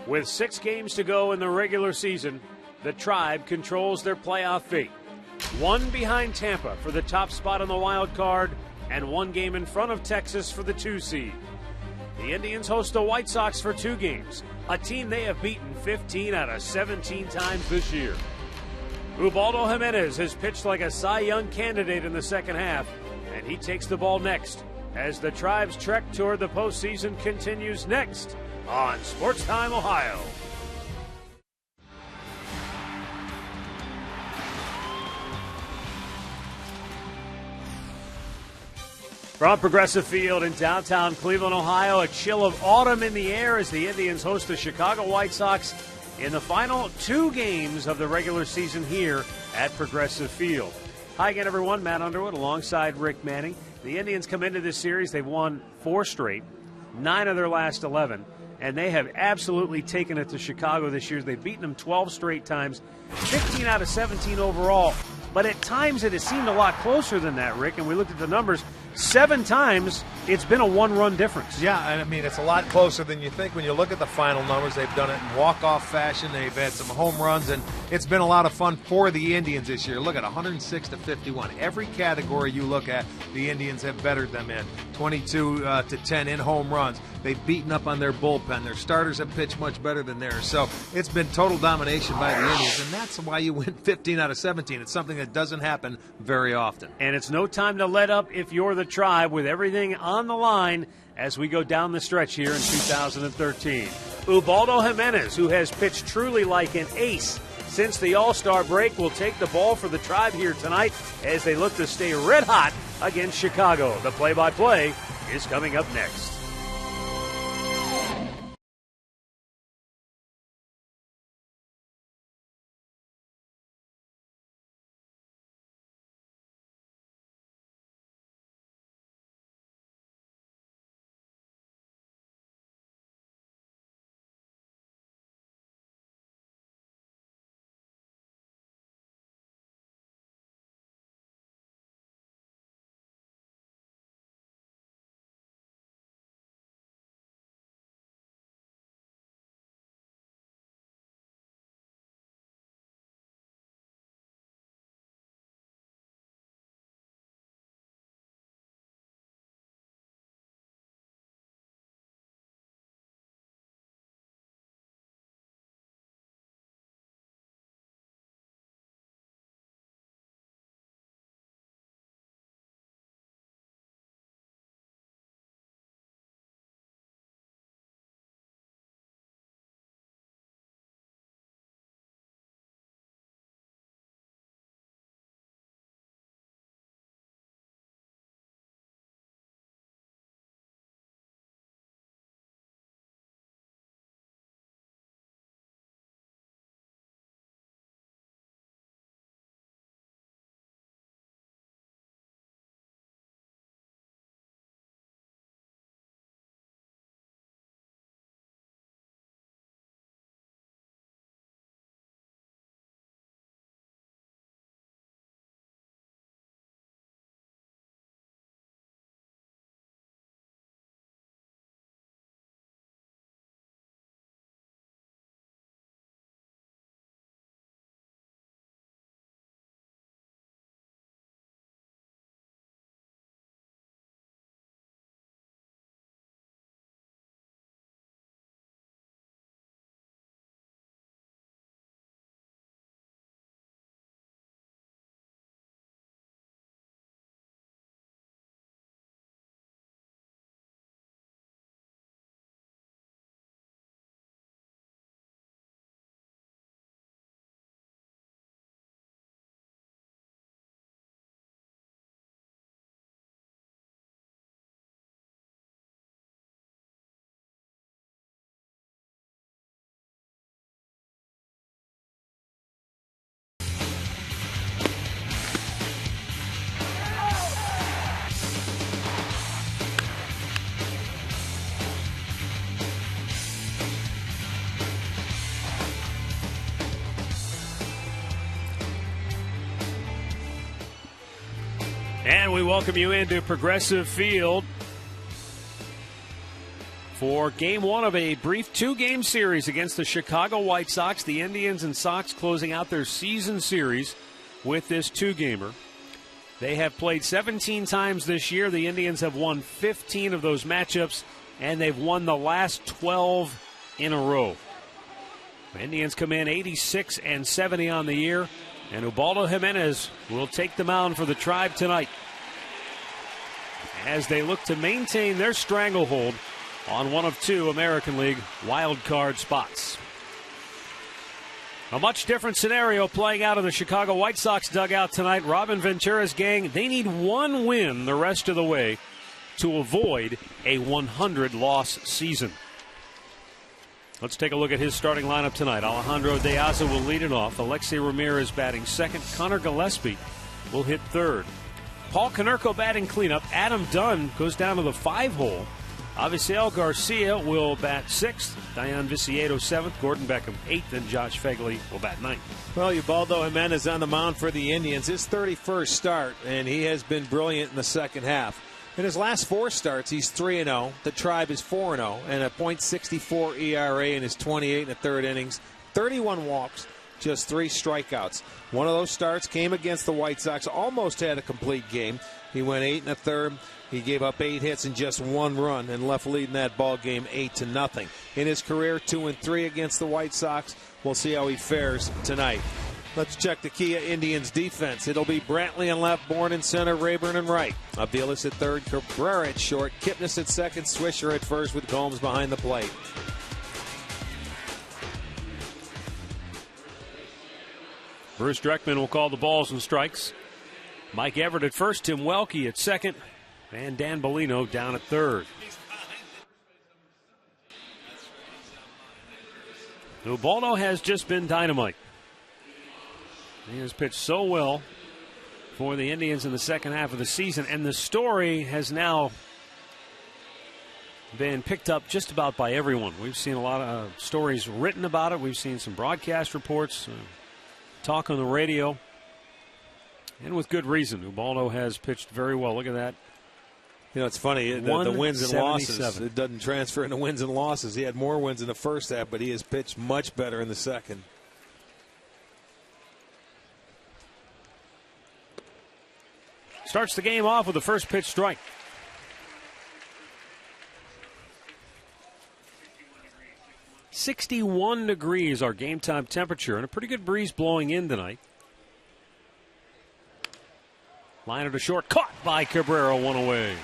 With 6 games to go in the regular season, the Tribe controls their playoff fate. 1 behind Tampa for the top spot on the wild card, and 1 game in front of Texas for the 2 seed. The Indians host the White Sox for 2 games, a team they have beaten 15 out of 17 times this year. Ubaldo Jimenez has pitched like a Cy Young candidate in the second half, and he takes the ball next as the Tribe's trek toward the postseason continues next on Sports Time Ohio. From Progressive Field in downtown Cleveland, Ohio, a chill of autumn in the air as the Indians host the Chicago White Sox in the final 2 games of the regular season here at Progressive Field. Hi again, everyone. Matt Underwood alongside Rick Manning. The Indians come into this series. They've won 4 straight, 9 of their last 11, and they have absolutely taken it to Chicago this year. They've beaten them 12 straight times, 15 out of 17 overall. But at times it has seemed a lot closer than that, Rick, and we looked at the numbers. 7 times it's been a 1-run difference. Yeah, and I mean, it's a lot closer than you think when you look at the final numbers. They've done it in walk-off fashion. They've had some home runs, and it's been a lot of fun for the Indians this year. Look at 106 to 51. Every category you look at, the Indians have bettered them in. 22 to 10 in home runs. They've beaten up on their bullpen. Their starters have pitched much better than theirs. So it's been total domination by the Indians, and that's why you win 15 out of 17. It's something that doesn't happen very often. And it's no time to let up if you're the Tribe, with everything on the line as we go down the stretch here in 2013. Ubaldo Jimenez, who has pitched truly like an ace since the All-Star break, will take the ball for the Tribe here tonight as they look to stay red hot against Chicago. The play-by-play is coming up next. And we welcome you into Progressive Field for Game 1 of a brief 2-game series against the Chicago White Sox. The Indians and Sox closing out their season series with this 2-gamer. They have played 17 times this year. The Indians have won 15 of those matchups, and they've won the last 12 in a row. The Indians come in 86-70 on the year, and Ubaldo Jimenez will take the mound for the Tribe tonight as they look to maintain their stranglehold on one of 2 American League wild card spots. A much different scenario playing out in the Chicago White Sox dugout tonight. Robin Ventura's gang, they need 1 win the rest of the way to avoid a 100-loss season. Let's take a look at his starting lineup tonight. Alejandro De Aza will lead it off. Alexei Ramirez batting second. Connor Gillespie will hit third. Paul Konerko batting cleanup. Adam Dunn goes down to the 5-hole. Avisail Garcia will bat 6th. Dayan Viciedo 7th. Gordon Beckham 8th. And Josh Fegley will bat 9th. Well, Ubaldo Jimenez on the mound for the Indians. His 31st start, and he has been brilliant in the second half. In his last 4 starts, he's 3-0. The Tribe is 4-0, and a .64 ERA in his 28 1/3 innings. 31 walks, just 3 strikeouts. One of those starts came against the White Sox. Almost had a complete game. He went 8 1/3. He gave up 8 hits and just 1 run and left leading that ball game 8-0. In his career, 2-3 against the White Sox. We'll see how he fares tonight. Let's check the Kia Indians defense. It'll be Brantley in left, Bourne in center, Rayburn in right. Aviles at third, Cabrera at short, Kipnis at second, Swisher at first with Gomes behind the plate. Bruce Dreckman will call the balls and strikes. Mike Everett at first, Tim Welke at second, and Dan Bellino down at third. Ubaldo has just been dynamite. He has pitched so well for the Indians in the second half of the season, and the story has now been picked up just about by everyone. We've seen a lot of stories written about it. We've seen some broadcast reports, talk on the radio, and with good reason. Ubaldo has pitched very well. Look at that. You know, it's funny, the wins and losses, it doesn't transfer into wins and losses. He had more wins in the first half, but he has pitched much better in the second. Starts the game off with the first pitch strike. .61 degrees our game time temperature, and a pretty good breeze blowing in tonight. Liner to short, caught by Cabrera, 1 away.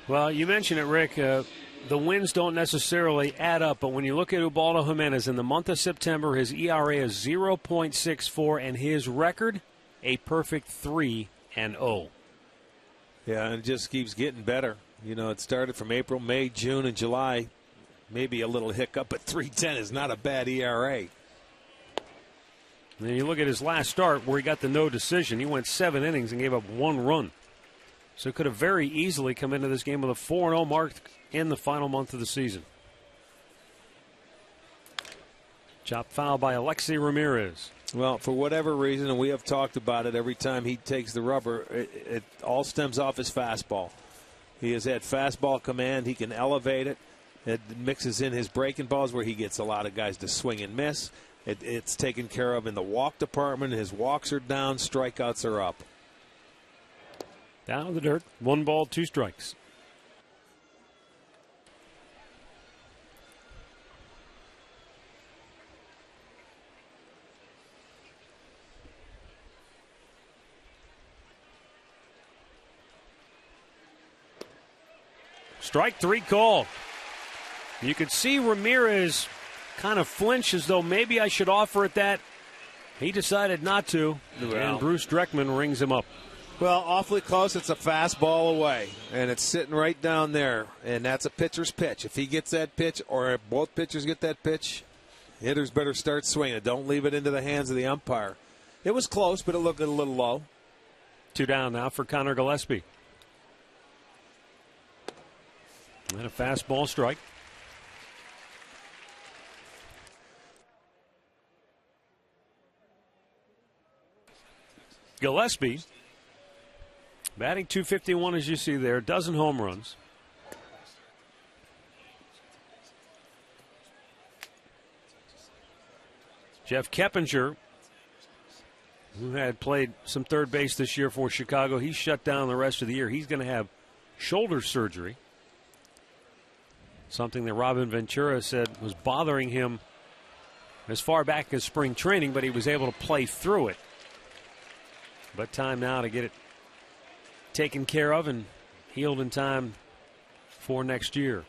Well, you mentioned it, Rick. The wins don't necessarily add up, but when you look at Ubaldo Jimenez in the month of September, his ERA is 0.64, and his record, a perfect 3-0. Yeah, and it just keeps getting better. You know, it started from April, May, June, and July. Maybe a little hiccup, but 3.10 is not a bad ERA. And you look at his last start where he got the no decision. He went 7 innings and gave up 1 run. So could have very easily come into this game with a 4-0 mark in the final month of the season. Chopped foul by Alexei Ramirez. Well, for whatever reason, and we have talked about it every time he takes the rubber, it all stems off his fastball. He has had fastball command. He can elevate it. It mixes in his breaking balls where he gets a lot of guys to swing and miss. It's taken care of in the walk department. His walks are down. Strikeouts are up. Down in the dirt. 1 ball, 2 strikes. Strike 3 called. You could see Ramirez kind of flinch as though maybe I should offer it that. He decided not to, and Bruce Dreckman rings him up. Well, awfully close. It's a fastball away, and it's sitting right down there, and that's a pitcher's pitch. If he gets that pitch, or if both pitchers get that pitch, hitters better start swinging. Don't leave it into the hands of the umpire. It was close, but it looked a little low. 2 down now for Connor Gillespie. And a fastball strike. Gillespie, batting .251 as you see there, dozen home runs. Jeff Keppinger, who had played some third base this year for Chicago, he's shut down the rest of the year. He's going to have shoulder surgery, something that Robin Ventura said was bothering him as far back as spring training, but he was able to play through it. But time now to get it taken care of and healed in time for next year.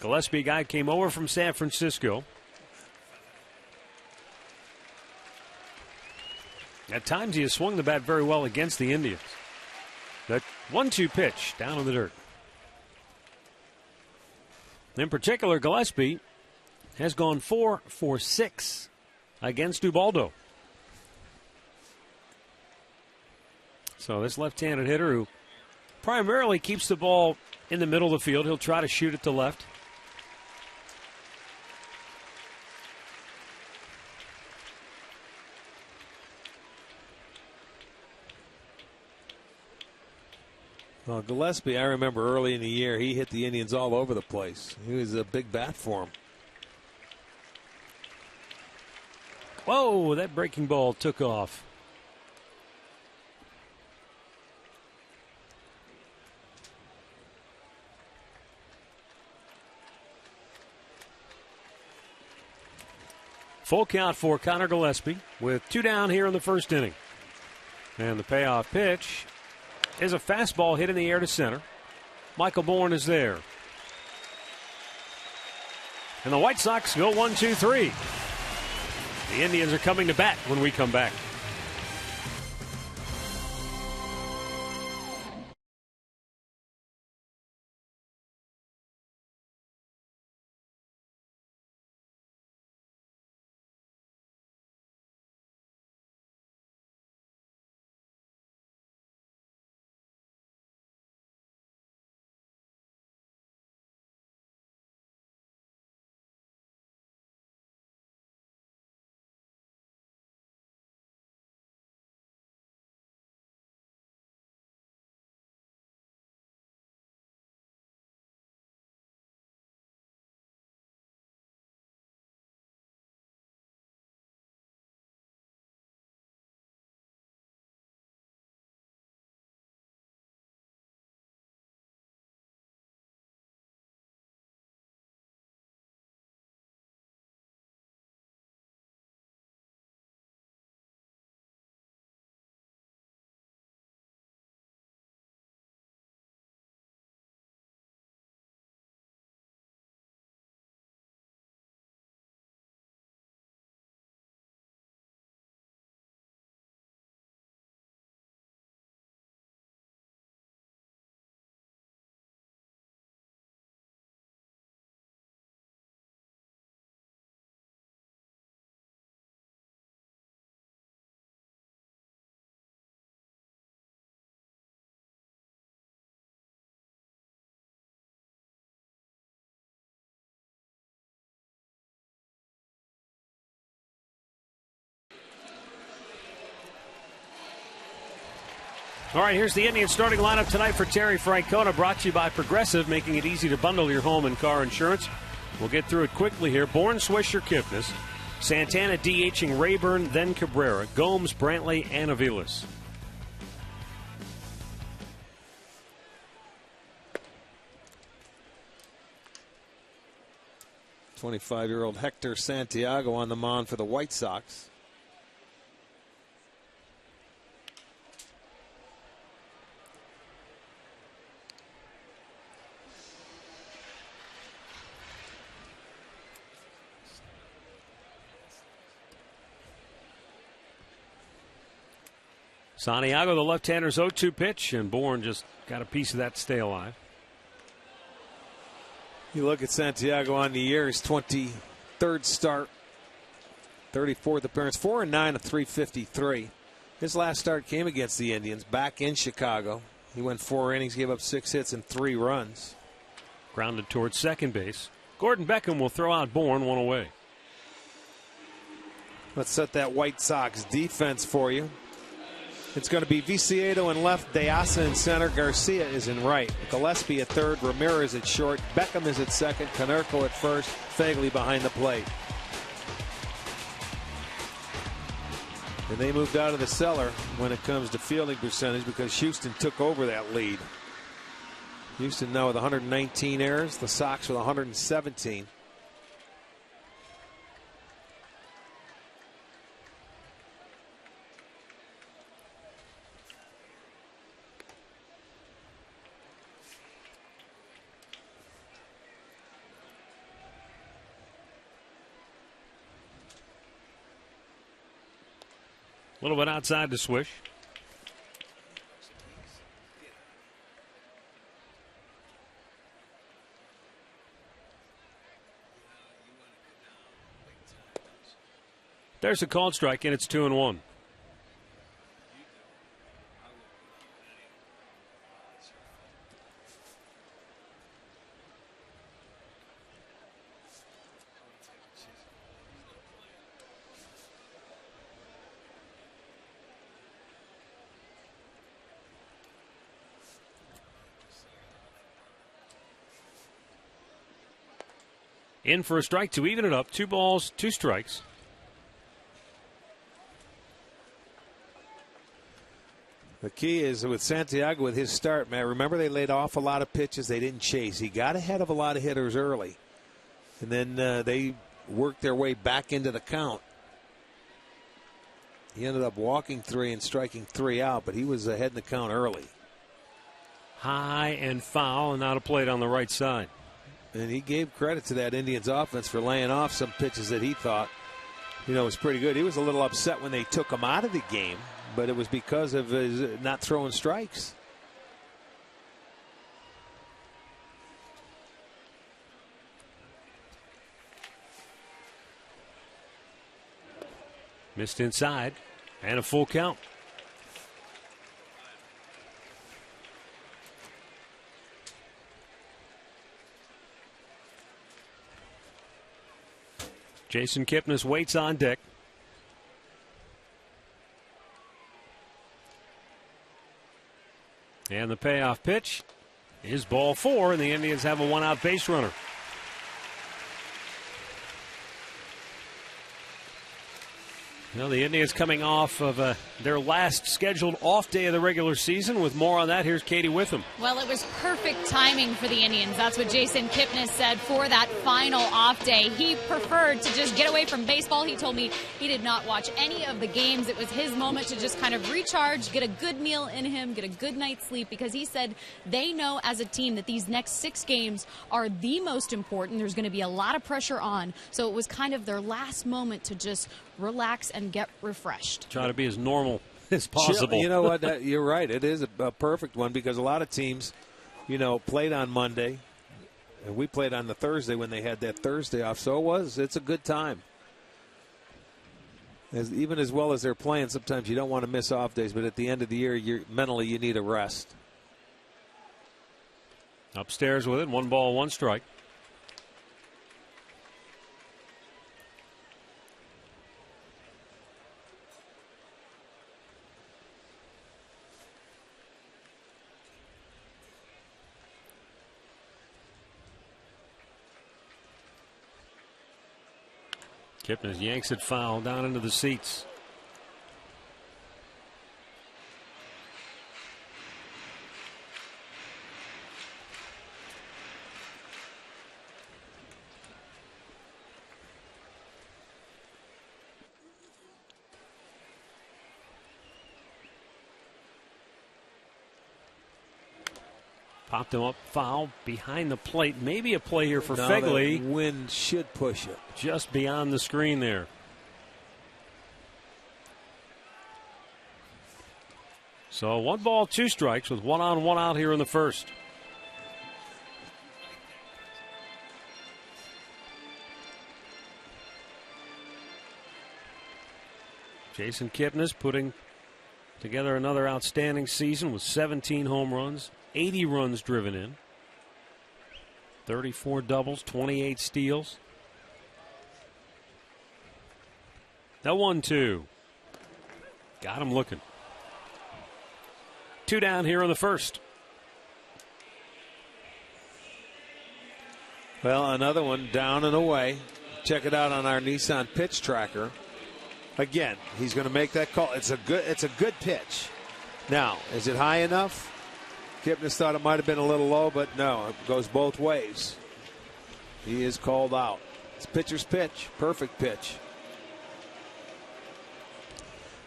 Gillespie, guy came over from San Francisco. At times he has swung the bat very well against the Indians. That 1-2 pitch down in the dirt. In particular, Gillespie has gone 4 for 6 against Ubaldo. So this left-handed hitter who primarily keeps the ball in the middle of the field, he'll try to shoot it to left. Well, Gillespie, I remember early in the year, he hit the Indians all over the place. He was a big bat for him. Whoa, that breaking ball took off. Full count for Connor Gillespie with 2 down here in the first inning. And the payoff pitch is a fastball hit in the air to center. Michael Bourne is there. And the White Sox go 1-2-3. The Indians are coming to bat when we come back. All right, here's the Indians starting lineup tonight for Terry Francona, brought to you by Progressive, making it easy to bundle your home and car insurance. We'll get through it quickly here. Bourne, Swisher, Kipnis. Santana DHing Rayburn, then Cabrera. Gomes, Brantley, and Aviles. '25-year-old Hector Santiago on the mound for the White Sox. Santiago, the left-hander's 0-2 pitch, and Bourne just got a piece of that to stay alive. You look at Santiago on the year, his 23rd start, 34th appearance, 4-9 of 353. His last start came against the Indians back in Chicago. He went 4 innings, gave up 6 hits and 3 runs. Grounded towards second base. Gordon Beckham will throw out Bourne, 1 away. Let's set that White Sox defense for you. It's going to be Viciedo in left, Deasa in center, Garcia is in right, Gillespie at third, Ramirez at short, Beckham is at second, Konerko at first, Fagley behind the plate. And they moved out of the cellar when it comes to fielding percentage because Houston took over that lead. Houston now with 119 errors, the Sox with 117. A little bit outside the swish. There's a called strike, and it's 2-1. In for a strike to even it up. 2 balls, 2 strikes. The key is with Santiago with his start, man. Remember, they laid off a lot of pitches. They didn't chase. He got ahead of a lot of hitters early. And then they worked their way back into the count. He ended up walking 3 and striking 3 out, but he was ahead in the count early. High and foul, and out of plate on the right side. And he gave credit to that Indians offense for laying off some pitches that he thought, was pretty good. He was a little upset when they took him out of the game, but it was because of his not throwing strikes. Missed inside, and a full count. Jason Kipnis waits on deck. And the payoff pitch is ball 4, and the Indians have a 1-out base runner. Well, the Indians coming off of their last scheduled off day of the regular season. With more on that, here's Katie Witham. Well, it was perfect timing for the Indians. That's what Jason Kipnis said for that final off day. He preferred to just get away from baseball. He told me he did not watch any of the games. It was his moment to just kind of recharge, get a good meal in him, get a good night's sleep, because he said they know as a team that these next 6 games are the most important. There's going to be a lot of pressure on. So it was kind of their last moment to just relax and get refreshed. Try to be as normal as possible. You know what? You're right. It is a perfect one because a lot of teams, played on Monday. And we played on the Thursday when they had that Thursday off. So it's a good time. Even as well as they're playing, sometimes you don't want to miss off days. But at the end of the year, mentally you need a rest. Upstairs with it. 1 ball, 1 strike. Kipnis yanks it foul down into the seats. Popped him up, foul behind the plate. Maybe a play here for Fagley. The wind should push it. Just beyond the screen there. So 1 ball, 2 strikes with 1 on, 1 out here in the first. Jason Kipnis putting together another outstanding season with 17 home runs. 80 runs driven in, 34 doubles, 28 steals. The 1-2. Got him looking. 2 down here in the first. Well, another one down and away. Check it out on our Nissan pitch tracker. Again, he's going to make that call. It's a good pitch. Now, is it high enough? Kipnis thought it might have been a little low, but no, it goes both ways. He is called out. It's pitcher's pitch. Perfect pitch.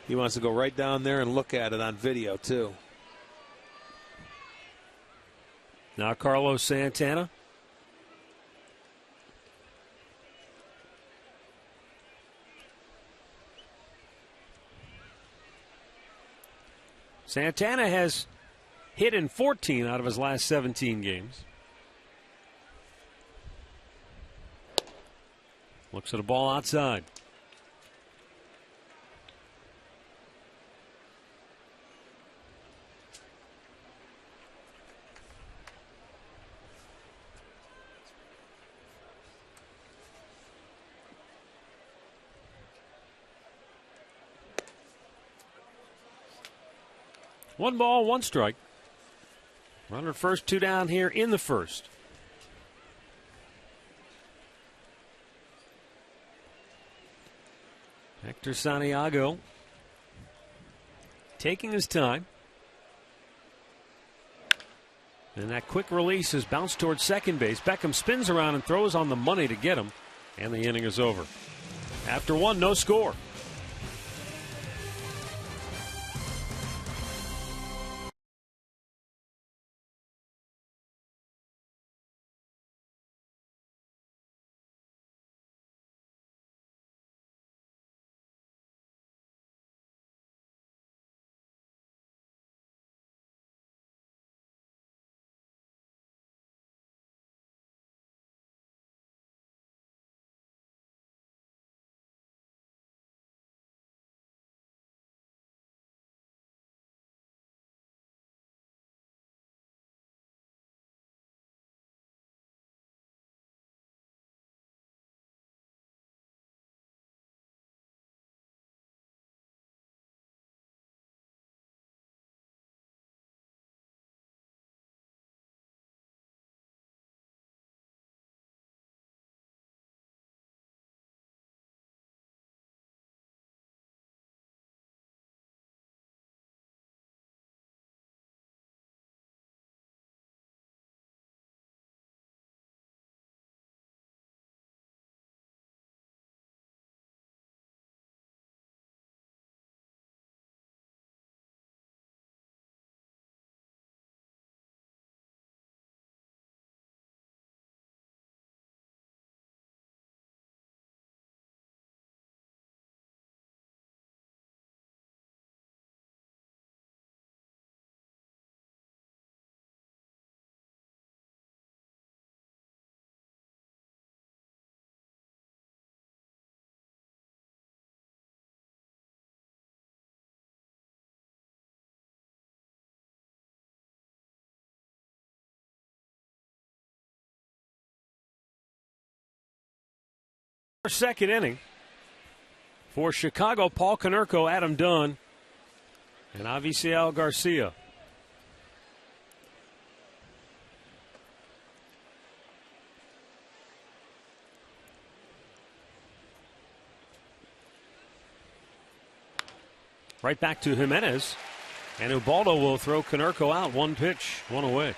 He wants to go right down there and look at it on video, too. Now Carlos Santana. Santana has hit in 14 out of his last 17 games. Looks at a ball outside. One ball, one strike. Runner first, 2 down here in the first. Hector Santiago taking his time. And that quick release is bounced towards second base. Beckham spins around and throws on the money to get him. And the inning is over. After 1, no score. Second inning for Chicago. Paul Konerko, Adam Dunn, and Avisail Garcia. Right back to Jimenez, and Ubaldo will throw Konerko out. 1 pitch, 1 away.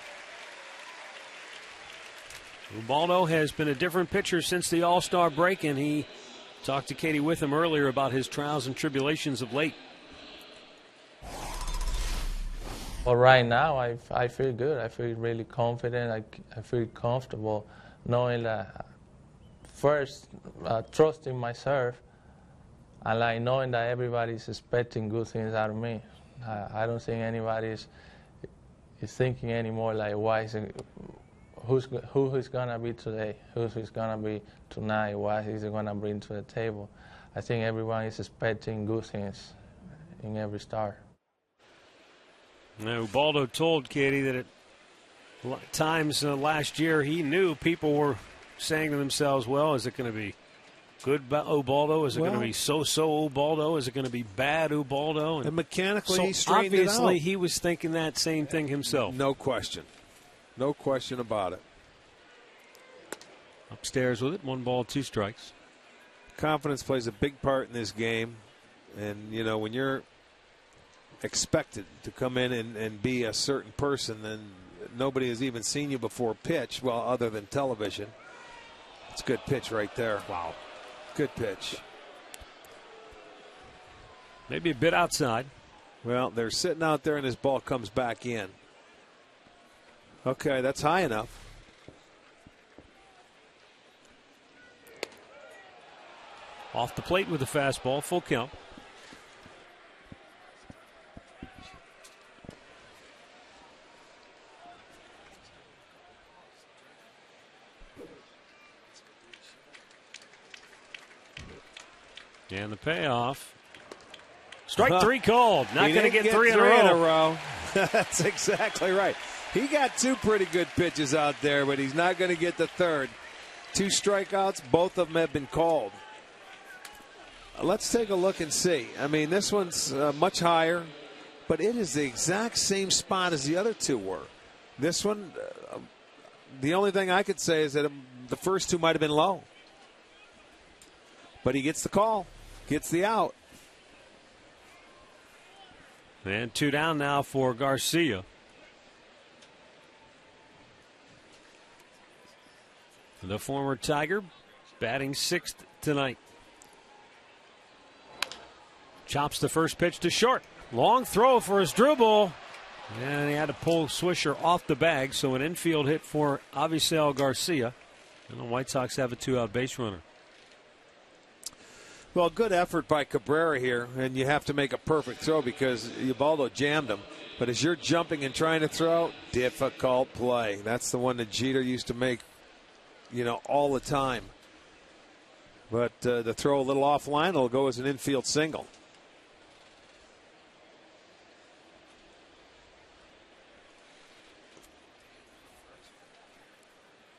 Ubaldo has been a different pitcher since the All-Star break, and he talked to Katie Witham earlier about his trials and tribulations of late. Well, right now, I feel good. I feel really confident. I feel comfortable knowing that, first, trusting myself, and like knowing that everybody's expecting good things out of me. I don't think anybody is thinking anymore like, why is it, who is going to be today, who is going to be tonight, what is it going to bring to the table. I think everyone is expecting good things in every start. Now, Ubaldo told Katie that at times last year he knew people were saying to themselves, well, is it going to be good Ubaldo? Is it going to be so-so Ubaldo? Is it going to be bad Ubaldo? And mechanically, so he straightened it out. obviously, he was thinking that same thing himself. No question. No question about it. Upstairs with it, 1 ball, 2 strikes. Confidence plays a big part in this game. And, you know, when you're expected to come in and be a certain person, then nobody has even seen you before pitch, well, other than television. It's a good pitch right there. Wow. Good pitch. Maybe a bit outside. Well, they're sitting out there and his ball comes back in. Okay, that's high enough. Off the plate with the fastball, full count. And the payoff. Strike 3 called. Not going to get 3 in a row. That's exactly right. He got 2 pretty good pitches out there, but he's not going to get the third. 2 strikeouts, both of them have been called. Let's take a look and see. I mean, this one's much higher, but it is the exact same spot as the other 2 were. This one, the only thing I could say is that the first 2 might have been low. But he gets the call, gets the out. And 2 down now for Garcia. The former Tiger batting 6th tonight. Chops the first pitch to short. Long throw for his dribble. And he had to pull Swisher off the bag. So an infield hit for Avisail Garcia. And the White Sox have a 2-out base runner. Well, good effort by Cabrera here, and you have to make a perfect throw because Ubaldo jammed him. But as you're jumping and trying to throw, difficult play. That's the one that Jeter used to make, you know, all the time. But the throw a little offline, it'll go as an infield single.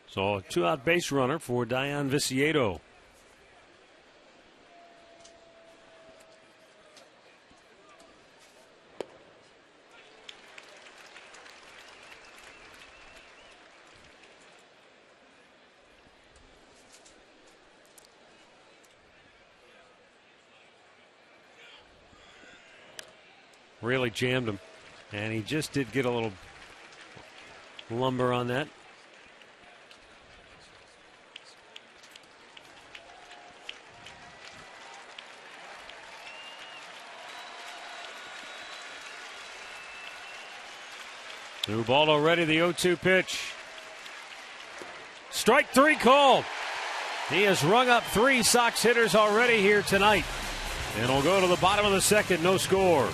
So a 2-out base runner for Dayan Viciedo. Really jammed him. And he just did get a little lumber on that. Ubaldo ready, the 0-2 pitch. Strike 3 called. He has rung up 3 Sox hitters already here tonight. And it'll go to the bottom of the second, no score.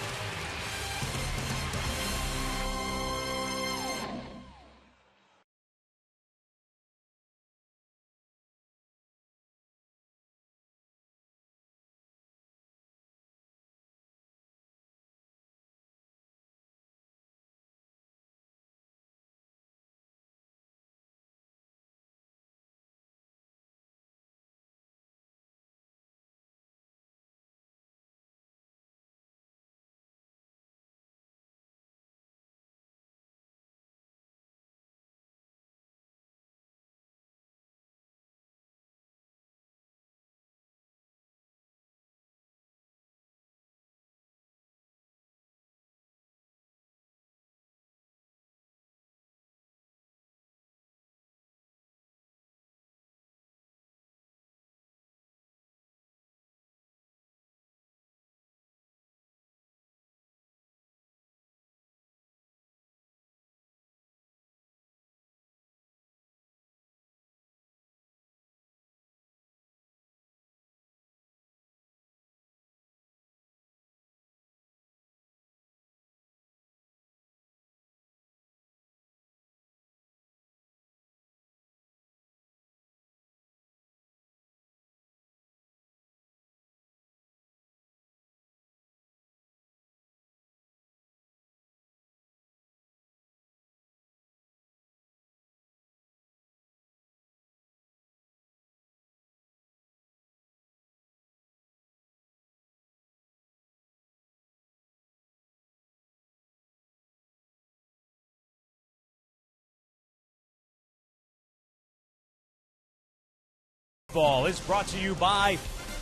Baseball is brought to you by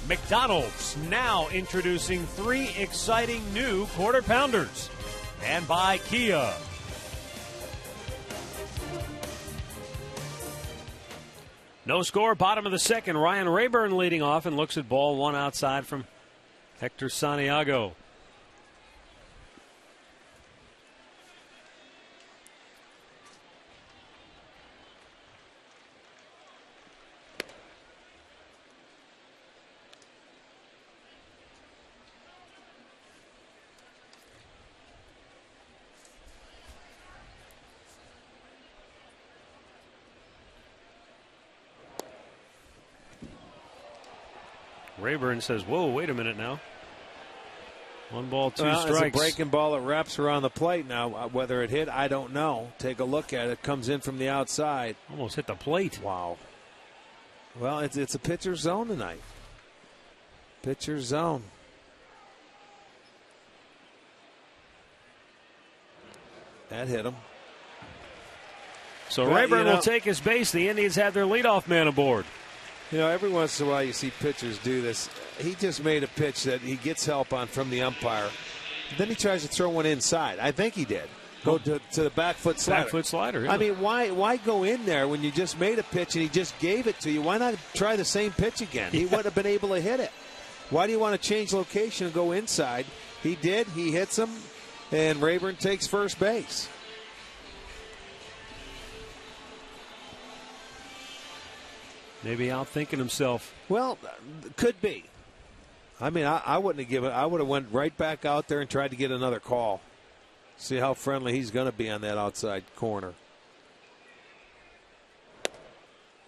McDonald's, now introducing 3 exciting new Quarter Pounders, and by Kia. No score, bottom of the second. Ryan Rayburn leading off and looks at ball 1 outside from Hector Santiago. Rayburn says, whoa, wait a minute now. 1 ball, 2 strikes. It's a breaking ball that wraps around the plate now. Whether it hit, I don't know. Take a look at it. Comes in from the outside. Almost hit the plate. Wow. Well, it's a pitcher's zone tonight. Pitcher's zone. That hit him. So Rayburn will take his base. The Indians have their leadoff man aboard. You know, every once in a while you see pitchers do this. He just made a pitch that he gets help on from the umpire. Then he tries to throw one inside. I think he did. Go to the back foot slider. Back foot slider, yeah. I mean, why go in there when you just made a pitch and he just gave it to you? Why not try the same pitch again? He would have been able to hit it. Why do you want to change location and go inside? He did. He hits him, and Rayburn takes first base. Maybe outthinking himself. Well, could be. I mean, I wouldn't have given. I would have went right back out there and tried to get another call. See how friendly he's going to be on that outside corner.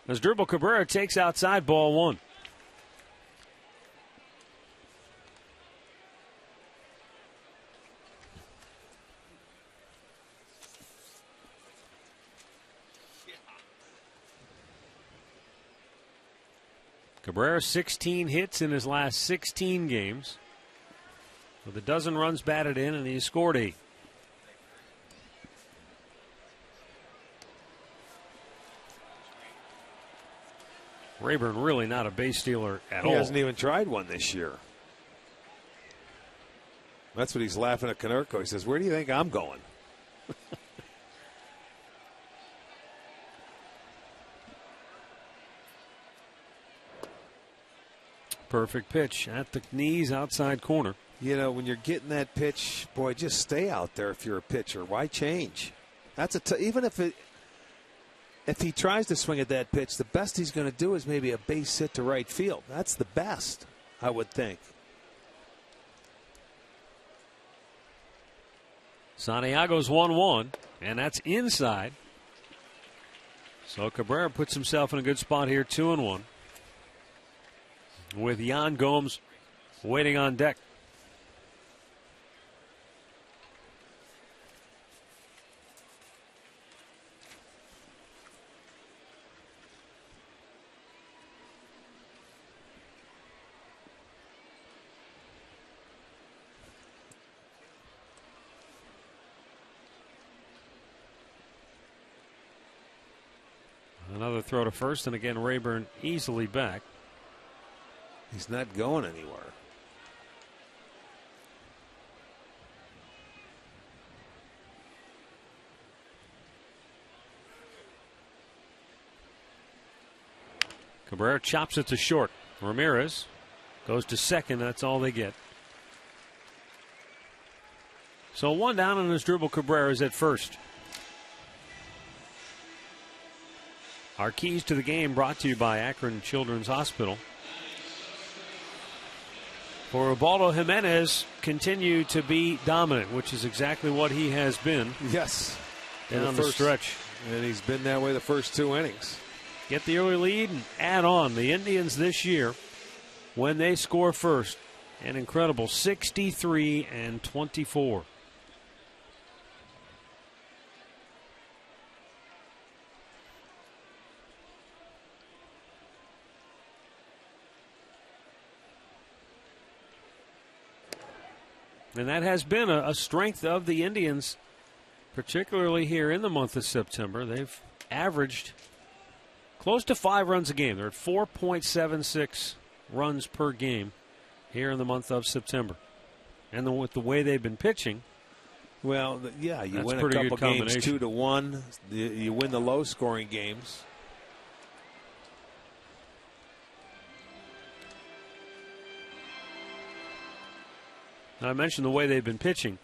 As Dribble Cabrera takes outside, ball 1. Cabrera 16 hits in his last 16 games, with a dozen runs batted in, and he scored 8. Rayburn really not a base stealer at all. He hasn't even tried one this year. That's what he's laughing at Konerko. He says, where do you think I'm going? Perfect pitch at the knees, outside corner. You know, when you're getting that pitch, boy, just stay out there if you're a pitcher. Why change? That's even if he tries to swing at that pitch, the best he's going to do is maybe a base hit to right field. That's the best, I would think. Santiago's 1-1, and that's inside. So Cabrera puts himself in a good spot here, 2-1. With Yan Gomes waiting on deck. Another throw to first, and again Rayburn easily back. He's not going anywhere. Cabrera chops it to short. Ramirez goes to second. That's all they get. So 1 down, and his Dribble Cabrera is at first. Our keys to the game brought to you by Akron Children's Hospital. For Ubaldo Jimenez, continue to be dominant, which is exactly what he has been. Yes. Down the stretch. And he's been that way the first 2 innings. Get the early lead and add on. The Indians this year, when they score first, an incredible 63-24. And that has been a strength of the Indians, particularly here in the month of September. They've averaged close to 5 runs a game. They're at 4.76 runs per game here in the month of September. And with the way they've been pitching, well, yeah, you win a pretty couple good games 2-1. You win the low-scoring games. Now, I mentioned the way they've been pitching.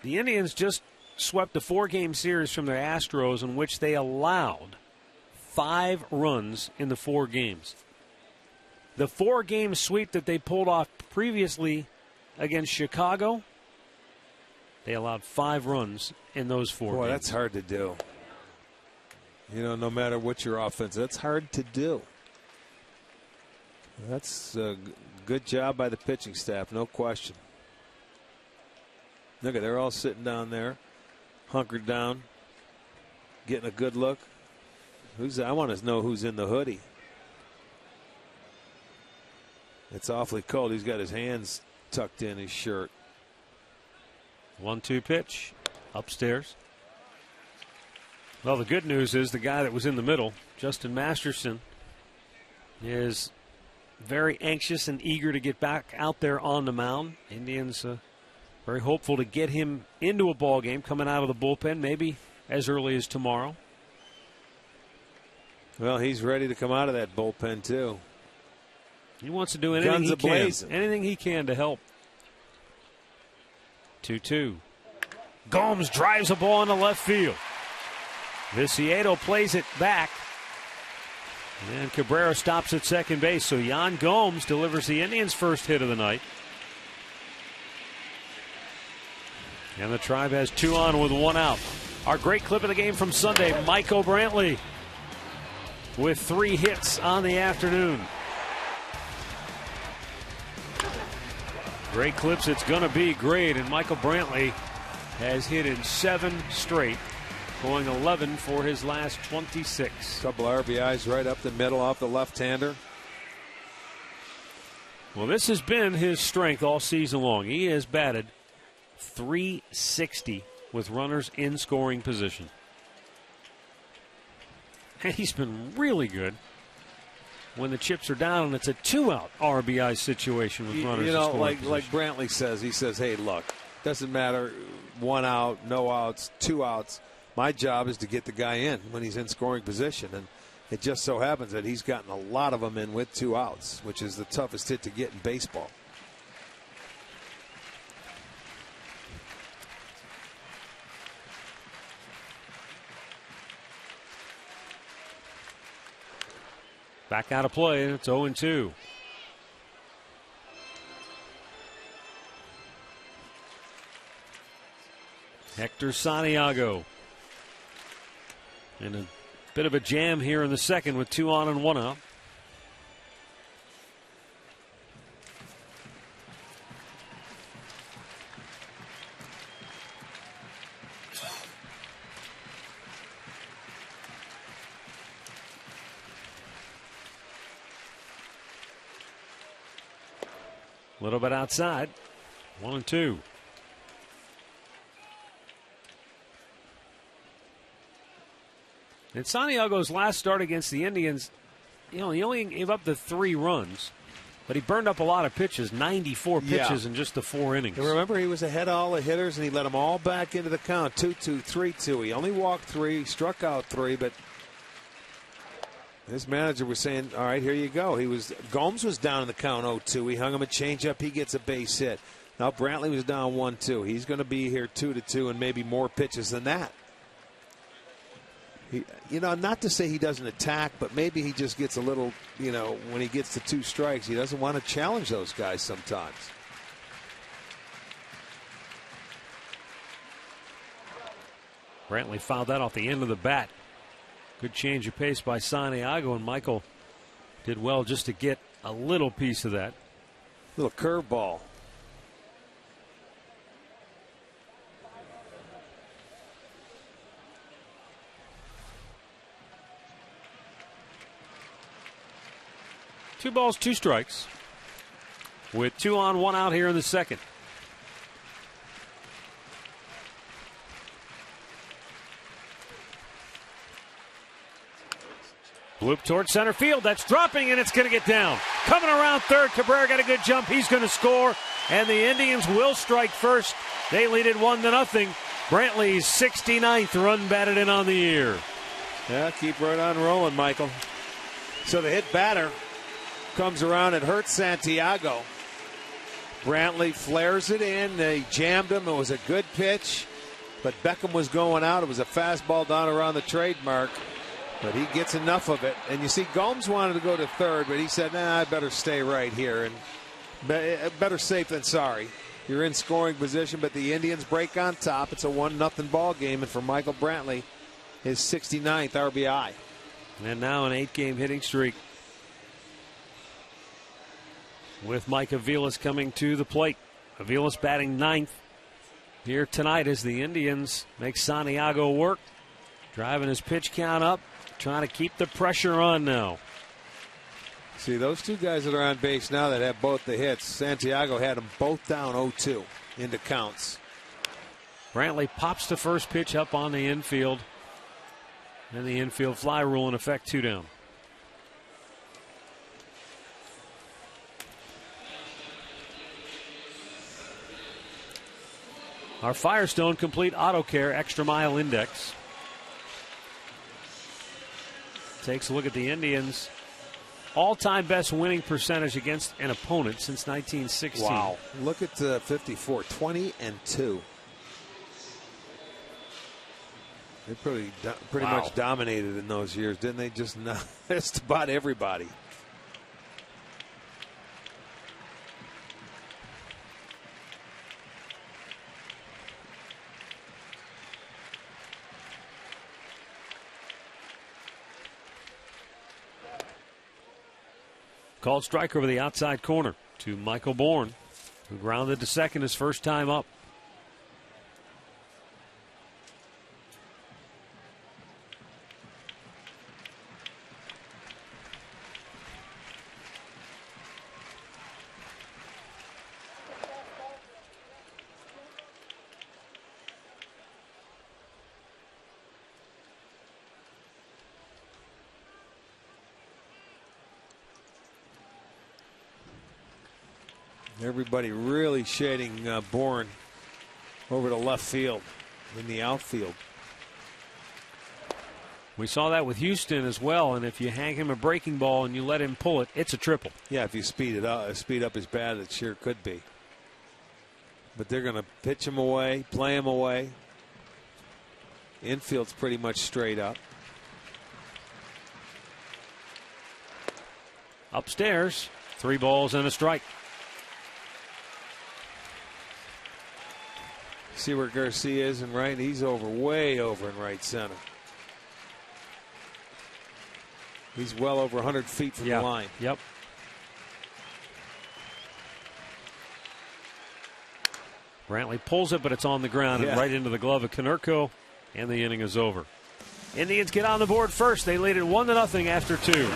The Indians just swept a 4-game series from their Astros in which they allowed 5 runs in the 4 games. The 4-game sweep that they pulled off previously against Chicago, they allowed 5 runs in those 4 games. Boy, that's hard to do. No matter what your offense, that's hard to do. That's a good job by the pitching staff, no question. Look at, they're all sitting down there, hunkered down, getting a good look. I want to know who's in the hoodie. It's awfully cold. He's got his hands tucked in his shirt. 1-2 pitch upstairs. Well, the good news is the guy that was in the middle, Justin Masterson, is very anxious and eager to get back out there on the mound. Indians very hopeful to get him into a ball game coming out of the bullpen, maybe as early as tomorrow. Well, he's ready to come out of that bullpen too. He wants to do anything he can. Anything he can to help. 2-2. Gomes drives a ball into left field. Viciedo plays it back. And Cabrera stops at second base. So Yan Gomes delivers the Indians' first hit of the night. And the Tribe has 2 on with 1 out. Our great clip of the game from Sunday, Michael Brantley with 3 hits on the afternoon. Great clips, it's going to be great. And Michael Brantley has hit in 7 straight, going 11 for his last 26. Couple RBIs right up the middle off the left-hander. Well, this has been his strength all season long. He has batted .360 with runners in scoring position. And he's been really good when the chips are down and it's a 2-out RBI situation with runners in scoring position. Like Brantley says, he says, hey, look, doesn't matter 1 out, no outs, 2 outs. My job is to get the guy in when he's in scoring position. And it just so happens that he's gotten a lot of them in with 2 outs, which is the toughest hit to get in baseball. Back out of play, and it's 0-2. Hector Santiago. And a bit of a jam here in the second with 2 on and 1 out. A little bit outside. 1-2. In Santiago's last start against the Indians, he only gave up the 3 runs, but he burned up a lot of pitches, 94 pitches in just the 4 innings. And remember, he was ahead of all the hitters, and he let them all back into the count. 2-2, 3-2. He only walked 3, struck out 3, but his manager was saying, all right, here you go. Gomes was down in the count 0-2. He hung him a changeup. He gets a base hit. Now Brantley was down 1-2. He's going to be here 2-2 and maybe more pitches than that. Not to say he doesn't attack, but maybe he just gets a little, when he gets to 2 strikes, he doesn't want to challenge those guys sometimes. Brantley fouled that off the end of the bat. Good change of pace by Santiago, and Michael did well just to get a little piece of that. Little curveball. Two balls, 2 strikes. With 2 on, 1 out here in the second. Bloop towards center field. That's dropping, and it's going to get down. Coming around third, Cabrera got a good jump. He's going to score, and the Indians will strike first. They lead it 1-0. Brantley's 69th run batted in on the year. Yeah, keep right on rolling, Michael. So the hit batter comes around and hurts Santiago. Brantley flares it in. They jammed him. It was a good pitch, but Beckham was going out. It was a fastball down around the trademark, but he gets enough of it. And you see, Gomes wanted to go to third, but he said, nah, I better stay right here. And better safe than sorry. You're in scoring position, but the Indians break on top. It's a 1-0 ball game, and for Michael Brantley, his 69th RBI. And now an 8-game hitting streak, with Mike Aviles coming to the plate. Aviles batting 9th here tonight as the Indians make Santiago work, driving his pitch count up, trying to keep the pressure on now. See, those two guys that are on base now that have both the hits, Santiago had them both down 0-2 into counts. Brantley pops the first pitch up on the infield, and the infield fly rule in effect, 2 down. Our Firestone Complete Auto Care Extra Mile Index takes a look at the Indians' all-time best winning percentage against an opponent since 1916. Wow. Look at 54, 20-2. They pretty much dominated in those years, didn't they? Just about everybody. Called strike over the outside corner to Michael Bourne, who grounded to second his first time up. Everybody really shading Bourne over to left field in the outfield. We saw that with Houston as well, and if you hang him a breaking ball and you let him pull it, it's a triple. Yeah, if you speed up his bat, it sure could be. But they're going to pitch him away, play him away. Infield's pretty much straight up. Upstairs, 3 balls and a strike. See where Garcia is in right? He's way over in right center. He's well over 100 feet from the line. Yep. Brantley pulls it, but it's on the ground and right into the glove of Konerko, and the inning is over. Indians get on the board first. They lead it 1-0 after 2.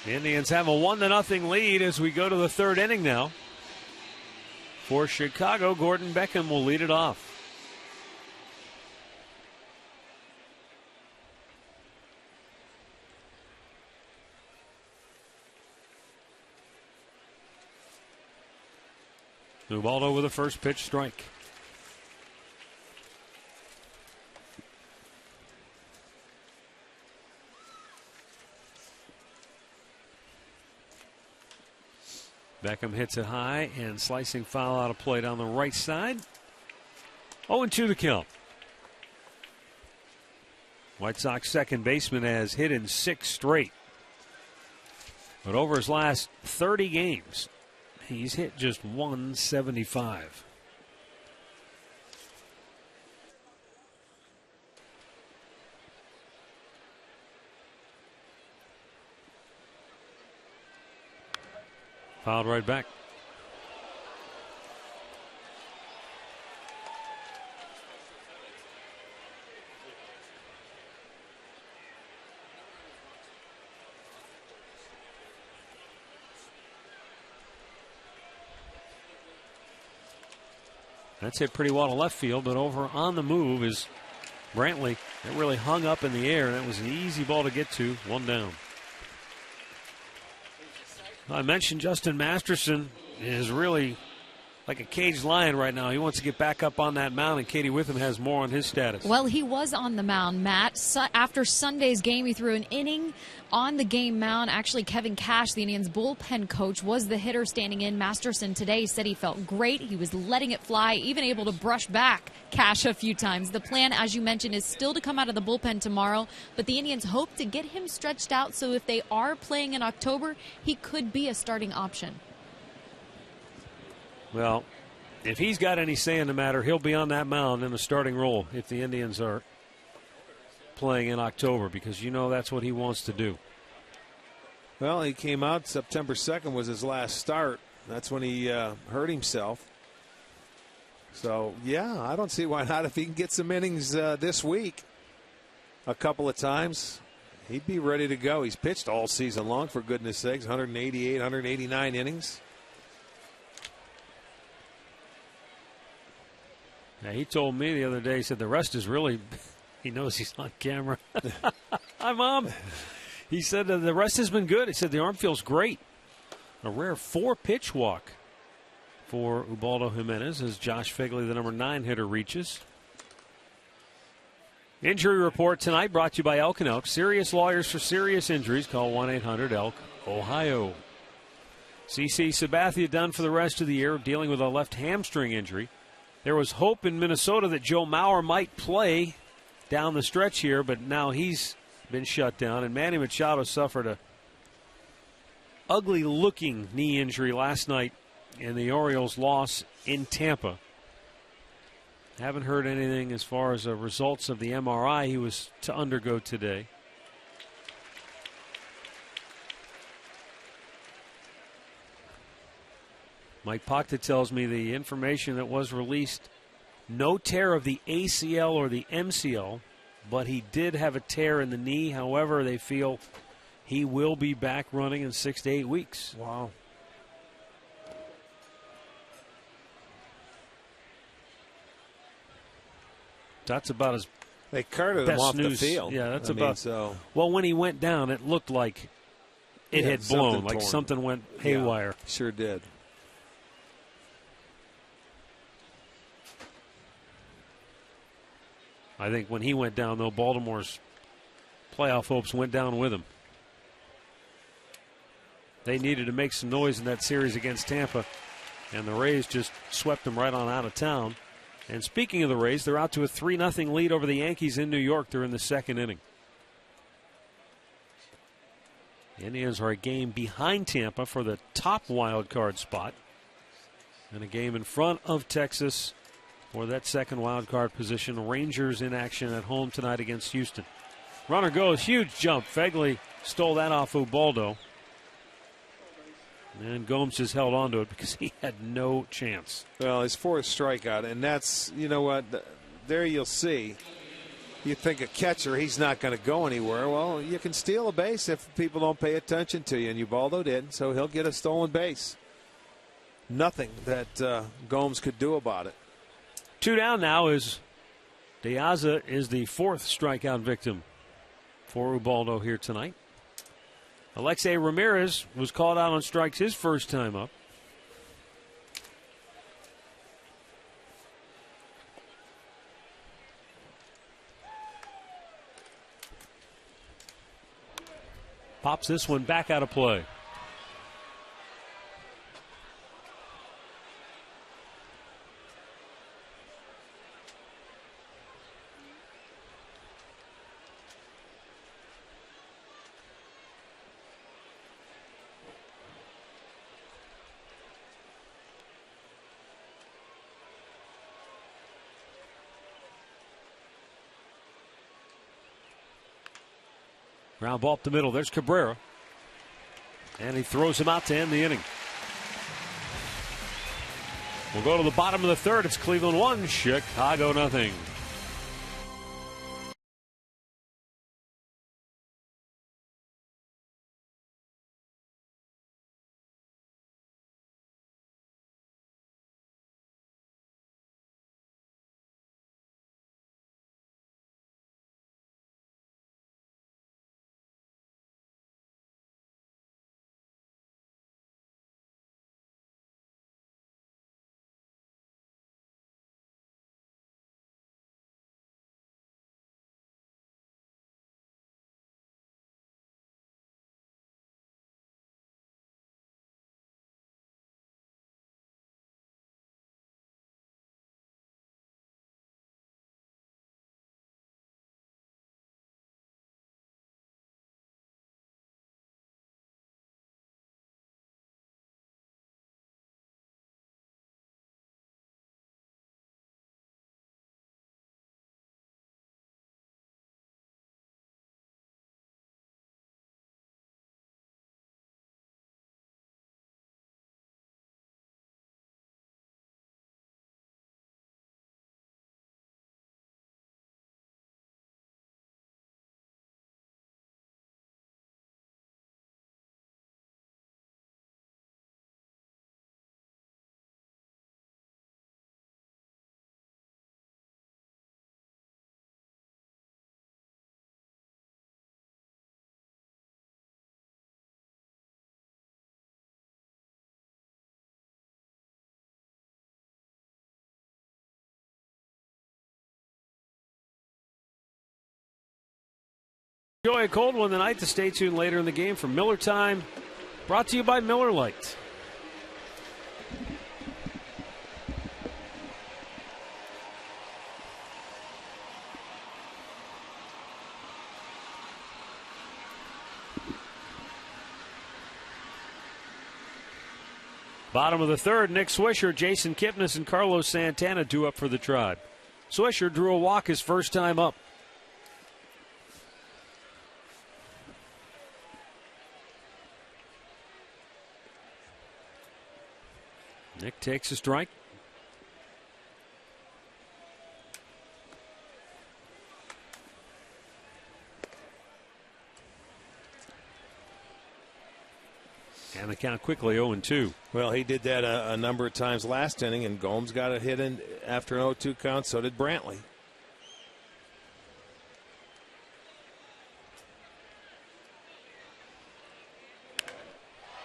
The Indians have a 1-0 lead as we go to the third inning now. For Chicago, Gordon Beckham will lead it off. Ubaldo with a first pitch strike. Beckham hits it high and slicing foul out of play down the right side. 0-2 the count. White Sox second baseman has hit in 6 straight. But over his last 30 games, he's hit just 175. Fouled right back. That's hit pretty well to left field, but over on the move is Brantley. It really hung up in the air, and it was an easy ball to get to. 1 down. I mentioned Justin Masterson is really like a caged lion right now. He wants to get back up on that mound, and Katie Witham has more on his status. Well, he was on the mound, Matt. After Sunday's game, he threw an inning on the game mound. Actually, Kevin Cash, the Indians' bullpen coach, was the hitter standing in. Masterson today said he felt great. He was letting it fly, even able to brush back Cash a few times. The plan, as you mentioned, is still to come out of the bullpen tomorrow, but the Indians hope to get him stretched out so if they are playing in October, he could be a starting option. Well, if he's got any say in the matter, he'll be on that mound in the starting role if the Indians are playing in October, because you know that's what he wants to do. Well, he came out September 2nd was his last start. That's when he hurt himself. So, yeah, I don't see why not. If he can get some innings this week a couple of times, he'd be ready to go. He's pitched all season long, for goodness sakes, 188, 189 innings. Now, he told me the other day, he said the rest is really, he knows he's on camera. Hi, Mom. He said the rest has been good. He said the arm feels great. A rare 4-pitch walk for Ubaldo Jimenez as Josh Figley, the number 9 hitter, reaches. Injury report tonight brought to you by Elk & Elk. Serious lawyers for serious injuries. Call 1-800-ELK, Ohio. CC Sabathia done for the rest of the year, dealing with a left hamstring injury. There was hope in Minnesota that Joe Mauer might play down the stretch here, but now he's been shut down. And Manny Machado suffered a ugly-looking knee injury last night in the Orioles' loss in Tampa. Haven't heard anything as far as the results of the MRI he was to undergo today. Mike Pocta tells me the information that was released, no tear of the ACL or the MCL, but he did have a tear in the knee. However, they feel he will be back running in 6 to 8 weeks. Wow. That's about as they carted him off news. The field. Yeah, that's so. Well, when he went down, it looked like it had blown, like something went haywire. Yeah, sure did. I think when he went down, though, Baltimore's playoff hopes went down with him. They needed to make some noise in that series against Tampa, and the Rays just swept them right on out of town. And speaking of the Rays, they're out to a 3-0 lead over the Yankees in New York. They're in the second inning. The Indians are a game behind Tampa for the top wild card spot, and a game in front of Texas for that second wild card position. Rangers in action at home tonight against Houston. Runner goes, huge jump. Fegley stole that off Ubaldo. And Gomes just held on to it because he had no chance. Well, his 4th strikeout, and that's, you know what, there you'll see You think a catcher, he's not going to go anywhere. Well, you can steal a base if people don't pay attention to you, and Ubaldo did, so he'll get a stolen base. Nothing that Gomes could do about it. 2 down now as De Aza is the 4th strikeout victim for Ubaldo here tonight. Alexei Ramirez was called out on strikes his first time up. Pops this one back out of play. Ground ball up the middle. There's Cabrera. And he throws him out to end the inning. We'll go to the bottom of the 3rd. It's Cleveland 1, Chicago nothing. Enjoy a cold one tonight to stay tuned later in the game for Miller Time, brought to you by Miller Lite. Bottom of the 3rd, Nick Swisher, Jason Kipnis, and Carlos Santana due up for the Tribe. Swisher drew a walk his first time up. Nick takes a strike. And the count quickly 0-2. Well, he did that a number of times last inning, and Gomes got a hit in after an 0-2 count. So did Brantley.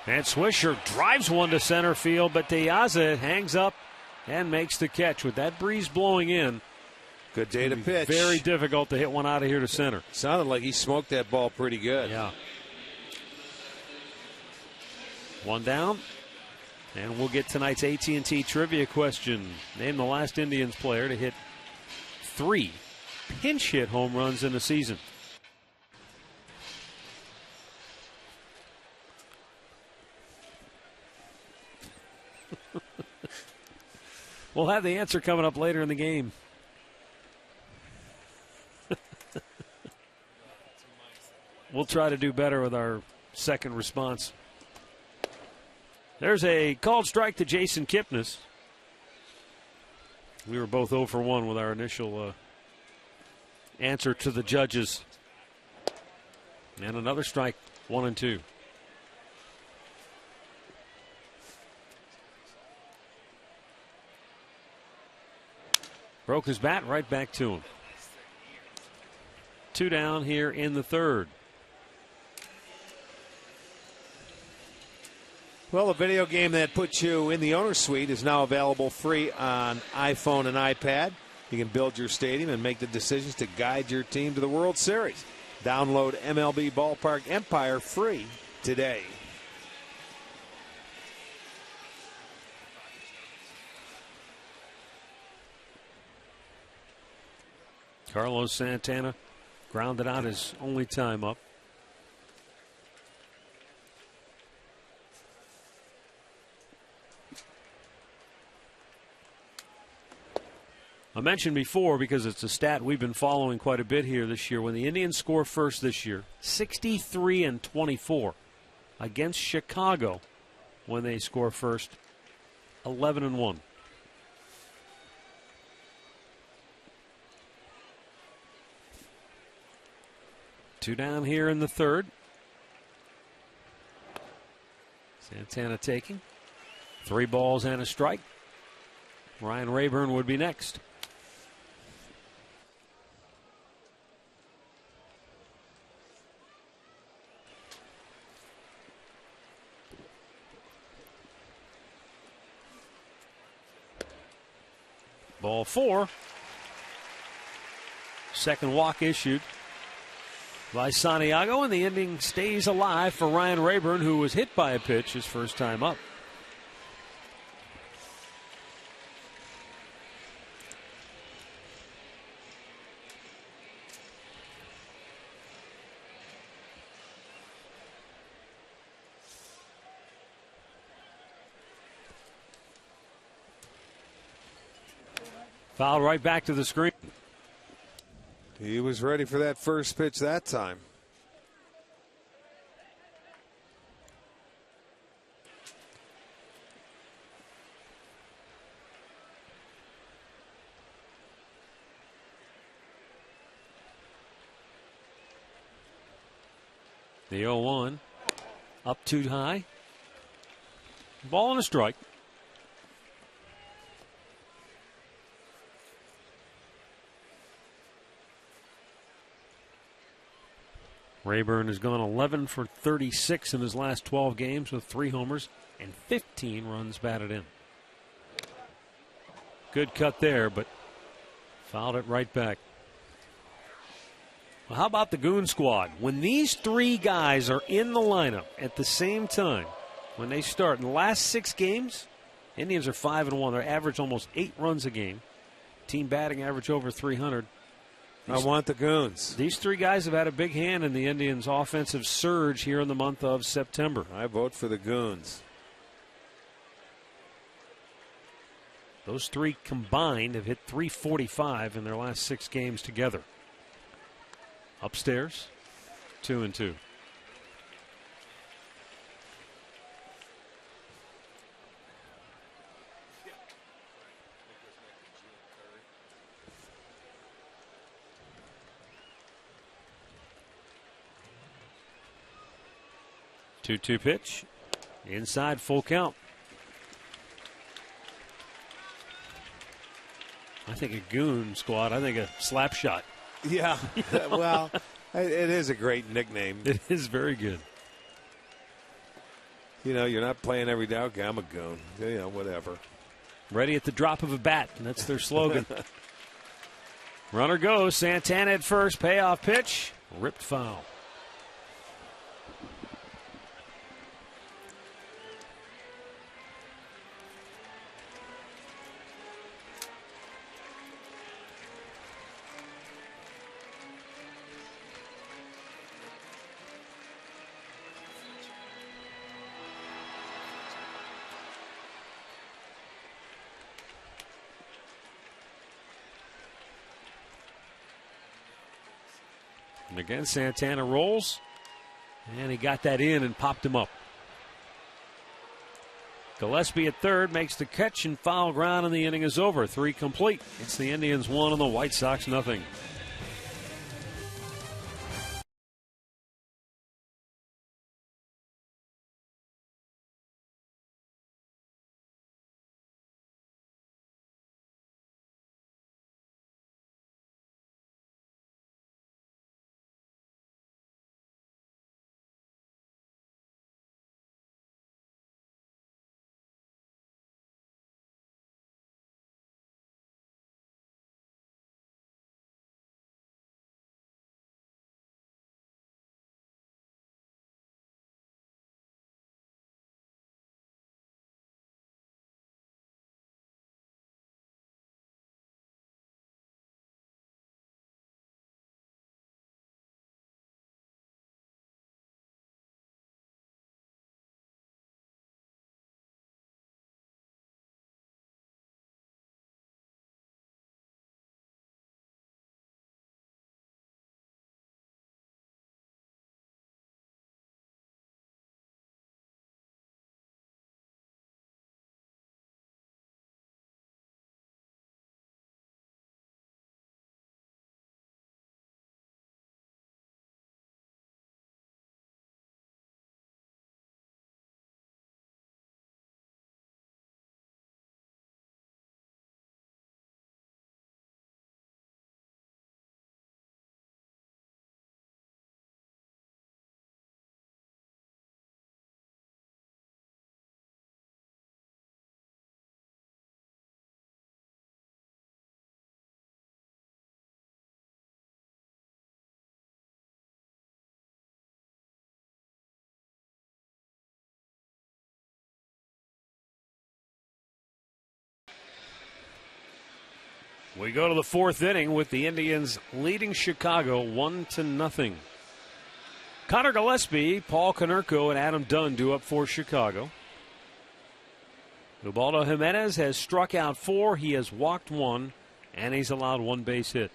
And Swisher drives one to center field, but De Aza hangs up and makes the catch. With that breeze blowing in, good day to pitch. Very difficult to hit one out of here to center. Sounded like he smoked that ball pretty good. Yeah. One down, and we'll get tonight's AT&T trivia question. Name the last Indians player to hit 3 pinch hit home runs in a season. We'll have the answer coming up later in the game. We'll try to do better with our second response. There's a called strike to Jason Kipnis. We were both 0 for 1 with our initial answer to the judges. And another strike, 1-2. Broke his bat, right back to him. 2 down here in the third. Well, a video game that puts you in the owner's suite is now available free on iPhone and iPad. You can build your stadium and make the decisions to guide your team to the World Series. Download MLB Ballpark Empire free today. Carlos Santana grounded out his only time up. I mentioned before, because it's a stat we've been following quite a bit here this year, when the Indians score first this year, 63-24 against Chicago. When they score first, 11-1. Two down here in the third. Santana taking 3 balls and a strike. Ryan Rayburn would be next. Ball 4. Second walk issued by Santiago, and the inning stays alive for Ryan Rayburn, who was hit by a pitch his first time up. Foul right back to the screen. He was ready for that first pitch that time. The 0-1 up too high. Ball and a strike. Rayburn has gone 11 for 36 in his last 12 games with 3 homers and 15 runs batted in. Good cut there, but fouled it right back. Well, how about the Goon Squad? When these 3 guys are in the lineup at the same time, when they start in the last 6 games, Indians are 5-1. They're average almost 8 runs a game. Team batting average over 300. I want the Goons. These 3 guys have had a big hand in the Indians' offensive surge here in the month of September. I vote for the Goons. Those 3 combined have hit .345 in their last 6 games together. Upstairs, 2-2. Two-two pitch. Inside, full count. I think a Goon Squad. I think a slap shot. Yeah. Well, it is a great nickname. It is very good. You know, you're not playing every day. Okay, I'm a Goon. You know, whatever. Ready at the drop of a bat, and that's their slogan. Runner goes. Santana at first. Payoff pitch. Ripped foul. And again, Santana rolls, and he got that in and popped him up. Gillespie at third makes the catch and foul ground, and the inning is over. 3 complete. It's the Indians 1 and the White Sox nothing. We go to the fourth inning with the Indians leading Chicago 1-0. Connor Gillespie, Paul Konerko, and Adam Dunn due up for Chicago. Ubaldo Jimenez has struck out 4. He has walked 1, and he's allowed 1 base hit.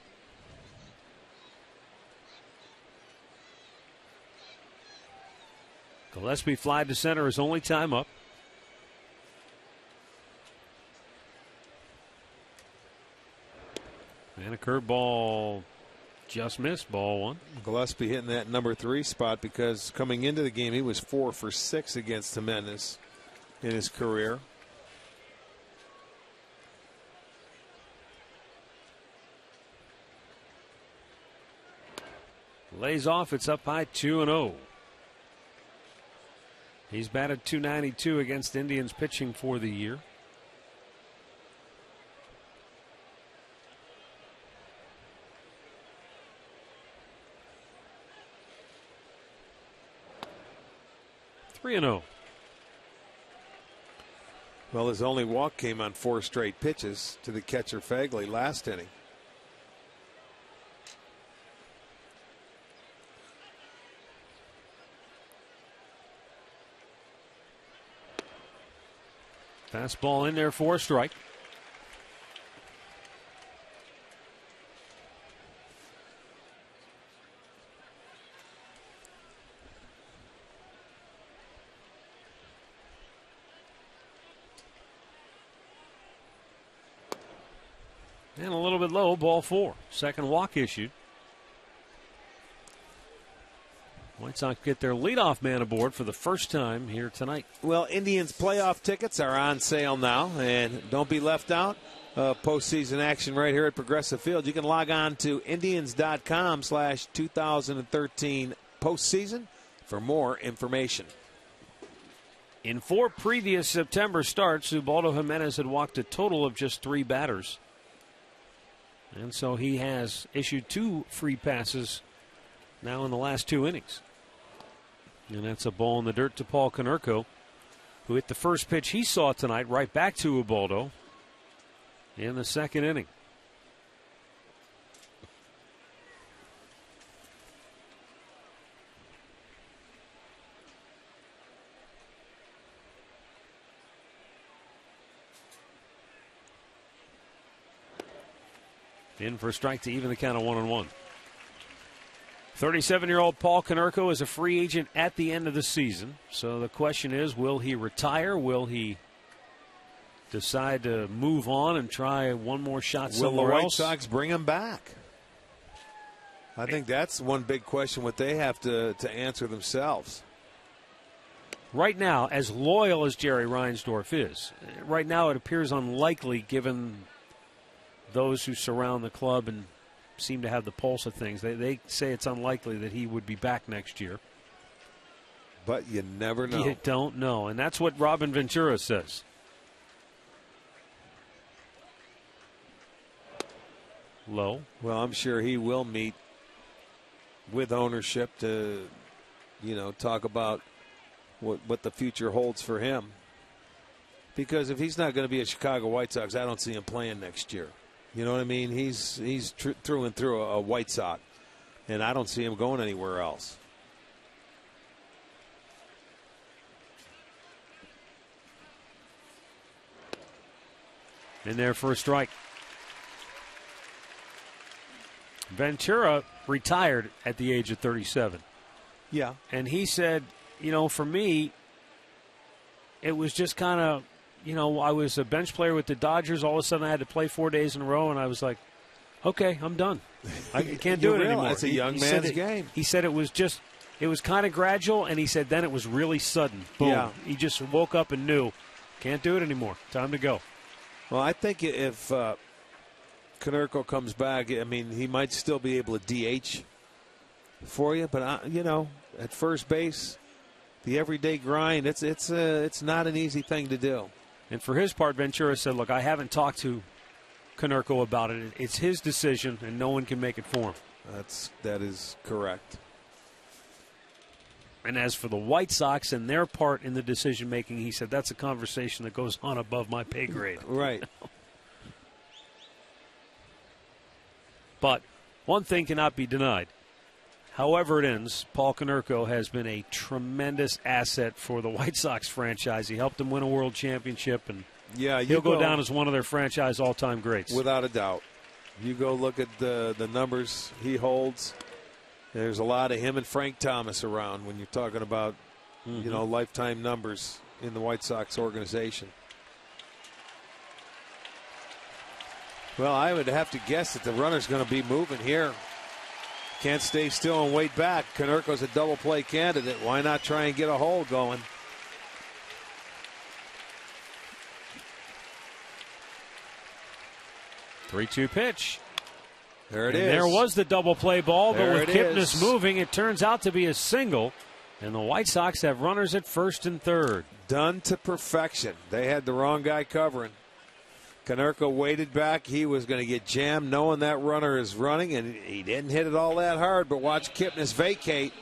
Gillespie fly to center his only time up. And a curveball just missed, ball 1. Gillespie hitting that number 3 spot because coming into the game he was 4 for 6 against Jimenez in his career. Lays off, it's up high 2-0. He's batted .292 against Indians pitching for the year. .3-0. Well, his only walk came on 4 straight pitches to the catcher Fagley last inning. Fastball in there for a strike. And a little bit low, ball 4. Second walk issued. White Sox get their leadoff man aboard for the first time here tonight. Well, Indians playoff tickets are on sale now, and don't be left out. Postseason action right here at Progressive Field. You can log on to Indians.com/2013 postseason for more information. In 4 previous September starts, Ubaldo Jimenez had walked a total of just 3 batters. And so he has issued 2 free passes now in the last 2 innings. And that's a ball in the dirt to Paul Konerko, who hit the first pitch he saw tonight right back to Ubaldo in the second inning. In for a strike to even the count of 1-1. 37-year-old Paul Konerko is a free agent at the end of the season. So the question is, will he retire? Will he decide to move on and try one more shot somewhere else? Will the White Sox bring him back? I think that's one big question what they have to answer themselves. Right now, as loyal as Jerry Reinsdorf is, right now it appears unlikely given those who surround the club and seem to have the pulse of things. They say it's unlikely that he would be back next year. But you never know. You don't know. And that's what Robin Ventura says. Low. Well, I'm sure he will meet with ownership to, talk about what the future holds for him. Because if he's not going to be a Chicago White Sox, I don't see him playing next year. You know what I mean? He's through and through a White Sox, and I don't see him going anywhere else. In there for a strike. Ventura retired at the age of 37. Yeah. And he said, for me, it was just kind of, I was a bench player with the Dodgers. All of a sudden I had to play 4 days in a row, and I was like, okay, I'm done. I can't do it anymore. It's a young man's game. He said it was kind of gradual, and he said then it was really sudden. Boom. Yeah. He just woke up and knew, can't do it anymore. Time to go. Well, I think if Konerko comes back, he might still be able to DH for you. But, at first base, the everyday grind, it's not an easy thing to do. And for his part, Ventura said, look, I haven't talked to Konerko about it. It's his decision, and no one can make it for him. That is correct. And as for the White Sox and their part in the decision-making, he said that's a conversation that goes on above my pay grade. Right. But one thing cannot be denied. However it ends, Paul Konerko has been a tremendous asset for the White Sox franchise. He helped them win a world championship, and he'll go down as one of their franchise all-time greats. Without a doubt. You go look at the numbers he holds. There's a lot of him and Frank Thomas around when you're talking about lifetime numbers in the White Sox organization. Well, I would have to guess that the runner's going to be moving here. Can't stay still and wait back. Konerko's a double play candidate. Why not try and get a hole going? Three-two pitch. There it is. There was the double play ball, but with Kipnis moving, it turns out to be a single. And the White Sox have runners at first and third. Done to perfection. They had the wrong guy covering. Konerko waited back. He was going to get jammed knowing that runner is running, and he didn't hit it all that hard, but watch Kipnis vacate.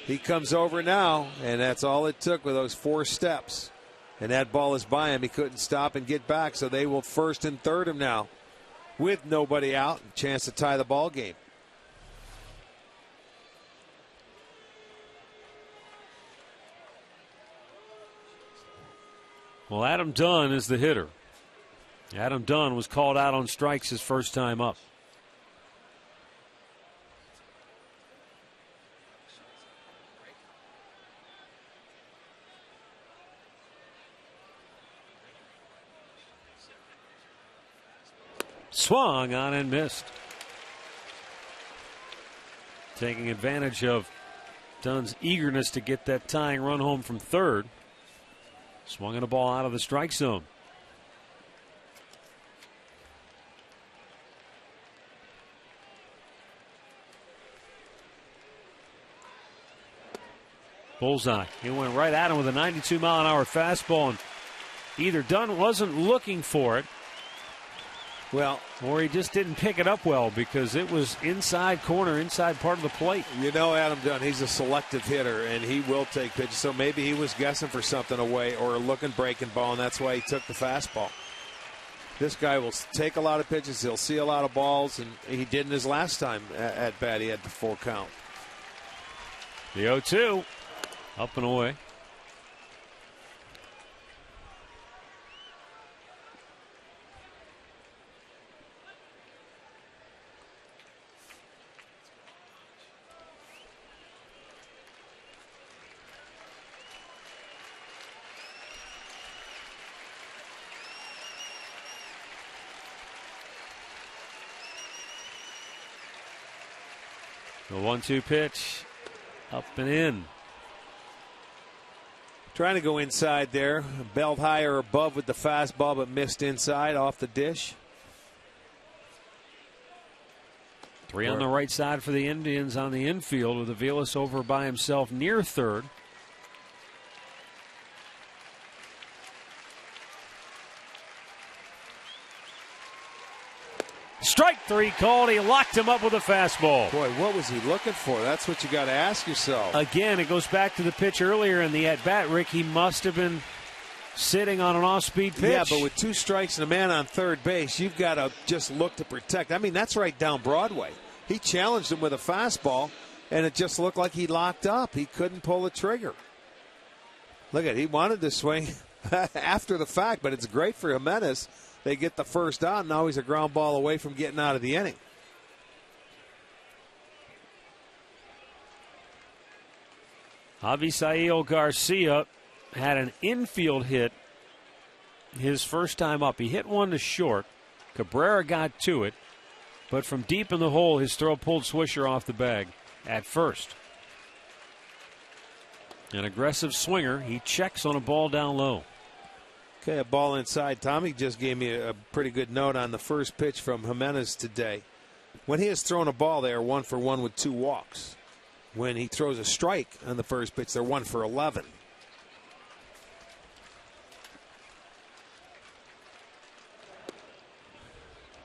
He comes over now, and that's all it took with those 4 steps. And that ball is by him. He couldn't stop and get back, so they will first and third him now with nobody out. Chance to tie the ball game. Well, Adam Dunn is the hitter. Adam Dunn was called out on strikes his first time up. Swung on and missed. Taking advantage of Dunn's eagerness to get that tying run home from third. Swung on a ball out of the strike zone. Bullseye. He went right at him with a 92-mile-an-hour fastball, and either Dunn wasn't looking for it, or he just didn't pick it up well because it was inside corner, inside part of the plate. You know Adam Dunn, he's a selective hitter, and he will take pitches, so maybe he was guessing for something away or looking breaking ball, and that's why he took the fastball. This guy will take a lot of pitches. He'll see a lot of balls, and he didn't his last time at bat. He had the full count. The 0-2. Up and away. The 1-2 pitch. Up and in. Trying to go inside there. Belt higher above with the fastball, but missed inside off the dish. 3 on the right side for the Indians on the infield with Aviles over by himself near third. Strike 3 called. He locked him up with a fastball. Boy, what was he looking for? That's what you got to ask yourself. Again, it goes back to the pitch earlier in the at-bat, Rick. He must have been sitting on an off-speed pitch. Yeah, but with 2 strikes and a man on third base, you've got to just look to protect. I mean, that's right down Broadway. He challenged him with a fastball, and it just looked like he locked up. He couldn't pull the trigger. Look at it. He wanted to swing after the fact, but it's great for Jimenez. They get the first out. Now he's a ground ball away from getting out of the inning. Avisail Garcia had an infield hit his first time up. He hit one to short. Cabrera got to it, but from deep in the hole, his throw pulled Swisher off the bag at first. An aggressive swinger. He checks on a ball down low. Okay, a ball inside. Tommy just gave me a pretty good note on the first pitch from Jimenez today. When he has thrown a ball, they are 1 for 1 with 2 walks. When he throws a strike on the first pitch, they're 1 for 11.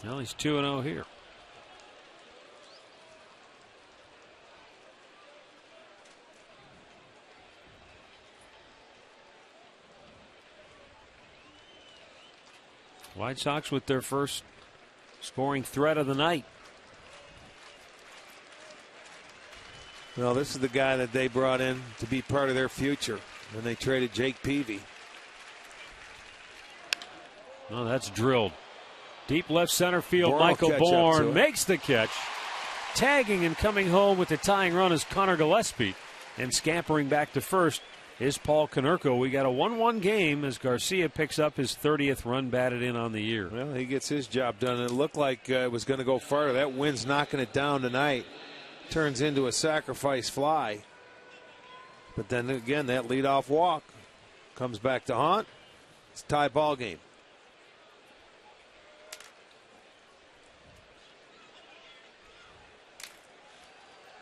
Well, he's 2-0 here. White Sox with their first scoring threat of the night. Well, this is the guy that they brought in to be part of their future when they traded Jake Peavy. Oh, that's drilled. Deep left center field. Bourne will Michael catch up to Bourne it. makes the catch. Tagging and coming home with the tying run is Connor Gillespie. And scampering back to first is Paul Konerko. We got a 1-1 game as Garcia picks up his 30th run batted in on the year. Well, he gets his job done. It looked like it was going to go farther. That wind's knocking it down tonight. Turns into a sacrifice fly. But then again, that leadoff walk comes back to haunt. It's a tie ball game.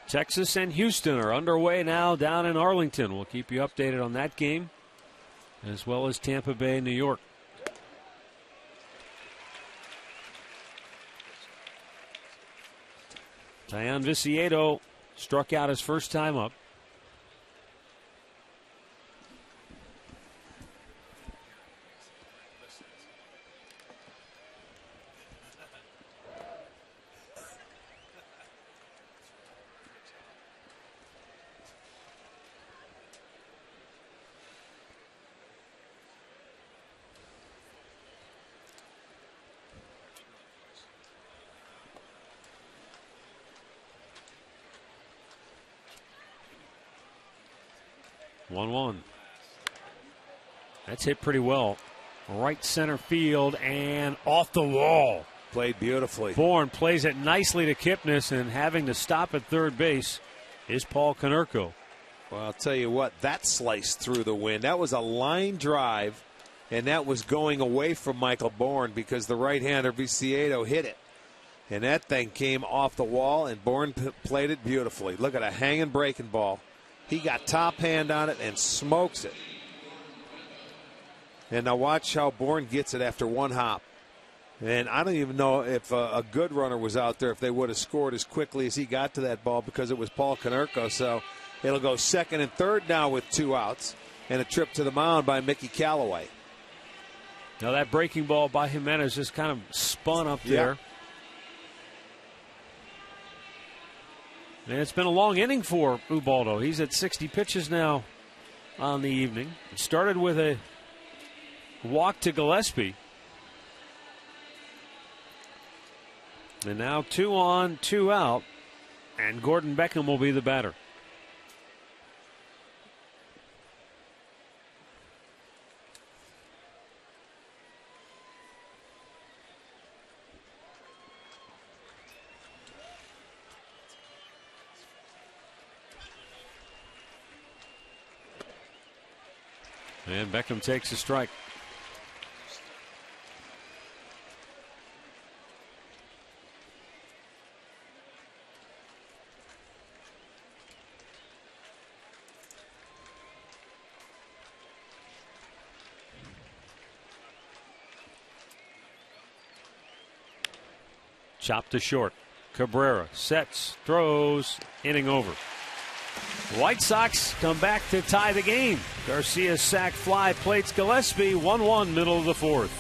Texas and Houston are underway now down in Arlington. We'll keep you updated on that game, as well as Tampa Bay, New York. Taillon Viciedo struck out his first time up. That's hit pretty well. Right center field and off the wall. Played beautifully. Bourne plays it nicely to Kipnis, and having to stop at third base is Paul Konerko. Well, I'll tell you what, that sliced through the wind. That was a line drive, and that was going away from Michael Bourne because the right-hander Viciedo hit it. And that thing came off the wall, and Bourne played it beautifully. Look at a hanging breaking ball. He got top hand on it and smokes it. And now watch how Bourne gets it after one hop. And I don't even know if a good runner was out there if they would have scored as quickly as he got to that ball because it was Paul Konerko. So it'll go second and third now with 2 outs and a trip to the mound by Mickey Callaway. Now that breaking ball by Jimenez just kind of spun up there. And it's been a long inning for Ubaldo. He's at 60 pitches now on the evening. It started with a walk to Gillespie. And now 2 on, 2 out. And Gordon Beckham will be the batter. And Beckham takes a strike. Chopped to short. Cabrera sets, throws, inning over. The White Sox come back to tie the game. Garcia's sac fly plates Gillespie. 1-1 middle of the fourth.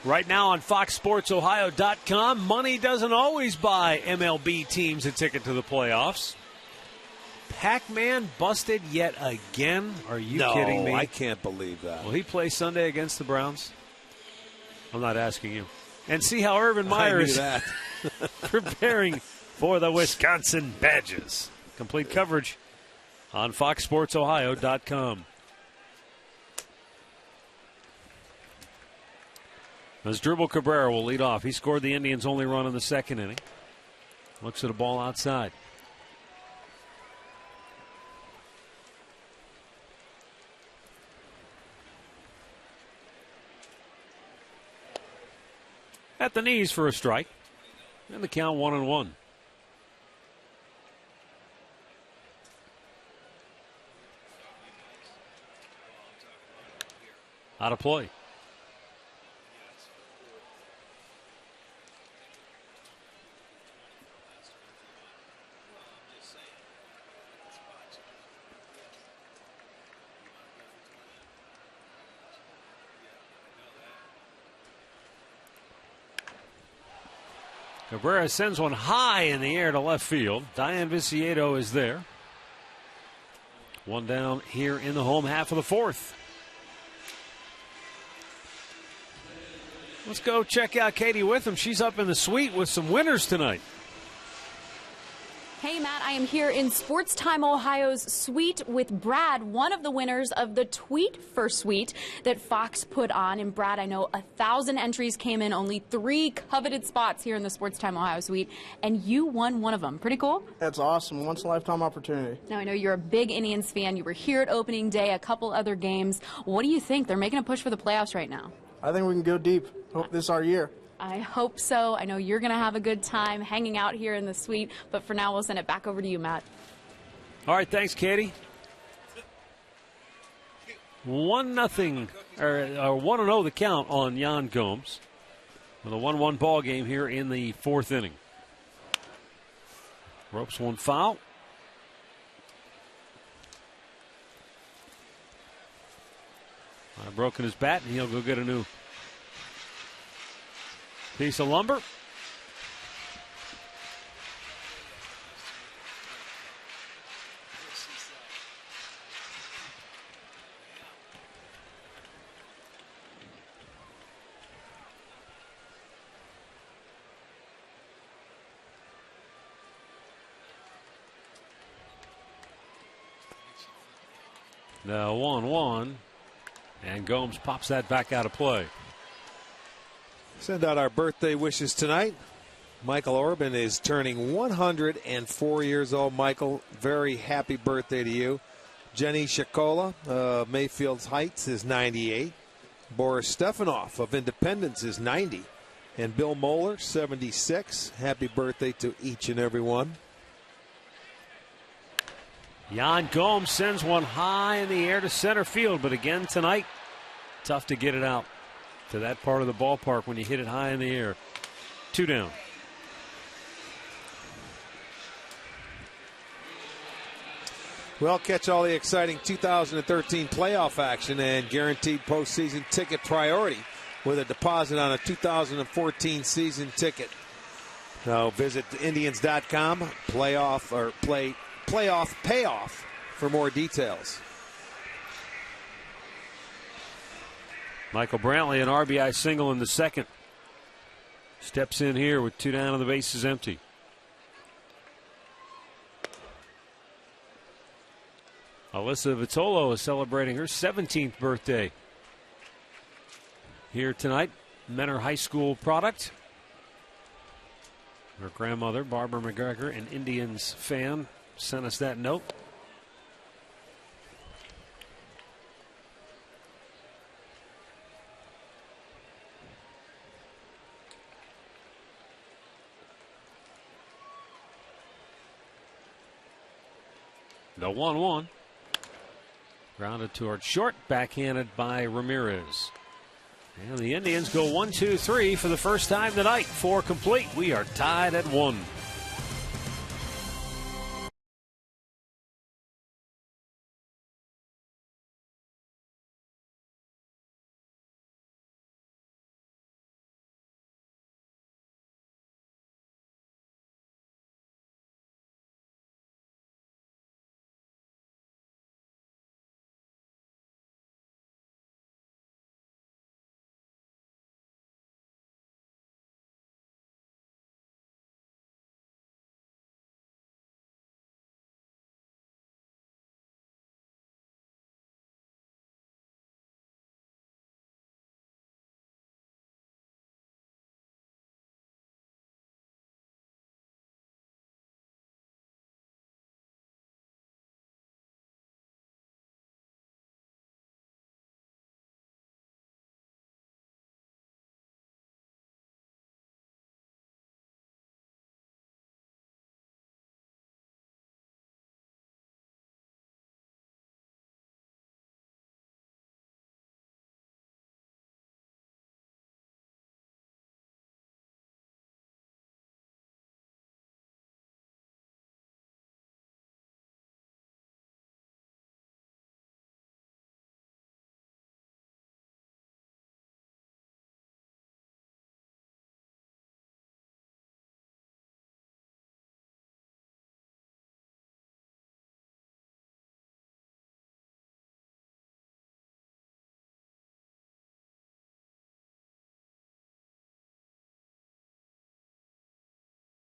Right now on FoxSportsOhio.com, money doesn't always buy MLB teams a ticket to the playoffs. Pac-Man busted yet again? Are you kidding me? No, I can't believe that. Will he play Sunday against the Browns? I'm not asking you. And see how Urban Meyer is preparing for the Wisconsin Badgers. Complete coverage on FoxSportsOhio.com. As Dribble Cabrera will lead off. He scored the Indians' only run in the second inning. Looks at a ball outside. At the knees for a strike. And the count 1-1. Out of play. Cabrera sends one high in the air to left field. Diane Viciedo is there. One down here in the home half of the fourth. Let's go check out Katie Witham. She's up in the suite with some winners tonight. Hey, Matt, I am here in Sports Time Ohio's suite with Brad, one of the winners of the Tweet for Suite that Fox put on. And Brad, I know 1,000 entries came in, only 3 coveted spots here in the Sports Time Ohio suite, and you won one of them. Pretty cool? That's awesome. Once-in-a-lifetime opportunity. Now, I know you're a big Indians fan. You were here at opening day, a couple other games. What do you think? They're making a push for the playoffs right now. I think we can go deep. Hope this is our year. I hope so. I know you're going to have a good time hanging out here in the suite, but for now, we'll send it back over to you, Matt. All right, thanks, Katie. 1-0, or 1-0 the count on Jan Gomes with a 1-1 ball game here in the fourth inning. Ropes one foul. Broken his bat, and he'll go get a new piece of lumber. Now 1-1, and Gomes pops that back out of play. Send out our birthday wishes tonight. Michael Orban is turning 104 years old. Michael, very happy birthday to you. Jenny Shakola, Mayfield Heights, is 98. Boris Stefanoff of Independence is 90. And Bill Moeller, 76. Happy birthday to each and every one. Jan Gomes sends one high in the air to center field, but again tonight, tough to get it out to that part of the ballpark when you hit it high in the air. 2 down. Well, catch all the exciting 2013 playoff action and guaranteed postseason ticket priority with a deposit on a 2014 season ticket. Now visit Indians.com, playoff payoff for more details. Michael Brantley, an RBI single in the second. Steps in here with 2 down and the bases empty. Alyssa Vitolo is celebrating her 17th birthday here tonight. Menor High School product. Her grandmother, Barbara McGregor, an Indians fan, sent us that note. The 1-1. Grounded toward short, backhanded by Ramirez. And the Indians go 1-2-3 for the first time tonight. 4 complete. We are tied at 1.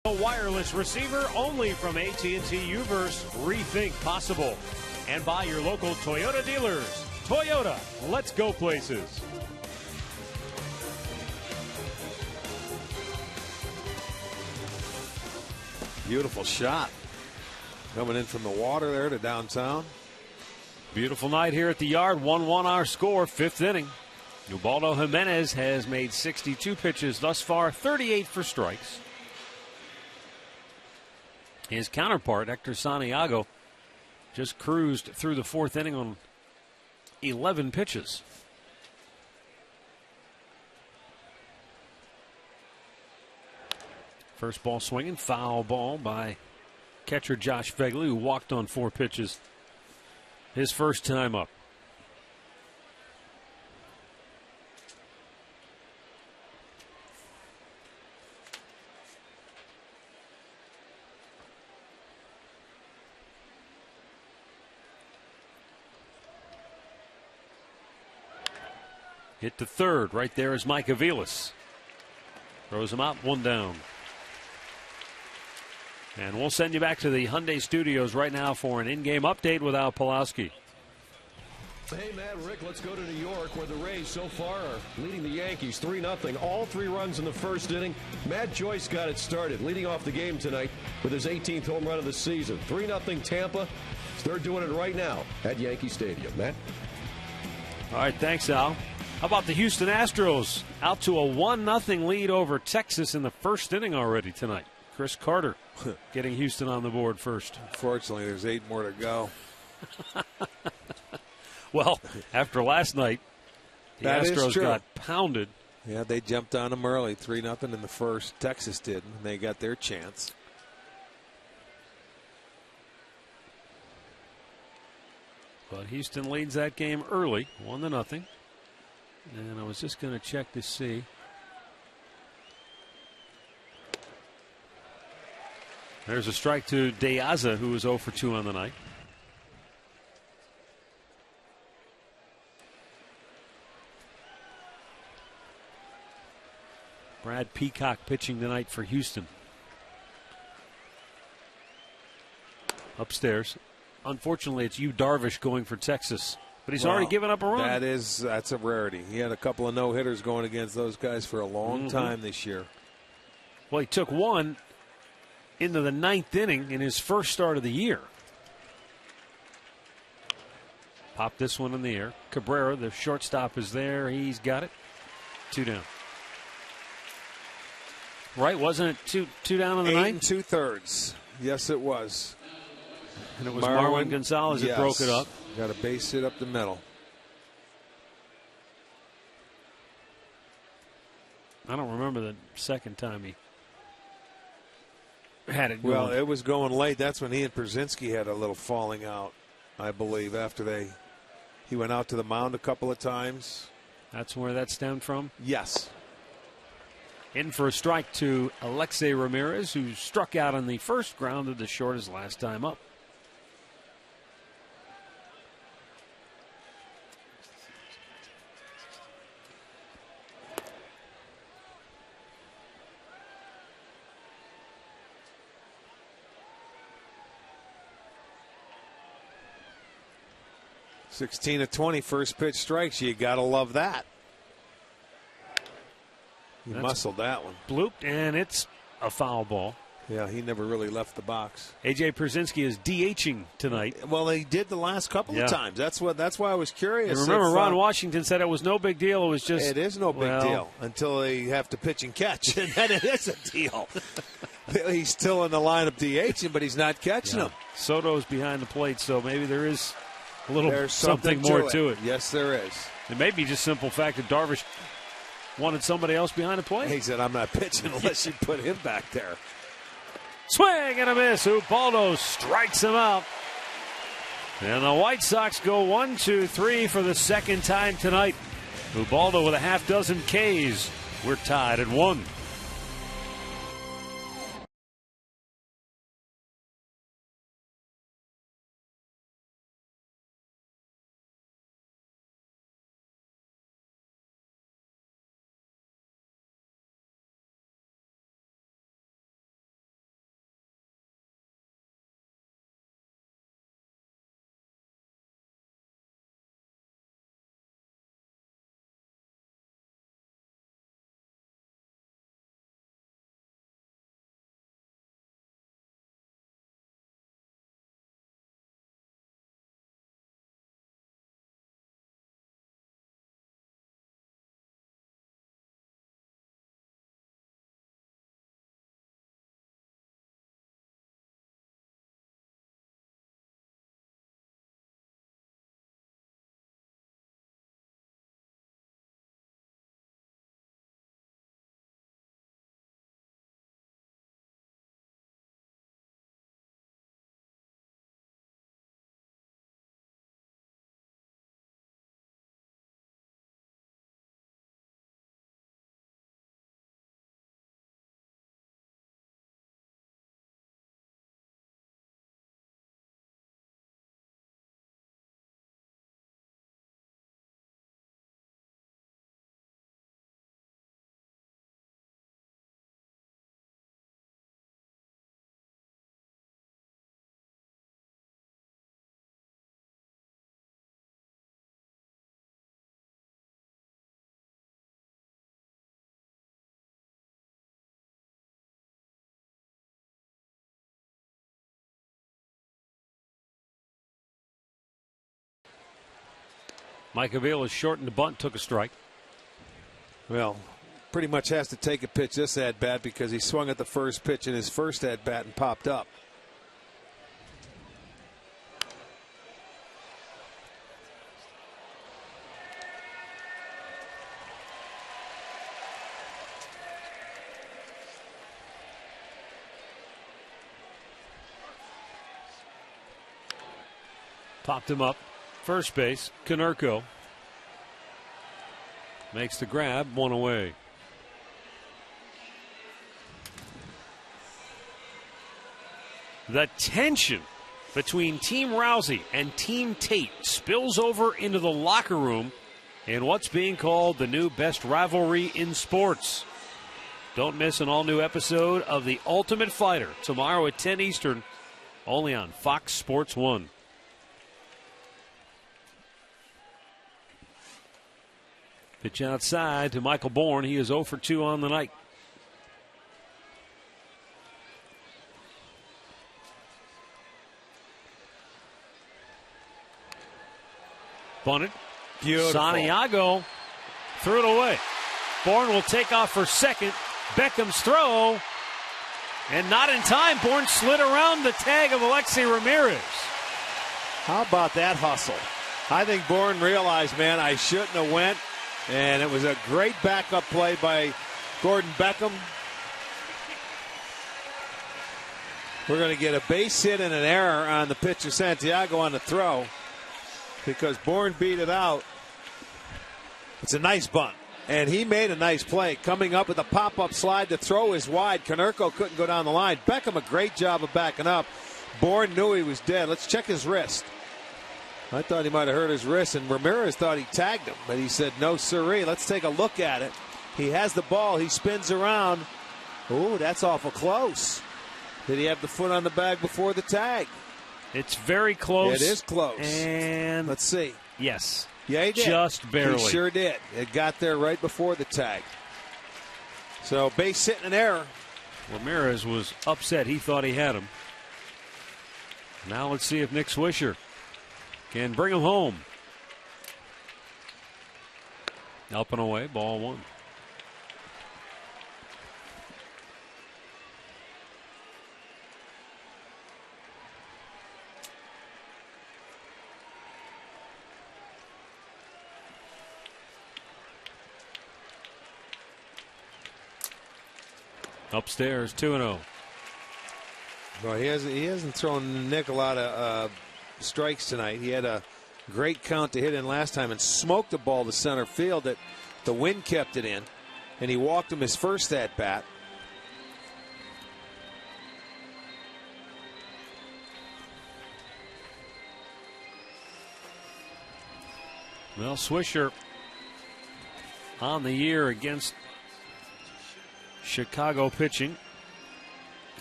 A wireless receiver only from AT&T Uverse. Rethink possible. And by your local Toyota dealers. Toyota, let's go places. Beautiful shot. Coming in from the water there to downtown. Beautiful night here at the yard. 1-1 our score, 5th inning. Ubaldo Jimenez has made 62 pitches thus far, 38 for strikes. His counterpart, Hector Santiago, just cruised through the 4th inning on 11 pitches. First ball swinging, foul ball by catcher Josh Fegley, who walked on 4 pitches his first time up. Hit to third. Right there is Mike Aviles. Throws him out, 1 down. And we'll send you back to the Hyundai Studios right now for an in-game update with Al Pawlowski. Hey, Matt, Rick, let's go to New York, where the Rays so far are leading the Yankees 3-0. All 3 runs in the first inning. Matt Joyce got it started, leading off the game tonight with his 18th home run of the season. 3-0 Tampa. They're doing it right now at Yankee Stadium. Matt? All right, thanks, Al. How about the Houston Astros? Out to a 1-0 lead over Texas in the first inning already tonight. Chris Carter getting Houston on the board first. Unfortunately, there's 8 more to go. Well, after last night, the Astros got pounded. Yeah, they jumped on them early, 3-0 in the first. Texas did, and they got their chance. But Houston leads that game early, 1-0. And I was just going to check to see. There's a strike to De Aza, who was 0 for 2 on the night. Brad Peacock pitching tonight for Houston. Upstairs. Unfortunately, it's Yu Darvish going for Texas. But he's already given up a run. That's a rarity. He had a couple of no-hitters going against those guys for a long time this year. Well, he took one into the 9th inning in his first start of the year. Pop this one in the air. Cabrera, the shortstop, is there. He's got it. 2 down. Right, wasn't it two down on the 8 ninth? 2/3. Yes, it was. And it was Marwin Gonzalez that broke it up. Got a base hit up the middle. I don't remember the second time he had it going. Well, it was going late. That's when he and Brzezinski had a little falling out, I believe, after he went out to the mound a couple of times. That's where that stemmed from? Yes. In for a strike to Alexei Ramirez, who struck out on the first, grounded the short his last time up. (16 of 20) first pitch strikes. You got to love that. He muscled that one. Blooped, and it's a foul ball. Yeah, he never really left the box. A.J. Brzezinski is DHing tonight. Well, he did the last couple of times. That's why I was curious. And remember, Ron Washington said it was no big deal. It was just... It is no big deal until they have to pitch and catch, and then it is a deal. He's still in the lineup DHing, but he's not catching them. Soto's behind the plate, so maybe there is a little something more to it. Yes, there is. It may be just simple fact that Darvish wanted somebody else behind the plate. He said, I'm not pitching unless you put him back there. Swing and a miss. Ubaldo strikes him out. And the White Sox go 1-2-3 for the second time tonight. Ubaldo with a half dozen Ks. We're tied at 1. Mike Avila shortened the bunt, took a strike. Well, pretty much has to take a pitch this at-bat because he swung at the first pitch in his first at-bat and popped up. Popped him up. First base, Konerko. Makes the grab, one away. The tension between Team Rousey and Team Tate spills over into the locker room in what's being called the new best rivalry in sports. Don't miss an all-new episode of The Ultimate Fighter tomorrow at 10 Eastern, only on Fox Sports 1. Pitch outside to Michael Bourne. He is 0 for 2 on the night. Bunted. Beautiful. Santiago threw it away. Bourne will take off for second. Beckham's throw. And not in time. Bourne slid around the tag of Alexei Ramirez. How about that hustle? I think Bourne realized, man, I shouldn't have went. And it was a great backup play by Gordon Beckham. We're going to get a base hit and an error on the pitcher Santiago on the throw because Bourne beat it out. It's a nice bunt. And he made a nice play. Coming up with a pop-up slide, the throw is wide. Konerko couldn't go down the line. Beckham a great job of backing up. Bourne knew he was dead. Let's check his wrist. I thought he might have hurt his wrist, and Ramirez thought he tagged him, but he said, no, sirree. Let's take a look at it. He has the ball. He spins around. Ooh, that's awful close. Did he have the foot on the bag before the tag? It's very close. It is close. And let's see. Yes. Yeah, he did. Just barely. He sure did. It got there right before the tag. So base hit and an error. Ramirez was upset. He thought he had him. Now let's see if Nick Swisher can bring him home. Up and away, ball one. Upstairs, 2-0. Well, he hasn't thrown Nick a lot of strikes tonight. He had a great count to hit in last time and smoked the ball to center field that the wind kept it in, and he walked him his first at bat. Well, Swisher on the year against Chicago pitching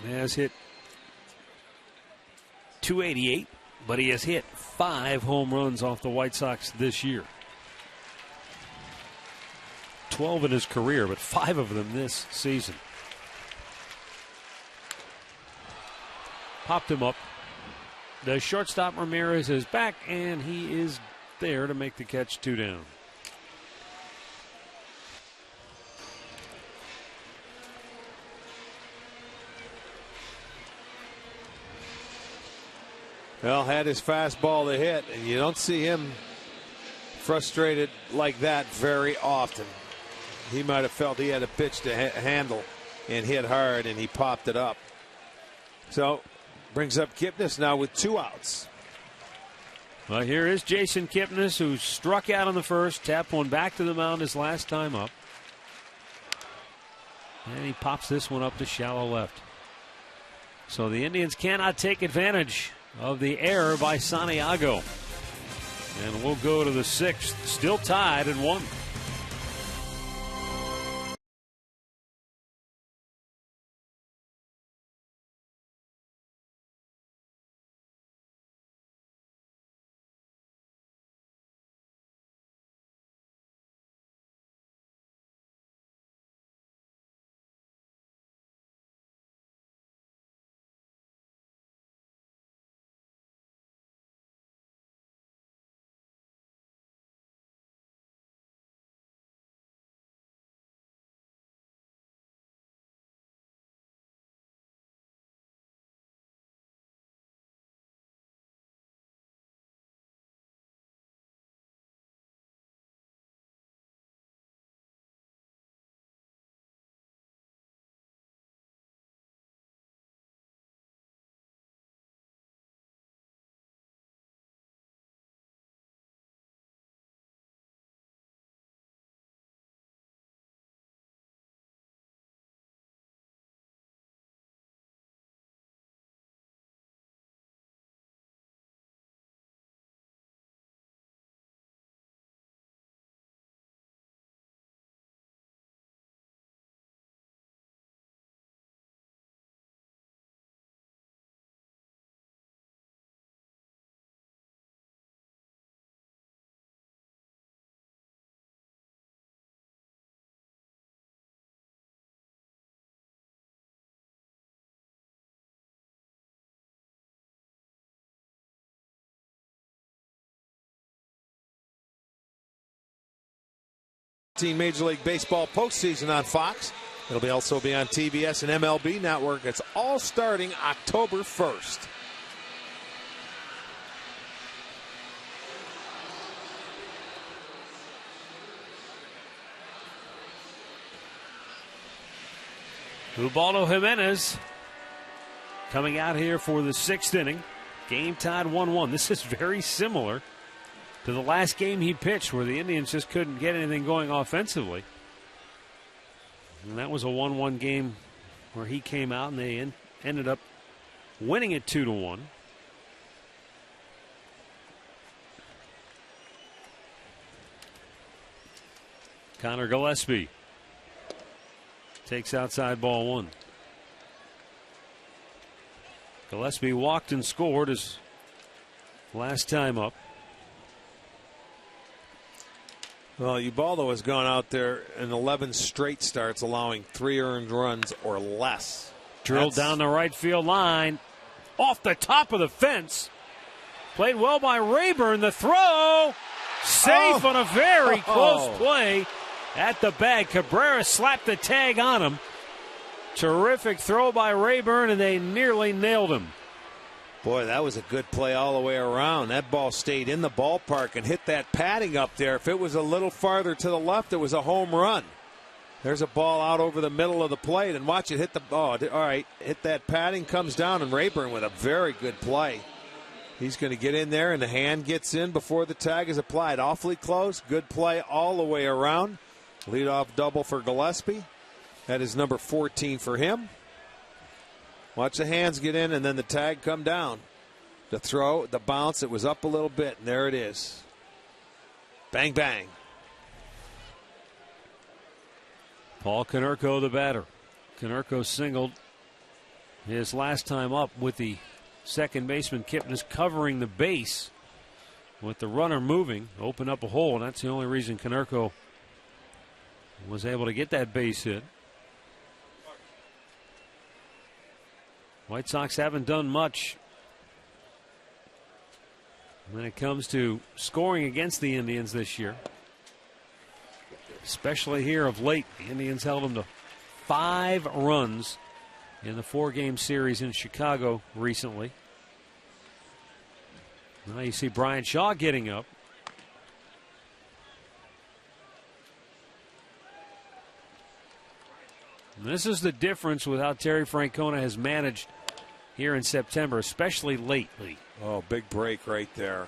has hit .288, but he has hit 5 home runs off the White Sox this year. 12 in his career, but 5 of them this season. Popped him up. The shortstop Ramirez is back, and he is there to make the catch. 2 down. Well, had his fastball to hit, and you don't see him frustrated like that very often. He might have felt he had a pitch to handle and hit hard, and he popped it up. So, brings up Kipnis now with 2 outs. Well, here is Jason Kipnis, who struck out on the first, tapped one back to the mound his last time up. And he pops this one up to shallow left. So the Indians cannot take advantage of the error by Santiago. And we'll go to the 6th, still tied at 1. 2013 Major League Baseball postseason on Fox. It'll also be on TBS and MLB Network. It's all starting October 1st. Ubaldo Jimenez coming out here for the 6th inning. Game tied 1-1. This is very similar to the last game he pitched where the Indians just couldn't get anything going offensively. And that was a 1-1 game where he came out and they ended up winning it 2-1. Connor Gillespie takes outside ball 1. Gillespie walked and scored his last time up. Well, Ubaldo has gone out there in 11 straight starts, allowing 3 earned runs or less. Drilled down the right field line. Off the top of the fence. Played well by Rayburn. The throw. Safe on a very close play at the bag. Cabrera slapped the tag on him. Terrific throw by Rayburn, and they nearly nailed him. Boy, that was a good play all the way around. That ball stayed in the ballpark and hit that padding up there. If it was a little farther to the left, it was a home run. There's a ball out over the middle of the plate, and watch it hit the ball. All right, hit that padding, comes down, and Rayburn with a very good play. He's going to get in there, and the hand gets in before the tag is applied. Awfully close. Good play all the way around. Leadoff double for Gillespie. That is number 14 for him. Watch the hands get in and then the tag come down. The throw, the bounce, it was up a little bit, and there it is. Bang, bang. Paul Konerko, the batter. Konerko singled his last time up with the second baseman Kipnis covering the base with the runner moving, opened up a hole, and that's the only reason Konerko was able to get that base hit. White Sox haven't done much when it comes to scoring against the Indians this year. Especially here of late. The Indians held them to 5 runs in the 4-game series in Chicago recently. Now you see Brian Shaw getting up. And this is the difference with how Terry Francona has managed here in September, especially lately. Oh, big break right there.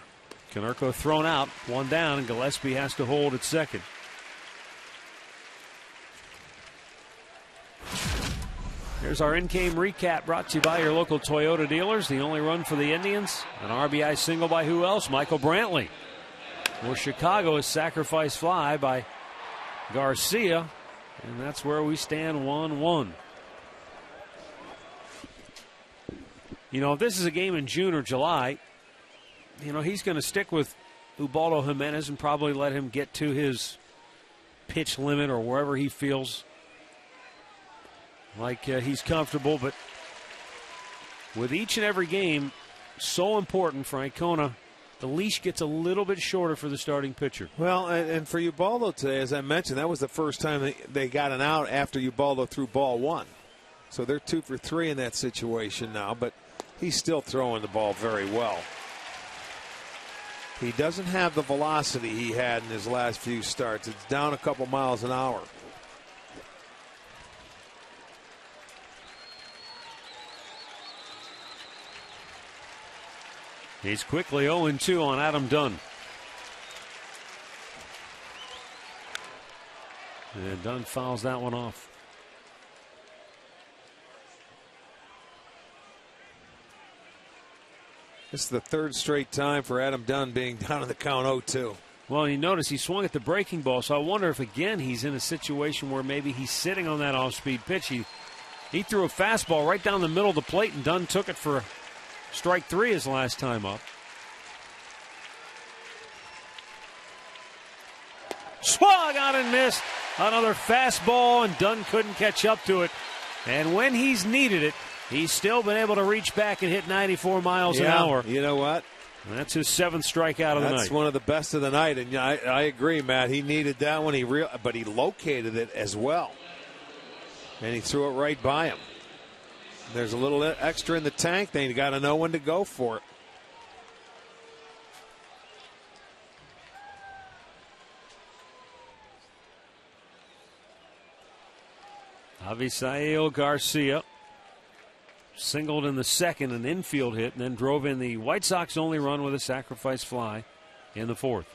Konerko thrown out, 1 down, and Gillespie has to hold at second. Here's our in-game recap brought to you by your local Toyota dealers. The only run for the Indians, an RBI single by who else? Michael Brantley. For Chicago, a sacrifice fly by Garcia, and that's where we stand 1-1. You know, if this is a game in June or July, you know, he's going to stick with Ubaldo Jimenez and probably let him get to his pitch limit or wherever he feels like he's comfortable. But with each and every game, so important for Francona, the leash gets a little bit shorter for the starting pitcher. Well, and for Ubaldo today, as I mentioned, that was the first time they got an out after Ubaldo threw ball 1. So they're 2 for 3 in that situation now, but he's still throwing the ball very well. He doesn't have the velocity he had in his last few starts. It's down a couple miles an hour. He's quickly 0-2 on Adam Dunn. And Dunn fouls that one off. This is the 3rd straight time for Adam Dunn being down in the count 0-2. Well, you notice he swung at the breaking ball, so I wonder if again he's in a situation where maybe he's sitting on that off-speed pitch. He threw a fastball right down the middle of the plate, and Dunn took it for strike 3 his last time up. Swung out and missed. Another fastball, and Dunn couldn't catch up to it. And when he's needed it, he's still been able to reach back and hit 94 miles an hour. You know what? And that's his 7th strikeout of the night. That's one of the best of the night, and I agree, Matt. He needed that one, but he located it as well, and he threw it right by him. There's a little extra in the tank. Then you got to know when to go for it. Avisail Garcia singled in the 2nd, an infield hit, and then drove in the White Sox only run with a sacrifice fly in the 4th.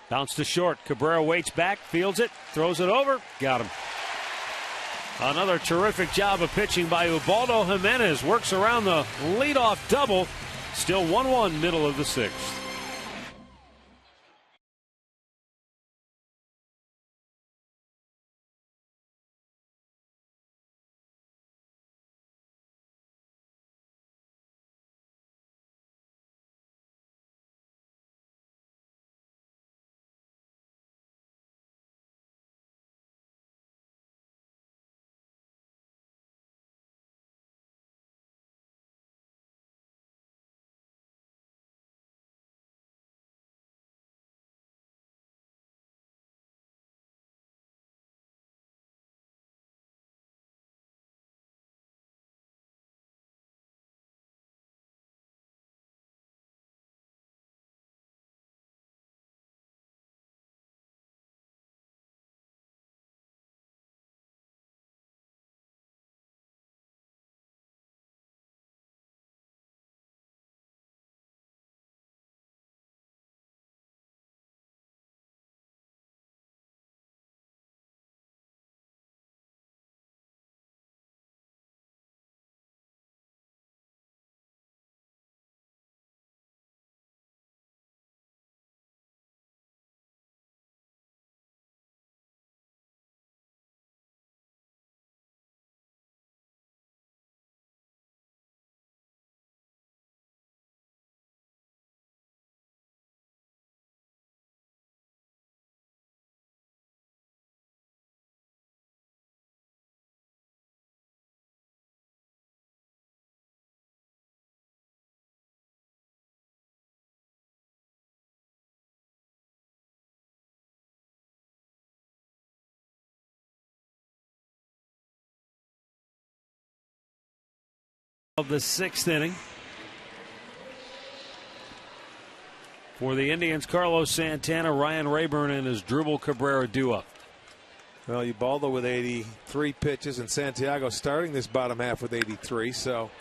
Bounce to short. Cabrera waits back, fields it, throws it over, got him. Another terrific job of pitching by Ubaldo Jimenez. Works around the leadoff double. Still 1-1 middle of the 6th. Of the 6th inning. For the Indians, Carlos Santana, Ryan Rayburn, and Asdrubal Cabrera due up. Well, Ubaldo with 83 pitches, and Santiago starting this bottom half with 83, so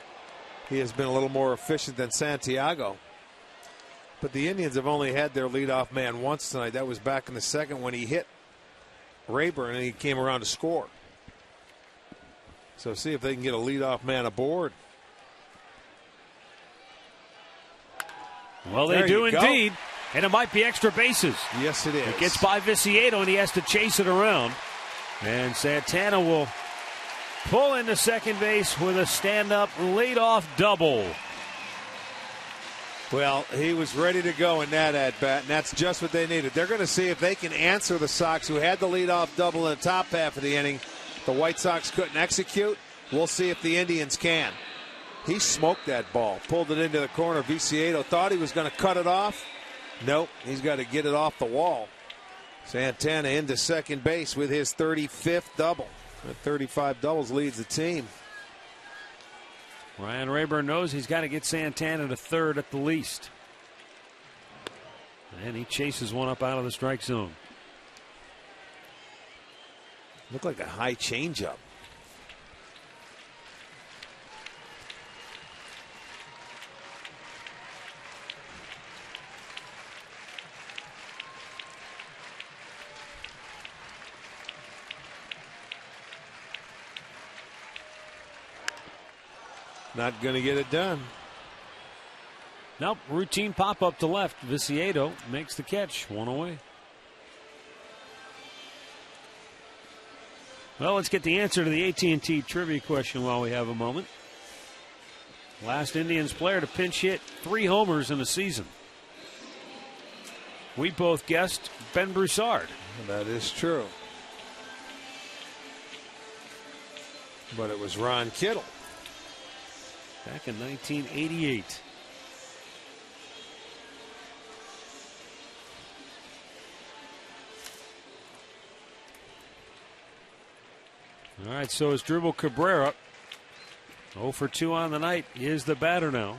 he has been a little more efficient than Santiago. But the Indians have only had their leadoff man once tonight. That was back in the 2nd when he hit Rayburn and he came around to score. So see if they can get a leadoff man aboard. Well, they do indeed, and it might be extra bases. Yes, it is. It gets by Viciedo, and he has to chase it around. And Santana will pull into second base with a stand-up leadoff double. Well, he was ready to go in that at-bat, and that's just what they needed. They're going to see if they can answer the Sox, who had the leadoff double in the top half of the inning. The White Sox couldn't execute. We'll see if the Indians can. He smoked that ball, pulled it into the corner. Viciedo thought he was going to cut it off. Nope, he's got to get it off the wall. Santana into second base with his 35th double. 35 doubles leads the team. Ryan Rayburn knows he's got to get Santana to third at the least. And he chases one up out of the strike zone. Looked like a high changeup. Not going to get it done. Nope, routine pop up to left. Viciedo makes the catch, one away. Well, let's get the answer to the AT&T trivia question while we have a moment. Last Indians player to pinch hit 3 homers in a season. We both guessed Ben Broussard. That is true. But it was Ron Kittle. Back in 1988. All right, so is Dribble Cabrera. 0 for 2 on the night. He is the batter now.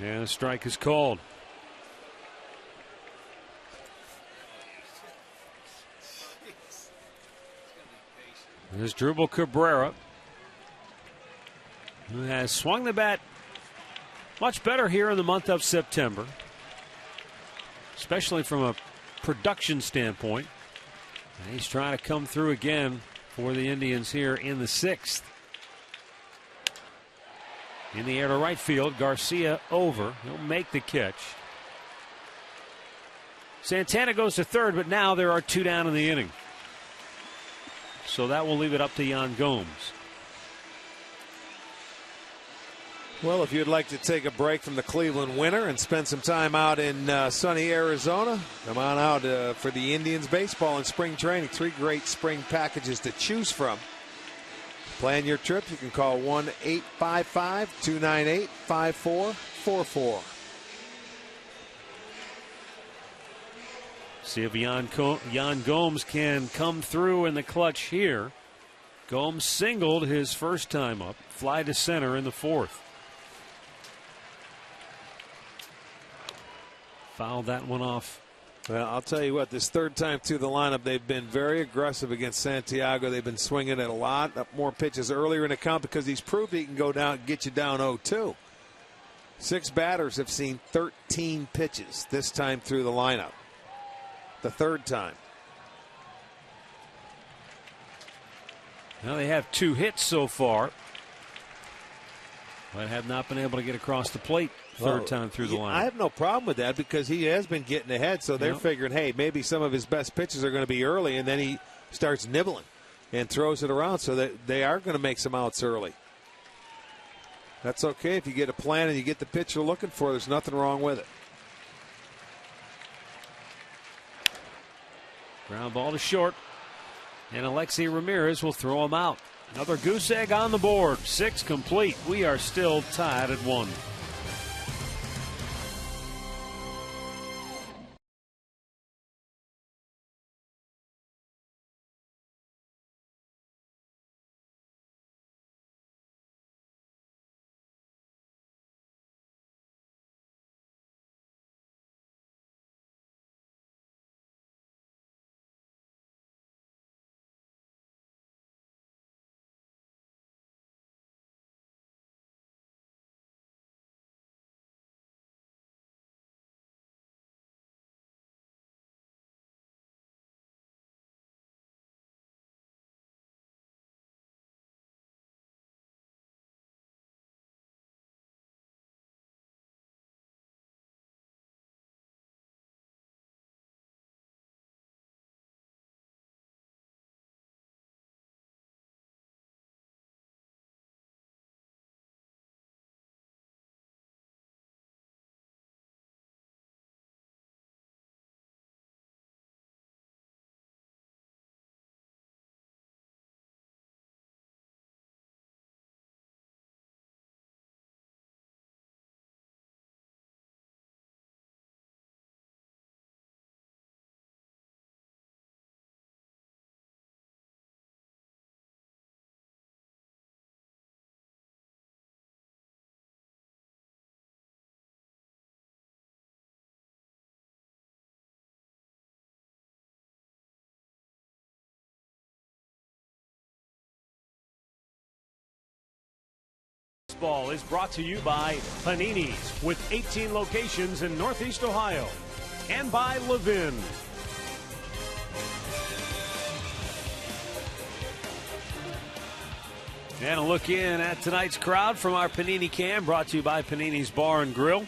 And a strike is called. There's Dribble Cabrera, who has swung the bat much better here in the month of September, especially from a production standpoint. And he's trying to come through again for the Indians here in the 6th. In the air to right field, Garcia over. He'll make the catch. Santana goes to third, but now there are 2 down in the inning. So that will leave it up to Yan Gomes. Well, if you'd like to take a break from the Cleveland winter and spend some time out in sunny Arizona, come on out for the Indians baseball and spring training. 3 great spring packages to choose from. Plan your trip. You can call 1-855-298-5444. See if Yan Gomes can come through in the clutch here. Gomes singled his first time up. Fly to center in the 4th. Fouled that one off. Well, I'll tell you what, this 3rd time through the lineup, they've been very aggressive against Santiago. They've been swinging at a lot more pitches earlier in the count because he's proved he can go down and get you down 0-2. 6 batters have seen 13 pitches this time through the lineup. The 3rd time. Now they have 2 hits so far, but have not been able to get across the plate. 3rd time through the lineup. I have no problem with that because he has been getting ahead, so they're figuring, hey, maybe some of his best pitches are going to be early, and then he starts nibbling and throws it around, so that they are going to make some outs early. That's okay if you get a plan and you get the pitch you're looking for. There's nothing wrong with it. Ground ball to short, and Alexei Ramirez will throw him out. Another goose egg on the board. 6 complete. We are still tied at 1. Baseball is brought to you by Panini's, with 18 locations in Northeast Ohio, and by Levin. And a look in at tonight's crowd from our Panini Cam, brought to you by Panini's Bar and Grill.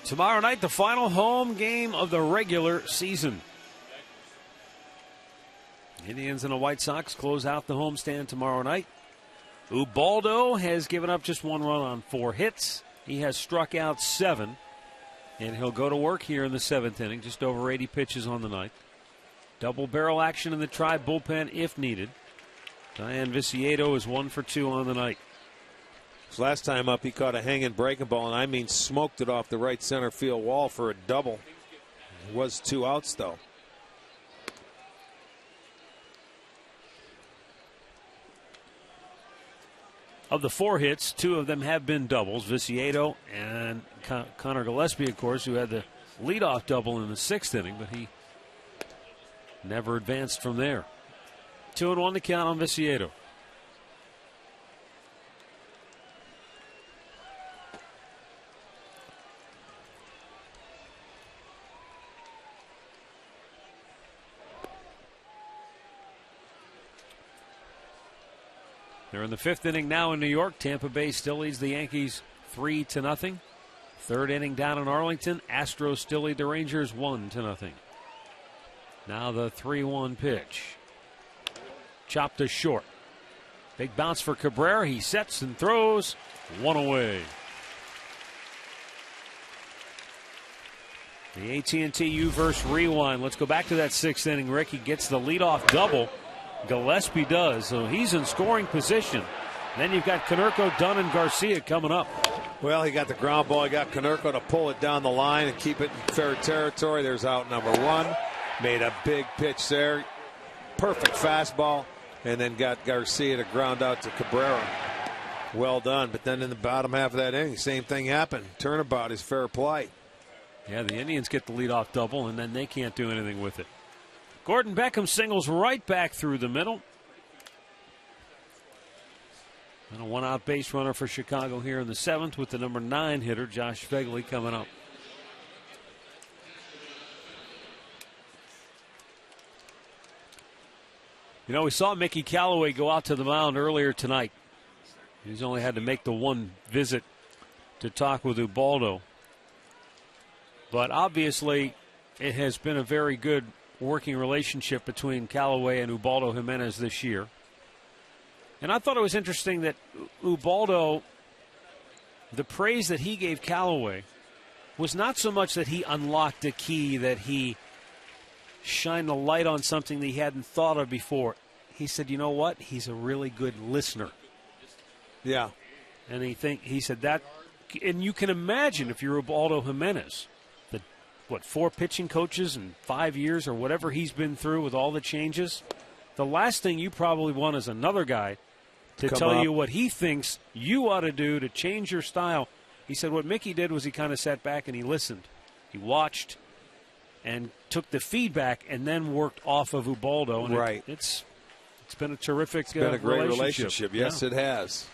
Tomorrow night, the final home game of the regular season. Indians and the White Sox close out the homestand tomorrow night. Ubaldo has given up just 1 run on 4 hits. He has struck out 7, and he'll go to work here in the 7th inning, just over 80 pitches on the night. Double barrel action in the Tribe bullpen if needed. Diane Viciedo is 1 for 2 on the night. His last time up, he caught a hanging breaking ball, and I mean smoked it off the right center field wall for a double. It was 2 outs, though. Of the 4 hits, 2 of them have been doubles. Viciedo and Connor Gillespie, of course, who had the leadoff double in the 6th inning, but he never advanced from there. 2-1 to count on Viciedo. They're in the 5th inning now in New York. Tampa Bay still leads the Yankees 3-0. 3rd inning down in Arlington. Astros still lead the Rangers 1-0. Now the 3-1 pitch. Chopped to short. Big bounce for Cabrera. He sets and throws. 1 away. The AT&T U-verse rewind. Let's go back to that 6th inning. Ricky gets the leadoff double. Gillespie does, so he's in scoring position. Then you've got Konerko, Dunn, and Garcia coming up. Well, he got the ground ball. He got Konerko to pull it down the line and keep it in fair territory. There's out number 1. Made a big pitch there. Perfect fastball. And then got Garcia to ground out to Cabrera. Well done. But then in the bottom half of that inning, same thing happened. Turnabout is fair play. Yeah, the Indians get the leadoff double, and then they can't do anything with it. Gordon Beckham singles right back through the middle. And a 1-out base runner for Chicago here in the 7th with the number 9 hitter, Josh Fegley, coming up. You know, we saw Mickey Callaway go out to the mound earlier tonight. He's only had to make the 1 visit to talk with Ubaldo. But obviously, it has been a very good working relationship between Callaway and Ubaldo Jimenez this year. And I thought it was interesting that Ubaldo, the praise that he gave Callaway was not so much that he unlocked a key, that he shined the light on something that he hadn't thought of before. He said, you know what? He's a really good listener. Yeah. And he said that, and you can imagine if you're Ubaldo Jimenez, 4 pitching coaches in 5 years or whatever he's been through with all the changes. The last thing you probably want is another guy to tell you what he thinks you ought to do to change your style. He said what Mickey did was he kind of sat back and he listened. He watched and took the feedback and then worked off of Ubaldo. And right. It's been a terrific It's been a great relationship. Yes, yeah. It has.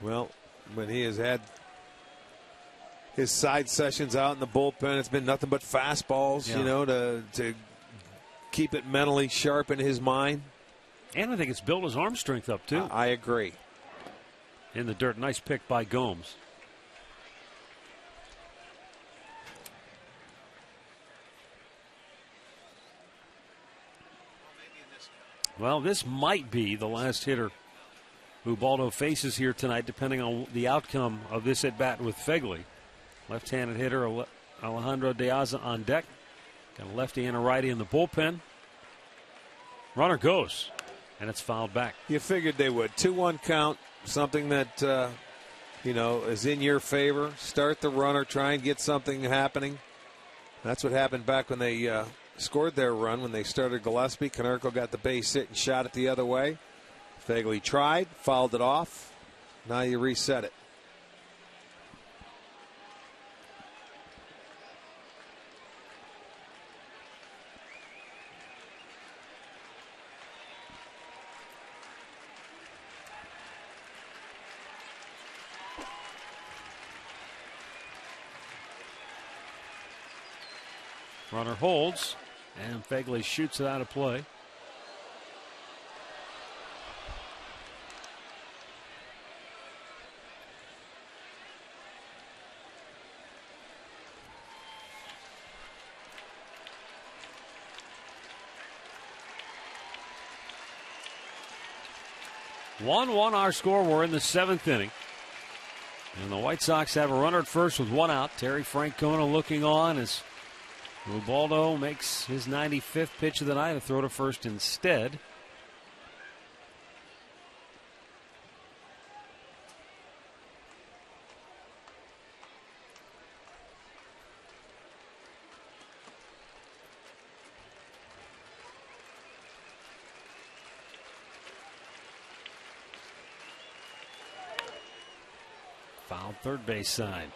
Well, when he has had his side sessions out in the bullpen, it's been nothing but fastballs, you know, to keep it mentally sharp in his mind. And I think it's built his arm strength up, too. I agree. In the dirt. Nice pick by Gomes. Well, this might be the last hitter Ubaldo faces here tonight, depending on the outcome of this at-bat with Fegley. Left-handed hitter Alejandro De Aza on deck. Got a lefty and a righty in the bullpen. Runner goes, and it's fouled back. You figured they would. 2-1 count, something that, is in your favor. Start the runner, try and get something happening. That's what happened back when they scored their run, when they started Gillespie. Konerko got the base hit and shot it the other way. Fegley tried, fouled it off. Now you reset it. Runner holds, and Fegley shoots it out of play. One our score. We're in the 7th inning. And the White Sox have a runner at first with one out. Terry Francona looking on as Ubaldo makes his 95th pitch of the night, a throw to first instead. Foul third base side.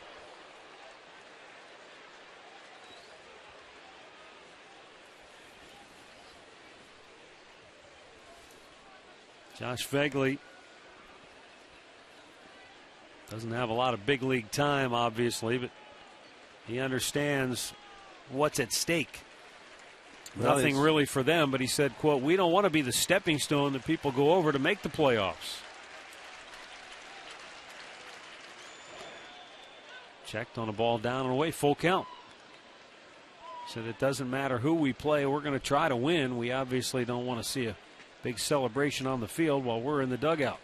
Josh Fegley doesn't have a lot of big league time, obviously, but he understands what's at stake. Nothing really for them, but he said, quote, "We don't want to be the stepping stone that people go over to make the playoffs." Checked on a ball down and away, full count. Said it doesn't matter who we play, we're going to try to win. We obviously don't want to see a big celebration on the field while we're in the dugout.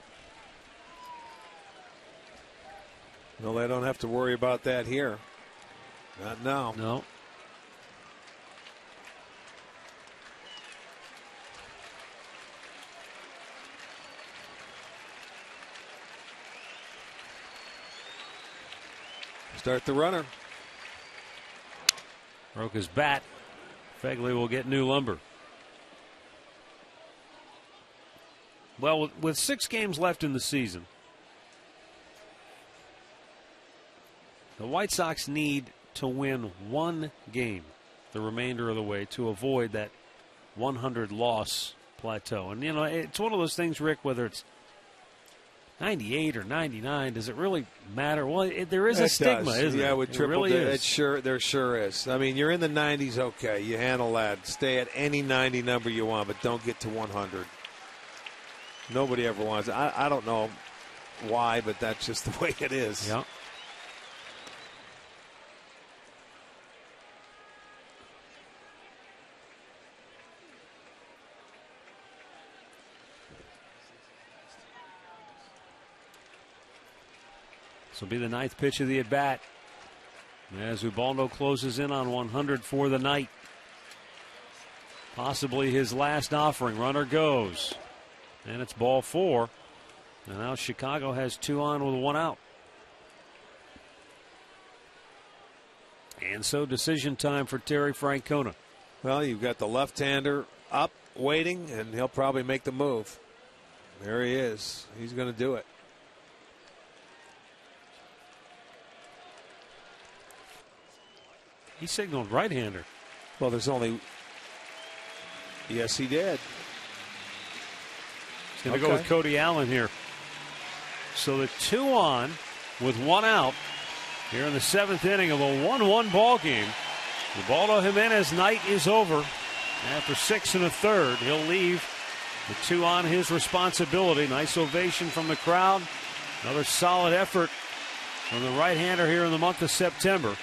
Well, they don't have to worry about that here. Not now. No. Start the runner. Broke his bat. Fegley will get new lumber. Well, with 6 games left in the season, the White Sox need to win 1 game the remainder of the way to avoid that 100 loss plateau. And, you know, it's one of those things, Rick, whether it's 98 or 99, does it really matter? Well, there is a stigma, isn't it? Yeah, with triple really there sure is. I mean, you're in the 90s, okay, you handle that. Stay at any 90 number you want, but don't get to 100. Nobody ever wants it. I don't know why, but that's just the way it is. Yeah. This will be the 9th pitch of the at-bat as Ubaldo closes in on 100 for the night. Possibly his last offering. Runner goes. And it's ball 4. And now Chicago has 2 on with 1 out. And so decision time for Terry Francona. Well, you've got the left-hander up, waiting, and he'll probably make the move. There he is. He's going to do it. He signaled right-hander. Well, there's only... Yes, he did. He's going to go with Cody Allen here. So the 2 on with 1 out here in the 7th inning of a 1-1 ball game. Ubaldo Jimenez night is over. After 6 1/3, he'll leave the 2 on his responsibility. Nice ovation from the crowd. Another solid effort from the right-hander here in the month of September.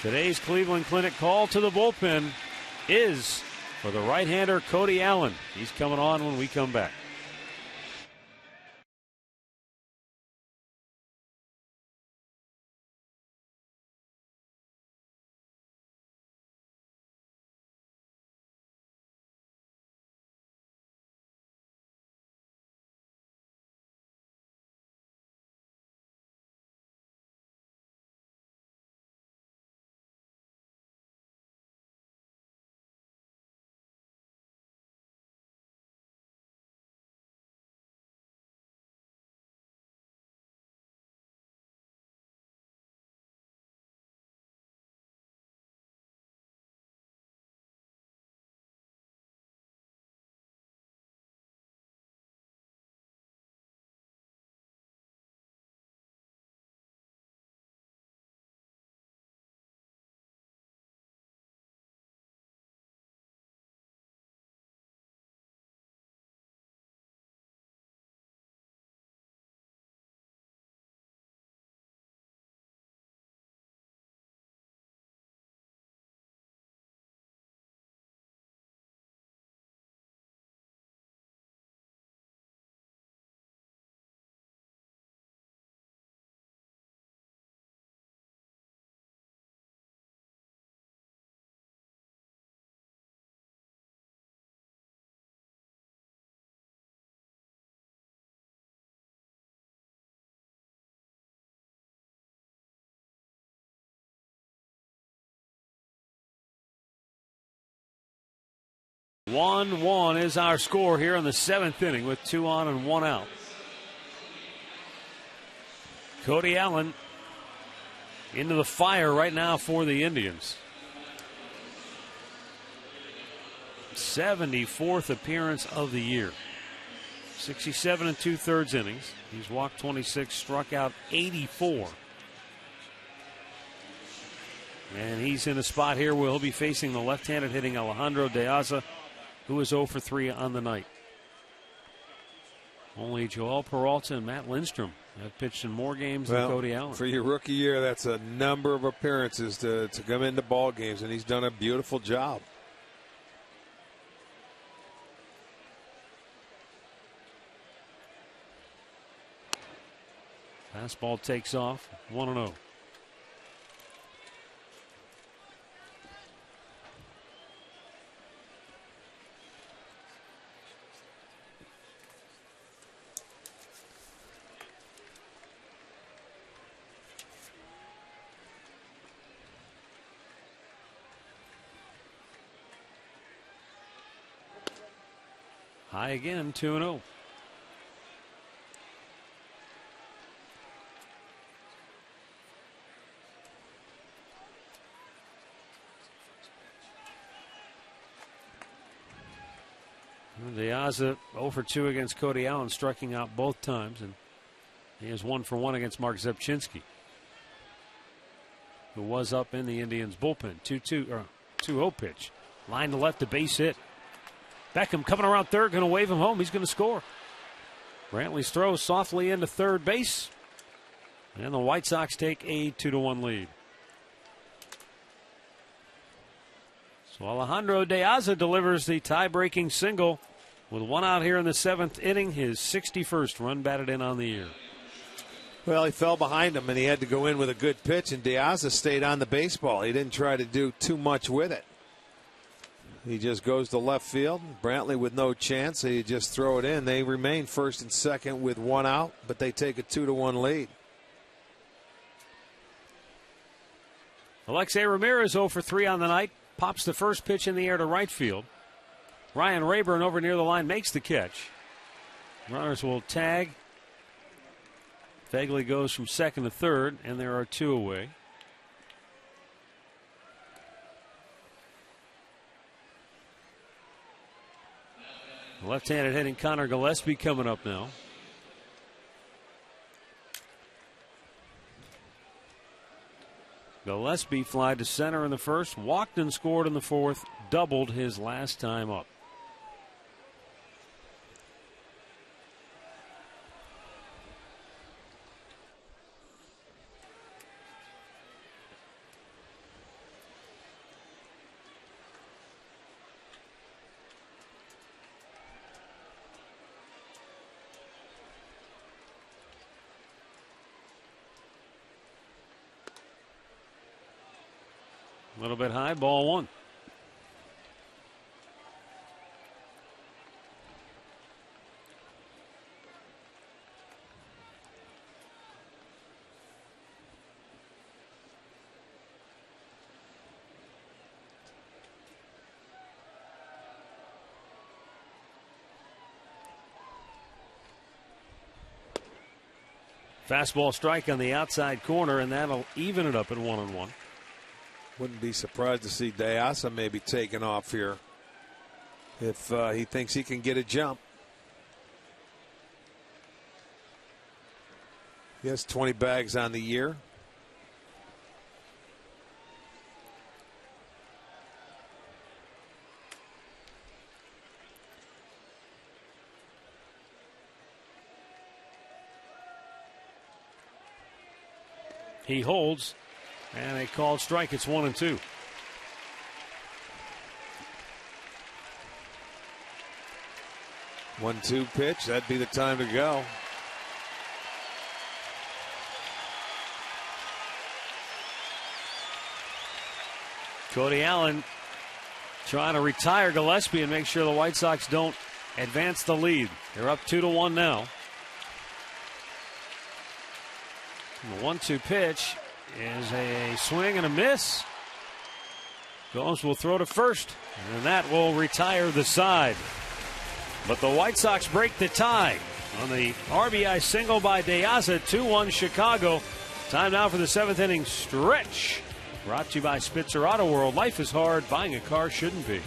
Today's Cleveland Clinic call to the bullpen is for the right-hander Cody Allen. He's coming on when we come back. 1-1 is our score here in the 7th inning with 2 on and 1 out. Cody Allen into the fire right now for the Indians. 74th appearance of the year. 67 2/3 innings. He's walked 26, struck out 84. And he's in a spot here where he'll be facing the left-handed hitting Alejandro De Aza, who is 0 for 3 on the night. Only Joel Peralta and Matt Lindstrom have pitched in more games than Cody Allen. For your rookie year, that's a number of appearances to come into ball games, and he's done a beautiful job. Fastball takes off, 1-0. High again, 2-0. De Aza 0 for 2 against Cody Allen, striking out both times, and he is 1 for 1 against Mark Zepchinski, who was up in the Indians bullpen. 2-0 pitch. Line to left, a base hit. Beckham coming around third, going to wave him home. He's going to score. Brantley's throw softly into third base, and the White Sox take a 2-1 lead. So Alejandro De Aza delivers the tie-breaking single with 1 out here in the 7th inning. His 61st run batted in on the year. Well, he fell behind him, and he had to go in with a good pitch, and De Aza stayed on the baseball. He didn't try to do too much with it. He just goes to left field. Brantley with no chance. He just throw it in. They remain first and second with 1 out, but they take a 2-1 lead. Alexei Ramirez 0 for 3 on the night. Pops the first pitch in the air to right field. Ryan Rayburn over near the line makes the catch. Runners will tag. Fagley goes from second to third, and there are 2 away. Left-handed hitting Connor Gillespie coming up now. Gillespie flied to center in the first, walked and scored in the fourth, doubled his last time up. A little bit high, ball 1. Fastball strike on the outside corner, and that'll even it up at 1-1. Wouldn't be surprised to see De Aza maybe taking off here if he thinks he can get a jump. He has 20 bags on the year. He holds. And a called strike. It's 1-2. One-two pitch. That'd be the time to go. Cody Allen trying to retire Gillespie and make sure the White Sox don't advance the lead. They're up 2-1 now. And the 1-2 pitch is a swing and a miss. Gomes will throw to first, and that will retire the side. But the White Sox break the tie on the RBI single by De Aza, 2-1 Chicago. Time now for the 7th inning stretch. Brought to you by Spitzer Auto World. Life is hard. Buying a car shouldn't be.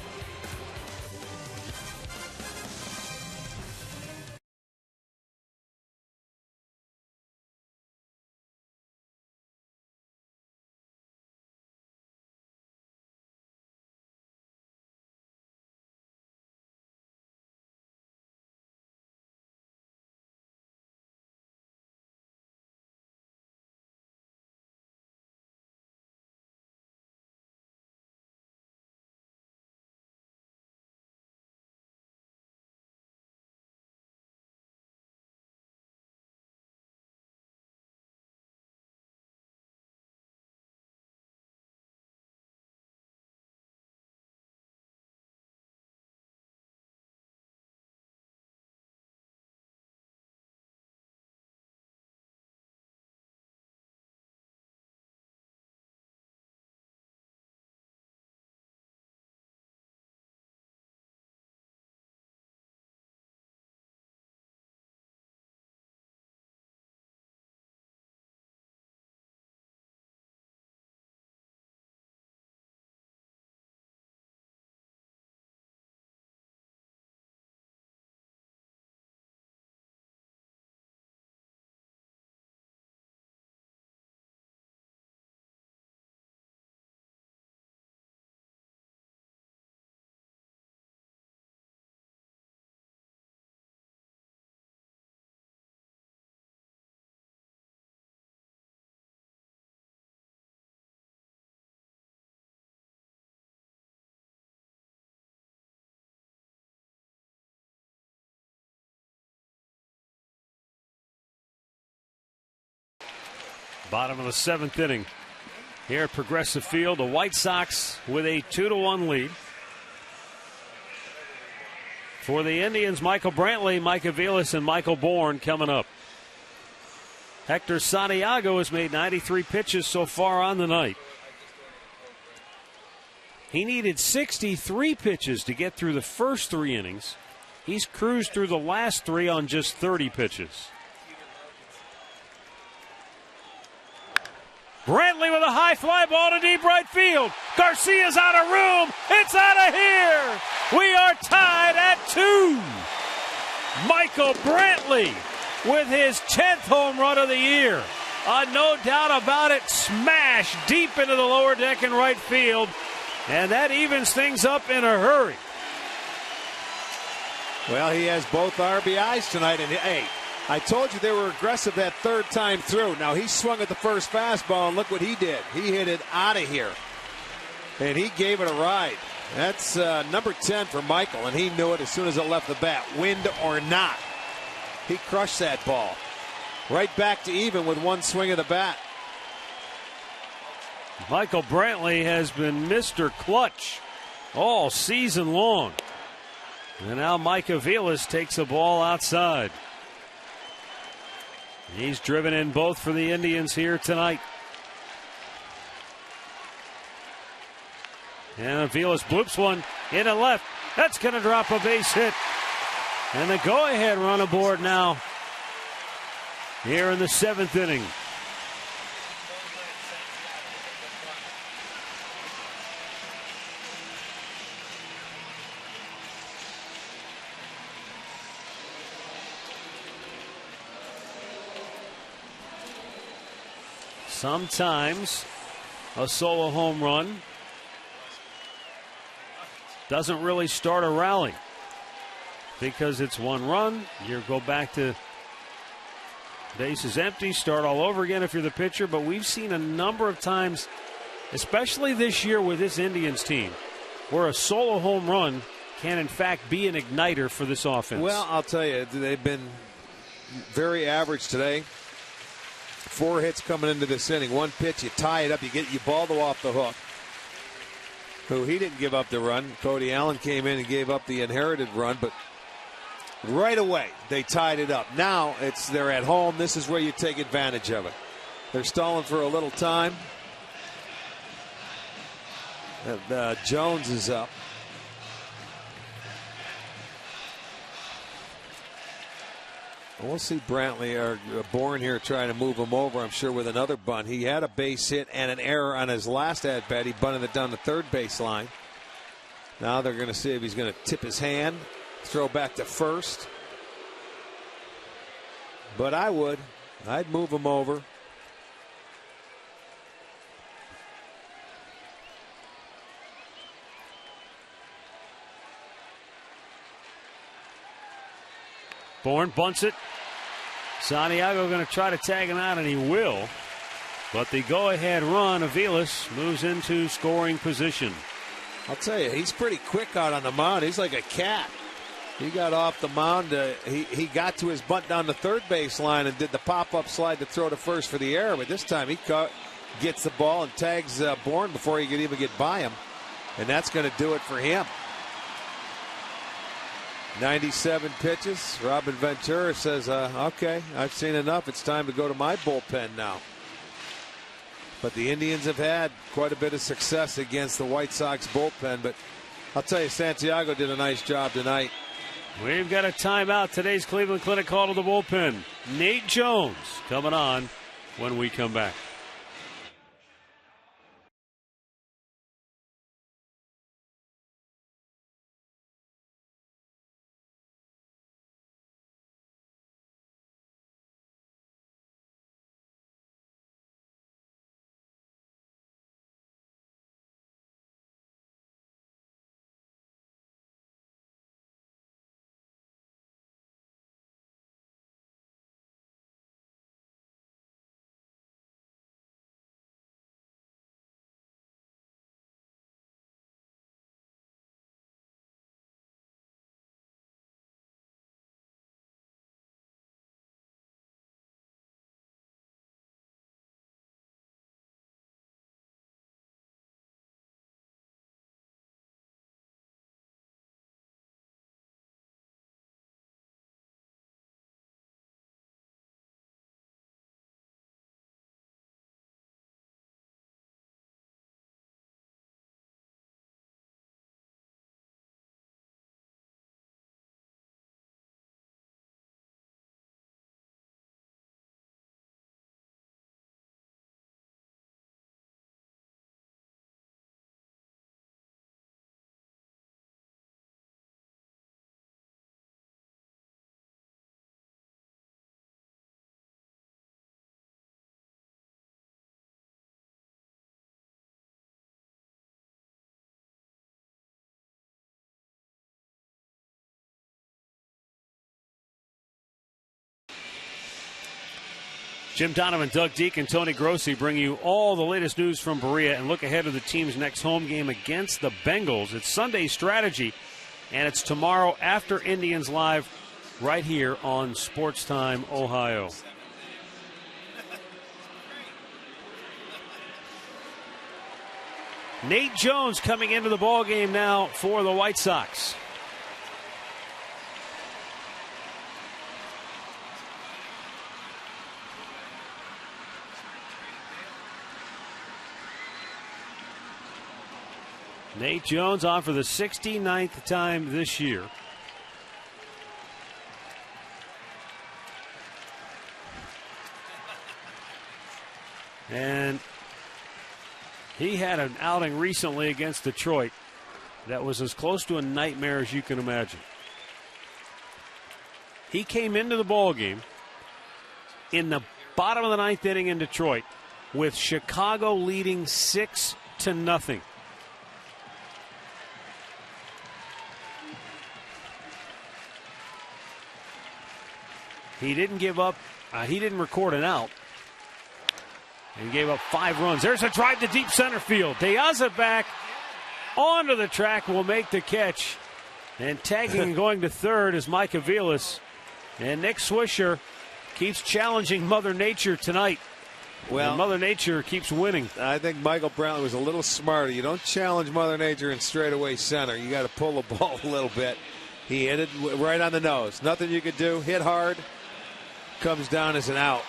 Bottom of the 7th inning here at Progressive Field. The White Sox with a 2-1 lead. For the Indians, Michael Brantley, Mike Aviles, and Michael Bourne coming up. Hector Santiago has made 93 pitches so far on the night. He needed 63 pitches to get through the first 3 innings. He's cruised through the last 3 on just 30 pitches. Brantley with a high fly ball to deep right field. Garcia's out of room. It's out of here. We are tied at 2. Michael Brantley with his 10th home run of the year. No doubt about it, smash deep into the lower deck in right field. And that evens things up in a hurry. Well, he has both RBIs tonight. And hey, I told you they were aggressive that third time through. Now, he swung at the first fastball, and look what he did. He hit it out of here, and he gave it a ride. That's number 10 for Michael, and he knew it as soon as it left the bat, wind or not. He crushed that ball. Right back to even with one swing of the bat. Michael Brantley has been Mr. Clutch all season long. And now Mike Aviles takes a ball outside. He's driven in both for the Indians here tonight. And Aviles bloops one in and left. That's going to drop a base hit. And the go-ahead run aboard now here in the 7th inning. Sometimes a solo home run doesn't really start a rally because it's one run. You go back to bases empty, start all over again if you're the pitcher. But we've seen a number of times, especially this year with this Indians team, where a solo home run can in fact be an igniter for this offense. Well, I'll tell you, they've been very average today. 4 hits coming into this inning. 1 pitch, you tie it up, you get Ubaldo off the hook. Who he didn't give up the run. Cody Allen came in and gave up the inherited run, but right away they tied it up. Now they're at home. This is where you take advantage of it. They're stalling for a little time. Jones is up. We'll see Brantley or Bourne here trying to move him over, I'm sure, with another bunt. He had a base hit and an error on his last at-bat. He bunted it down the third base line. Now they're going to see if he's going to tip his hand, throw back to first. But I'd move him over. Bourne bunts it. Santiago going to try to tag him out, and he will. But the go-ahead run, Aviles moves into scoring position. I'll tell you, he's pretty quick out on the mound. He's like a cat. He got off the mound. He got to his bunt down the third base line and did the pop-up slide to throw to first for the error. But this time he gets the ball and tags Bourne before he could even get by him. And that's going to do it for him. 97 pitches. Robin Ventura says, okay, I've seen enough. It's time to go to my bullpen now. But the Indians have had quite a bit of success against the White Sox bullpen. But I'll tell you, Santiago did a nice job tonight. We've got a timeout. Today's Cleveland Clinic call to the bullpen. Nate Jones coming on when we come back. Jim Donovan, Doug Deek, and Tony Grossi bring you all the latest news from Berea and look ahead to the team's next home game against the Bengals. It's Sunday Strategy, and it's tomorrow after Indians Live right here on Sports Time Ohio. Nate Jones coming into the ballgame now for the White Sox. Nate Jones on for the 69th time this year. And he had an outing recently against Detroit that was as close to a nightmare as you can imagine. He came into the ballgame in the bottom of the ninth inning in Detroit with Chicago leading 6-0. He didn't give up. He didn't record an out. He gave up 5 runs. There's a drive to deep center field. Diaza back onto the track will make the catch. And tagging and going to third is Mike Aviles. And Nick Swisher keeps challenging Mother Nature tonight. Well, and Mother Nature keeps winning. I think Michael Brantley was a little smarter. You don't challenge Mother Nature in straightaway center. You got to pull the ball a little bit. He hit it right on the nose. Nothing you could do. Hit hard. Comes down as an out.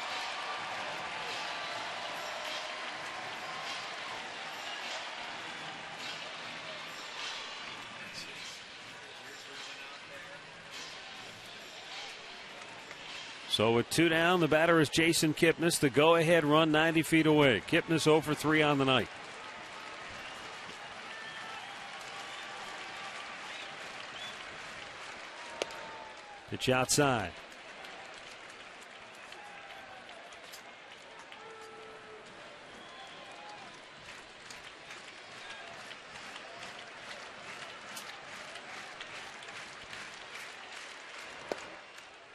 So with 2 down, the batter is Jason Kipnis. The go-ahead run 90 feet away. Kipnis 0 for 3 on the night. Pitch outside.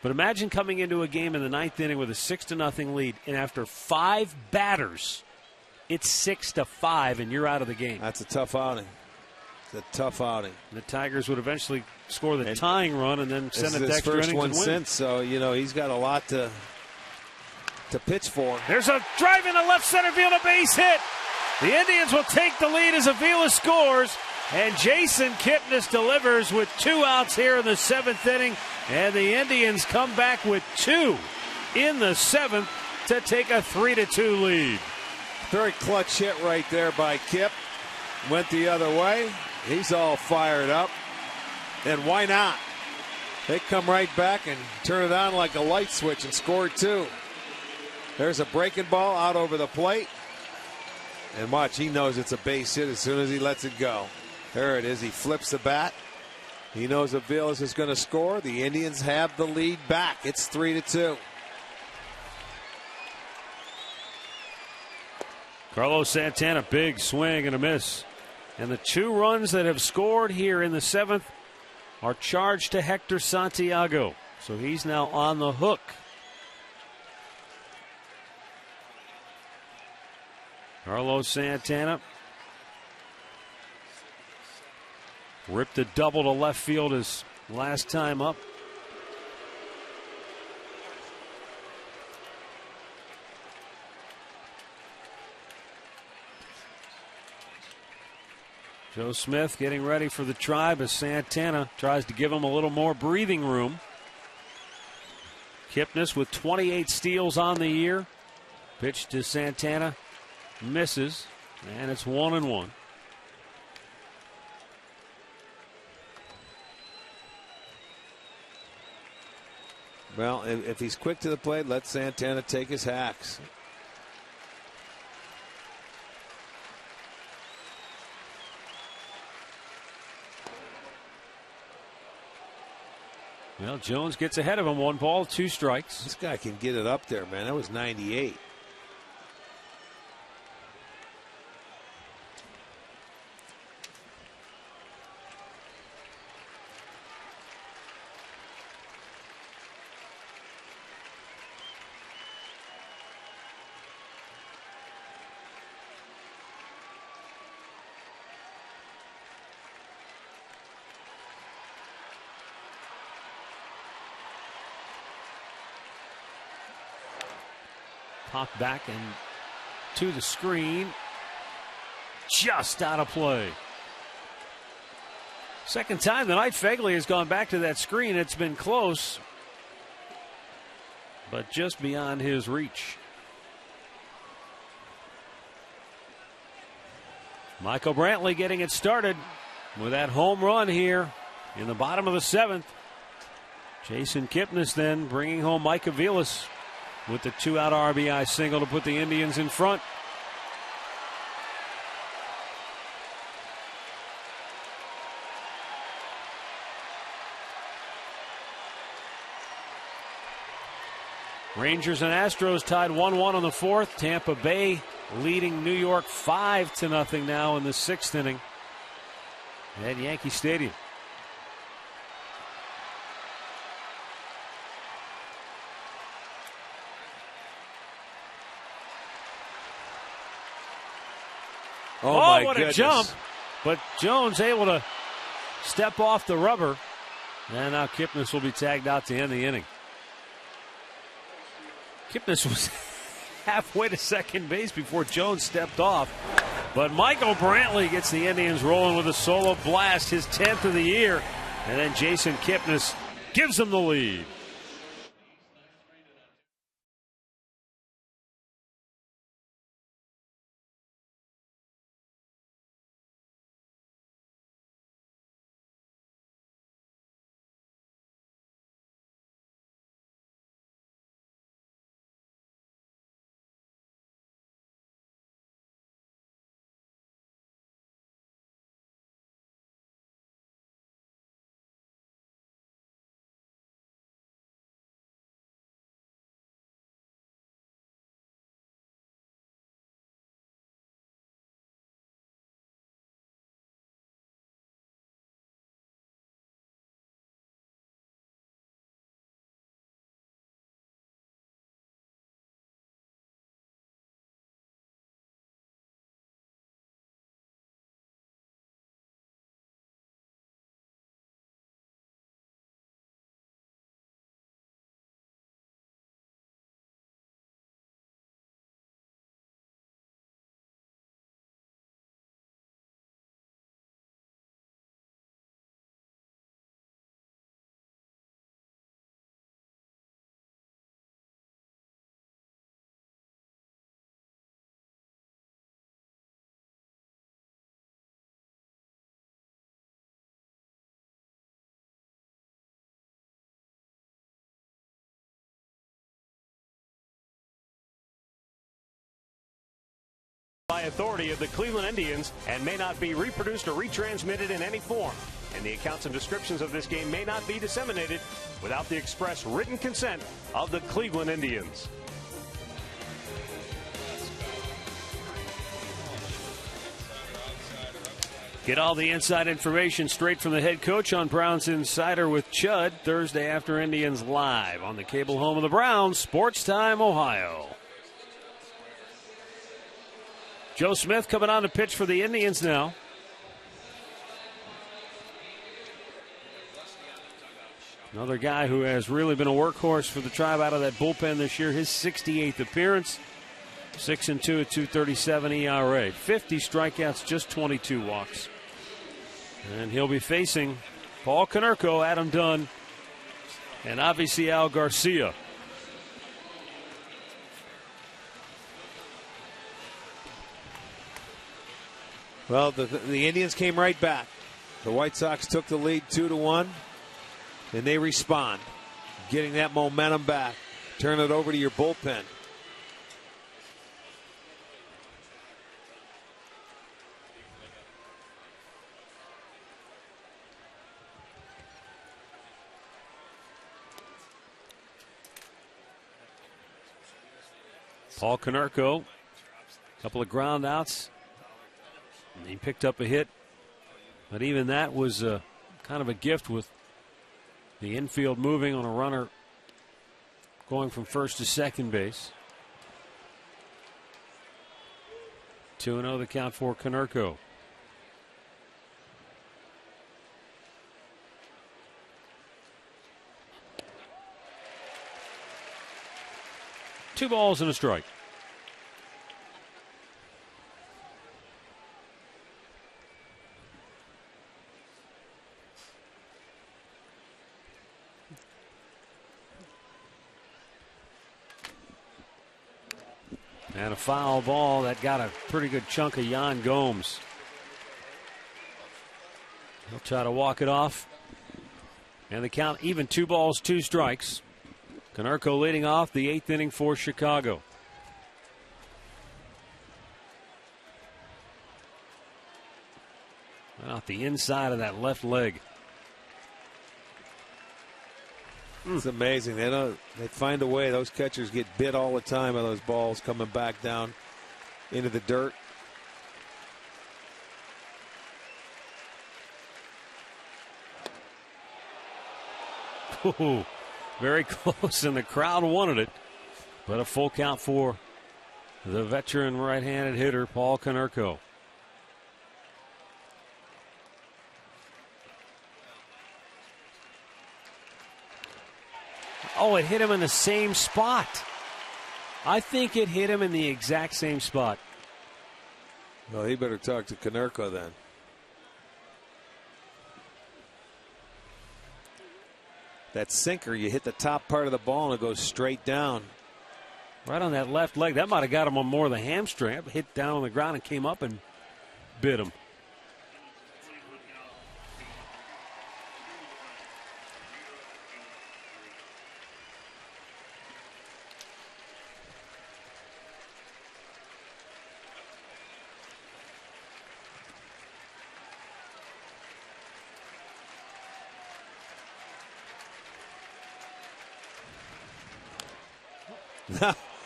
But imagine coming into a game in the 9th inning with a 6-0 lead, and after 5 batters, it's 6-5, and you're out of the game. That's a tough outing. It's a tough outing. The Tigers would eventually score the tying run and then send it to extra innings and win. First one since, so he's got a lot to pitch for. There's a drive in the left center field, a base hit. The Indians will take the lead as Avila scores, and Jason Kipnis delivers with 2 outs here in the 7th inning. And the Indians come back with 2 in the 7th to take a 3-2 lead. Very clutch hit right there by Kip. Went the other way. He's all fired up. And why not? They come right back and turn it on like a light switch and score 2. There's a breaking ball out over the plate. And watch, he knows it's a base hit as soon as he lets it go. There it is. He flips the bat. He knows Aviles is going to score. The Indians have the lead back. It's 3-2. Carlos Santana, big swing and a miss. And the 2 runs that have scored here in the 7th are charged to Hector Santiago. So he's now on the hook. Carlos Santana ripped a double to left field his last time up. Joe Smith getting ready for the Tribe as Santana tries to give him a little more breathing room. Kipnis with 28 steals on the year. Pitch to Santana. Misses. And it's 1-1. Well, if he's quick to the plate, let Santana take his hacks. Well, Jones gets ahead of him. 1 ball, 2 strikes. This guy can get it up there, man. That was 98. Popped back and to the screen. Just out of play. Second time tonight, Fegley has gone back to that screen. It's been close, but just beyond his reach. Michael Brantley getting it started with that home run here in the bottom of the 7th. Jason Kipnis then bringing home Mike Aviles with the 2-out RBI single to put the Indians in front. Rangers and Astros tied 1-1 on the 4th. Tampa Bay leading New York 5-0 now in the 6th inning at Yankee Stadium. Oh, what goodness. A jump. But Jones able to step off the rubber. And now Kipnis will be tagged out to end the inning. Kipnis was halfway to second base before Jones stepped off. But Michael Brantley gets the Indians rolling with a solo blast, his 10th of the year. And then Jason Kipnis gives them the lead. by authority of the Cleveland Indians and may not be reproduced or retransmitted in any form. And the accounts and descriptions of this game may not be disseminated without the express written consent of the Cleveland Indians. Get all the inside information straight from the head coach on Browns Insider with Chud Thursday after Indians live on the cable home of the Browns, Sports Time, Ohio. Joe Smith coming on to pitch for the Indians now. Another guy who has really been a workhorse for the Tribe out of that bullpen this year. His 68th appearance. 6-2 at 2.37 ERA. 50 strikeouts, just 22 walks. And he'll be facing Paul Konerko, Adam Dunn, and obviously Al Garcia. Well, the Indians came right back. The White Sox took the lead 2-1, and they respond, getting that momentum back. Turn it over to your bullpen. Paul Konerko, a couple of ground outs. And he picked up a hit. But even that was kind of a gift with the infield moving on a runner going from first to second base. 2-0 the count for Konerko. Two balls and a strike. And a foul ball that got a pretty good chunk of Yan Gomes. He'll try to walk it off. And the count even 2 balls, 2 strikes. Konerko leading off the 8th inning for Chicago. Out the inside of that left leg. It's amazing. They find a way. Those catchers get bit all the time by those balls coming back down into the dirt. Ooh, very close, and the crowd wanted it. But a full count for the veteran right-handed hitter, Paul Konerko. Oh, it hit him in the same spot. I think it hit him in the exact same spot. Well, he better talk to Konerko then. That sinker, you hit the top part of the ball and it goes straight down. Right on that left leg. That might have got him on more of the hamstring. It hit down on the ground and came up and bit him.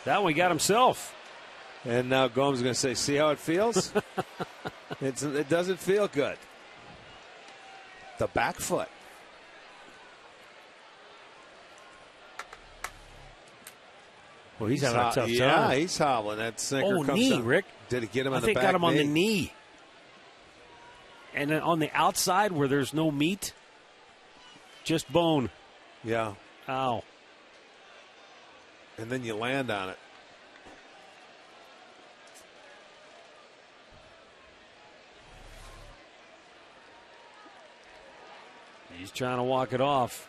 That one he got himself. And now Gomes is going to say, see how it feels? It doesn't feel good. The back foot. Well, he's having a tough time. Yeah, he's hobbling. That sinker comes knee, up. Rick. Did it get him on the back? I think back got him knee? on the knee. And then on the outside where there's no meat, just bone. Yeah. Ow. And then you land on it. He's trying to walk it off.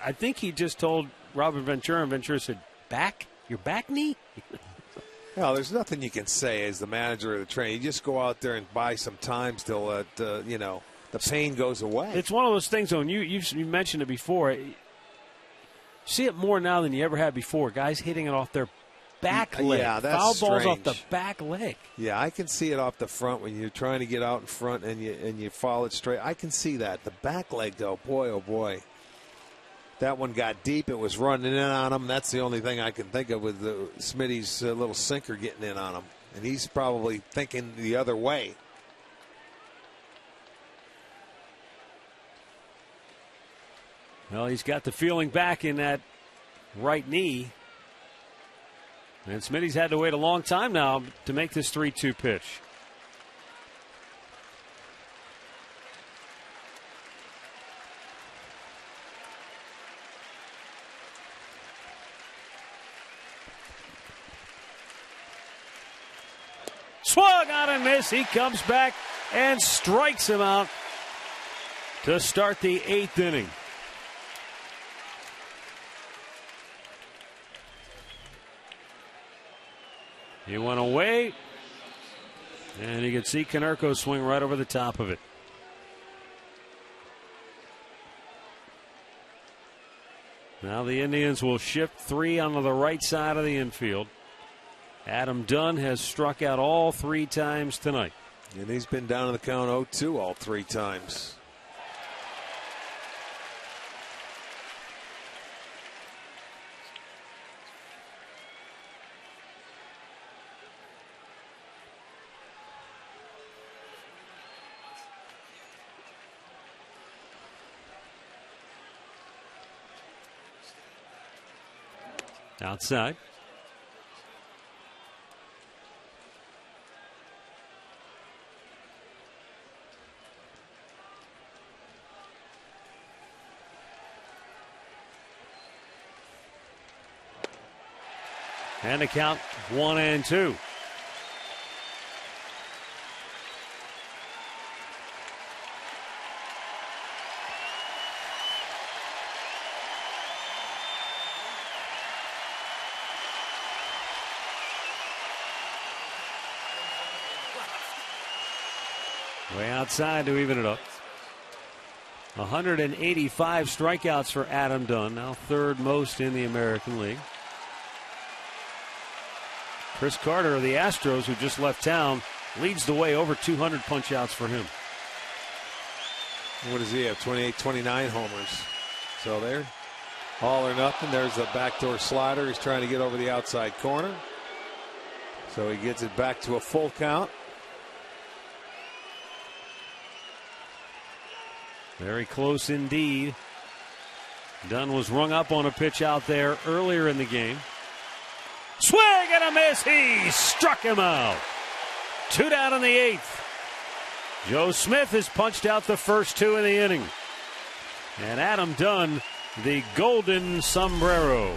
I think he just told Robert Ventura, and Ventura said, back? Your back knee? Well, there's nothing you can say as the manager or the trainer. You just go out there and buy some time still at, the the pain goes away. It's one of those things, though, and you mentioned it before. You see it more now than you ever had before. Guys hitting it off their back leg. Yeah, that's foul balls strange. off the back leg. Yeah, I can see it off the front when you're trying to get out in front and you follow it straight. I can see that. The back leg, though, boy, oh boy. That one got deep. It was running in on him. That's the only thing I can think of with Smitty's little sinker getting in on him. And he's probably thinking the other way. Well, he's got the feeling back in that right knee. And Smitty's had to wait a long time now to make this 3-2 pitch. Swung on and miss. He comes back and strikes him out to start the 8th inning. He went away, and you can see Konerko swing right over the top of it. Now the Indians will shift 3 onto the right side of the infield. Adam Dunn has struck out all 3 times tonight. And he's been down in the count 0-2 all 3 times. Outside. And the count 1-2. Way outside to even it up. 185 strikeouts for Adam Dunn, now 3rd most in the American League. Chris Carter of the Astros, who just left town, leads the way, over 200 punch-outs for him. What does he have? 28, 29 homers. So there, all or nothing. There's the backdoor slider. He's trying to get over the outside corner. So he gets it back to a full count. Very close indeed. Dunn was rung up on a pitch out there earlier in the game. Swing and a miss. He struck him out. 2 down in the 8th. Joe Smith has punched out the first 2 in the inning. And Adam Dunn, the golden sombrero.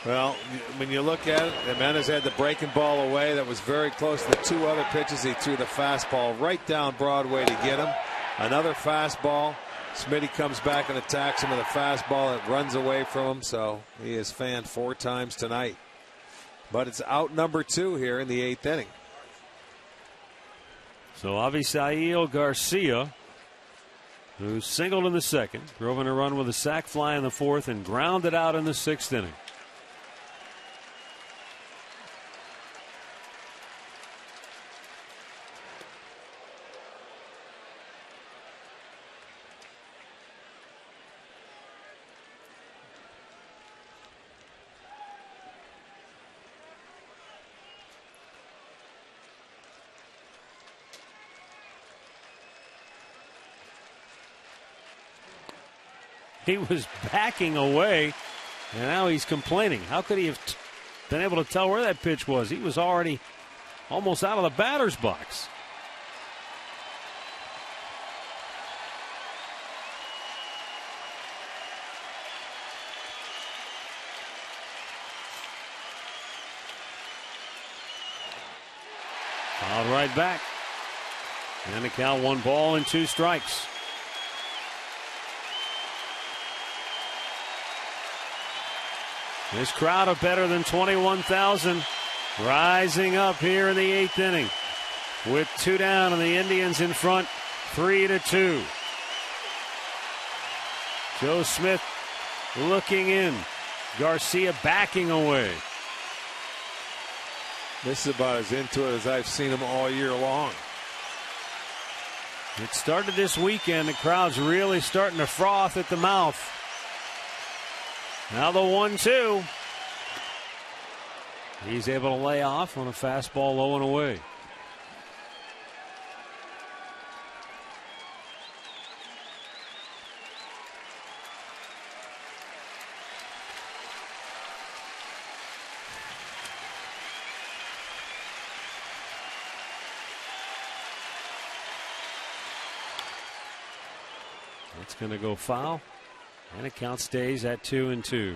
Well, when you look at it, Jimenez had the breaking ball away. That was very close to the 2 other pitches. He threw the fastball right down Broadway to get him. Another fastball. Smitty comes back and attacks him with a fastball. It runs away from him. So he is fanned 4 times tonight. But it's out number 2 here in the 8th inning. So Avisail Garcia, who singled in the 2nd, drove in a run with a sac fly in the 4th, and grounded out in the 6th inning. He was backing away, and now he's complaining. How could he have been able to tell where that pitch was? He was already almost out of the batter's box. Fouled right back. And the count 1 ball and 2 strikes. This crowd of better than 21,000 rising up here in the 8th inning with 2 down and the Indians in front 3-2. Joe Smith looking in. Garcia backing away. This is about as into it as I've seen him all year long. It started this weekend. The crowd's really starting to froth at the mouth. Now the 1-2. He's able to lay off on a fastball low and away. It's going to go foul, and the count stays at 2-2.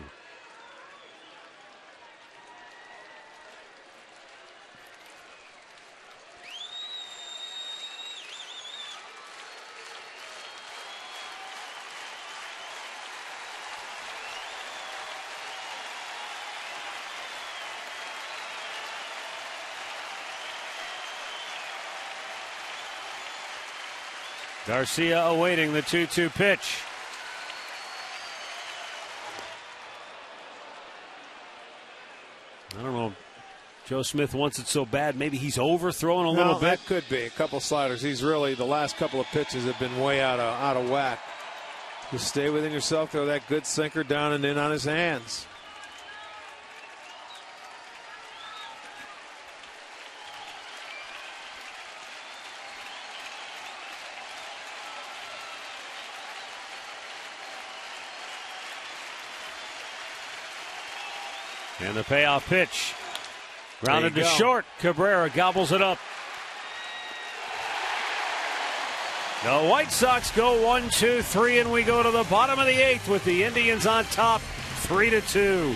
Garcia awaiting the 2-2 pitch. I don't know. Joe Smith wants it so bad. Maybe he's overthrowing a little bit. That could be a couple sliders. He's really, the last couple of pitches have been way out of whack. Just stay within yourself. Throw that good sinker down and in on his hands. And the payoff pitch. Grounded to short. Cabrera gobbles it up. The White Sox go 1-2-3, and we go to the bottom of the 8th with the Indians on top, 3-2.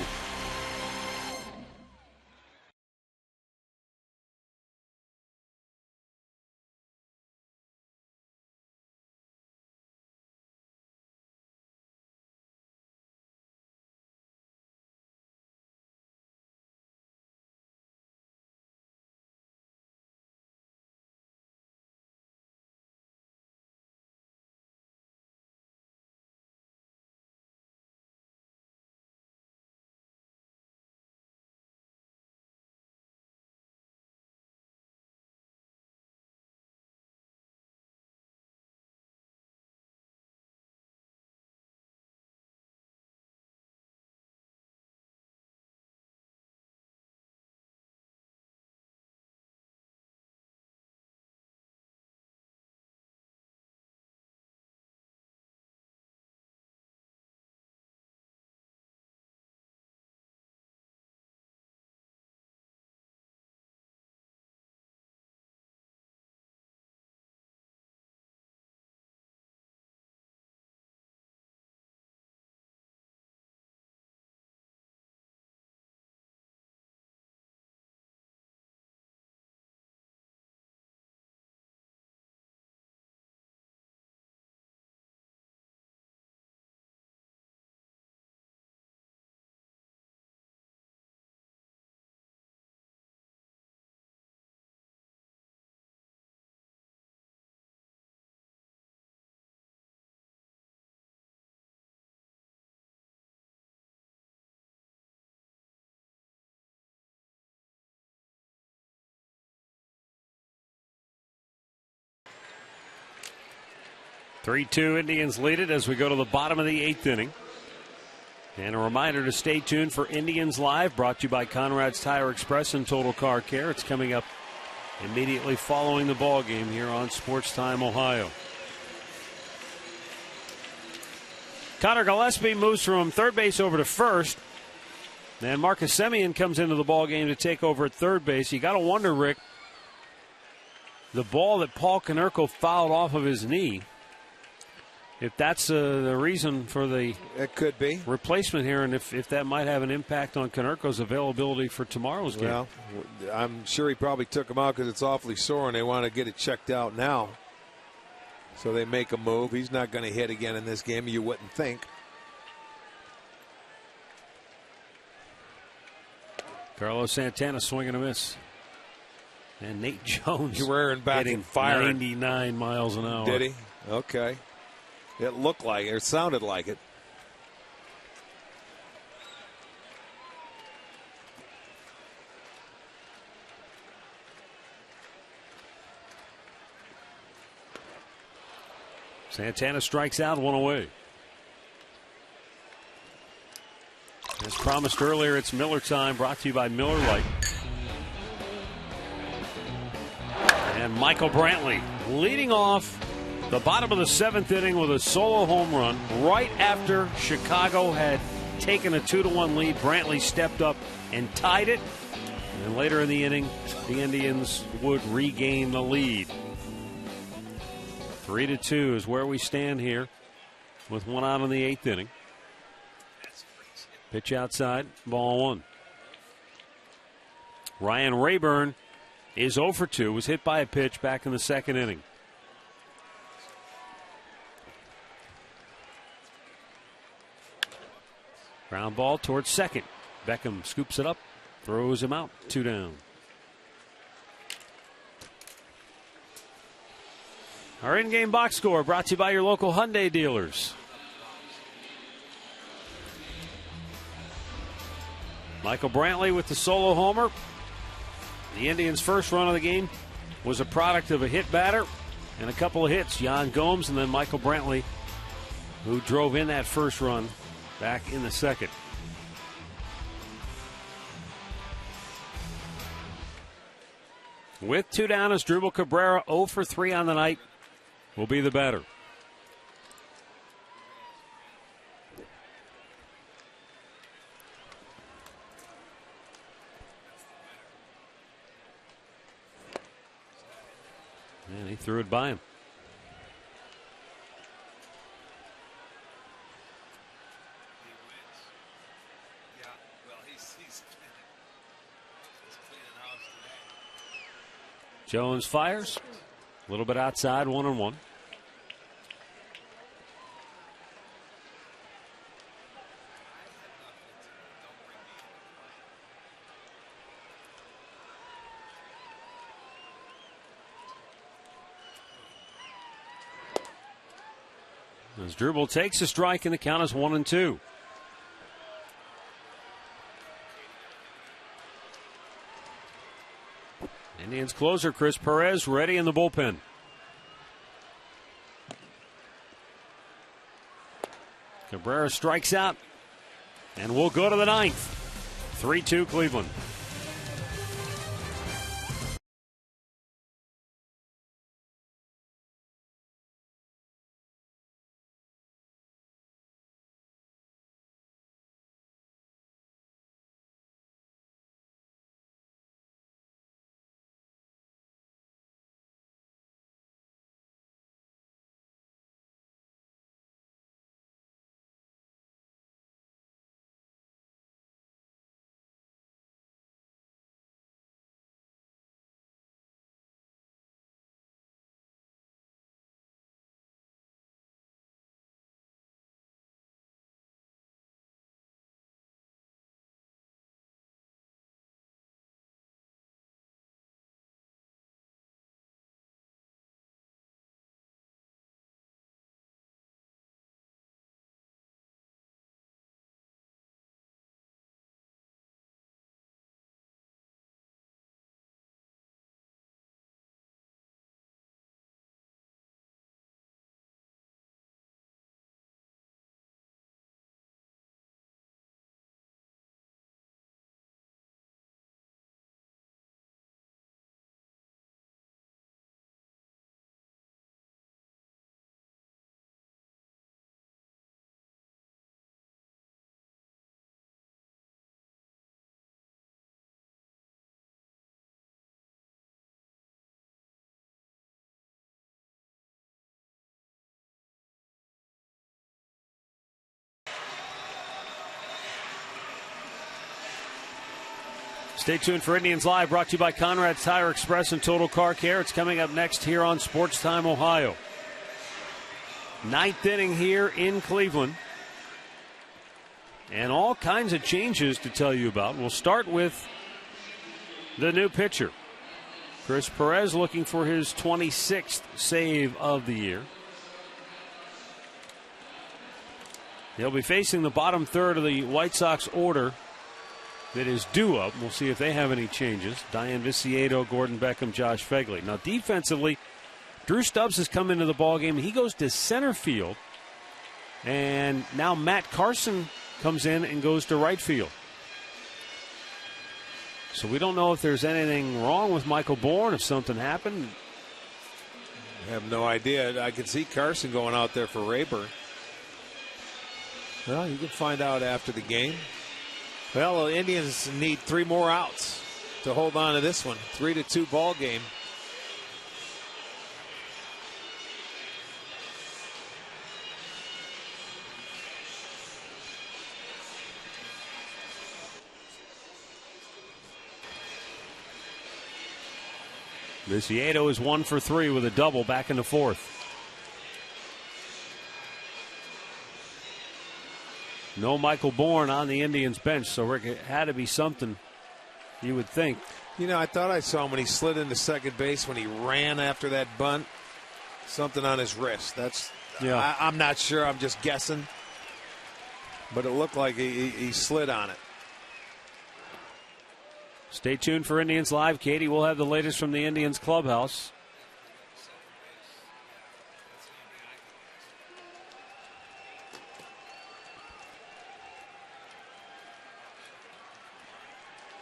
(3-2) Indians lead it as we go to the bottom of the 8th inning. And a reminder to stay tuned for Indians Live, brought to you by Conrad's Tire Express and Total Car Care. It's coming up immediately following the ball game here on Sports Time Ohio. Connor Gillespie moves from third base over to first. And Marcus Semien comes into the ball game to take over at third base. You got to wonder, Rick, the ball that Paul Konerko fouled off of his knee, if that's the reason for the it could be replacement here, and if that might have an impact on Konerko's availability for tomorrow's game. Well, I'm sure he probably took him out because it's awfully sore and they want to get it checked out now. So they make a move. He's not going to hit again in this game, you wouldn't think. Carlos Santana swinging a miss. And Nate Jones rearing back getting and firing. 99 miles an hour. Did he? Okay. It looked like it. It sounded like it. Santana strikes out, 1 away. As promised earlier, it's Miller time, brought to you by Miller Lite. And Michael Brantley leading off the bottom of the 7th inning with a solo home run right after Chicago had taken a 2-1 lead. Brantley stepped up and tied it. And later in the inning, the Indians would regain the lead. 3-2 is where we stand here with 1 out in the 8th inning. Pitch outside, ball 1. Ryan Rayburn is 0 for 2, was hit by a pitch back in the 2nd inning. Ground ball towards second. Beckham scoops it up, throws him out, 2 down. Our in-game box score brought to you by your local Hyundai dealers. Michael Brantley with the solo homer. The Indians' first run of the game was a product of a hit batter and a couple of hits. Jan Gomes and then Michael Brantley, who drove in that first run back in the 2nd. With 2 down, Asdrubal Cabrera 0 for 3 on the night will be the batter. And he threw it by him. Jones fires. A little bit outside, 1-1. As Asdrubal takes a strike and the count is 1-2. Indians closer Chris Perez ready in the bullpen. Cabrera strikes out, and we'll go to the 9th. 3-2 Cleveland. Stay tuned for Indians Live, brought to you by Conrad's Tire Express and Total Car Care. It's coming up next here on Sports Time Ohio. 9th inning here in Cleveland. And all kinds of changes to tell you about. We'll start with the new pitcher. Chris Perez looking for his 26th save of the year. He'll be facing the bottom third of the White Sox order that is due up. We'll see if they have any changes. Diane Viciedo, Gordon Beckham, Josh Fegley. Now defensively, Drew Stubbs has come into the ballgame. He goes to center field. And now Matt Carson comes in and goes to right field. So we don't know if there's anything wrong with Michael Bourne, if something happened. I have no idea. I could see Carson going out there for Rayburn. Well, you can find out after the game. Well, the Indians need 3 more outs to hold on to this one. 3-2 ball game. Viciedo is 1 for 3 with a double back in the 4th. No Michael Bourne on the Indians bench, so Rick, it had to be something you would think. You know, I thought I saw him when he slid into second base when he ran after that bunt. Something on his wrist. I'm not sure. I'm just guessing. But it looked like he slid on it. Stay tuned for Indians Live. Katie will have the latest from the Indians clubhouse.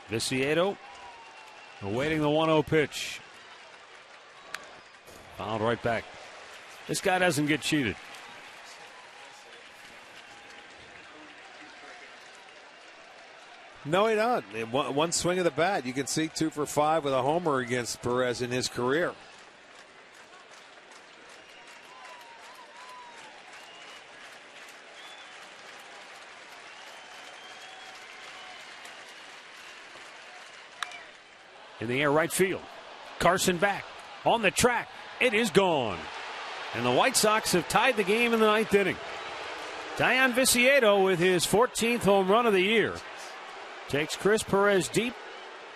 Viciedo awaiting the 1-0 pitch. Fouled right back. This guy doesn't get cheated. No, he doesn't. One swing of the bat. You can see 2 for 5 with a homer against Perez in his career. In the air, right field. Carson back on the track. It is gone. And the White Sox have tied the game in the 9th inning. Dayan Viciedo with his 14th home run of the year takes Chris Perez deep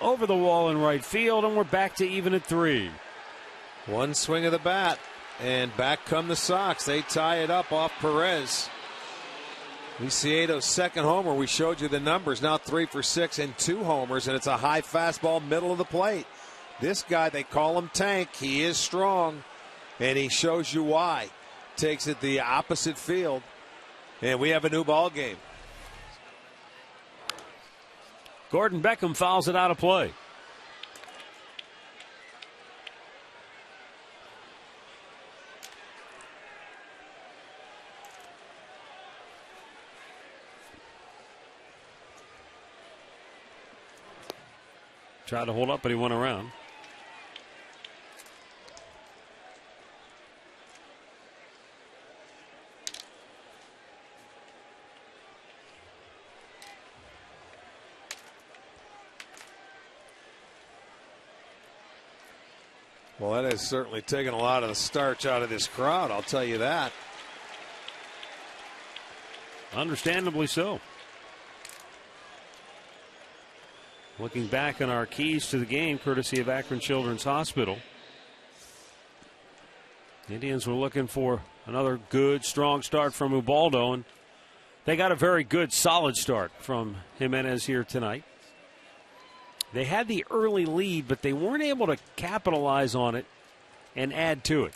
over the wall in right field, and we're back to even at 3. One swing of the bat, and back come the Sox. They tie it up off Perez. Viciedo's second homer. We showed you the numbers. Now 3 for 6 and 2 homers, and it's a high fastball middle of the plate. This guy, they call him Tank. He is strong, and he shows you why. Takes it the opposite field, and we have a new ball game. Gordon Beckham fouls it out of play. Tried to hold up, but he went around. Well, that has certainly taken a lot of the starch out of this crowd, I'll tell you that. Understandably so. Looking back on our keys to the game, courtesy of Akron Children's Hospital. The Indians were looking for another good, strong start from Ubaldo, and they got a very good, solid start from Jimenez here tonight. They had the early lead, but they weren't able to capitalize on it and add to it.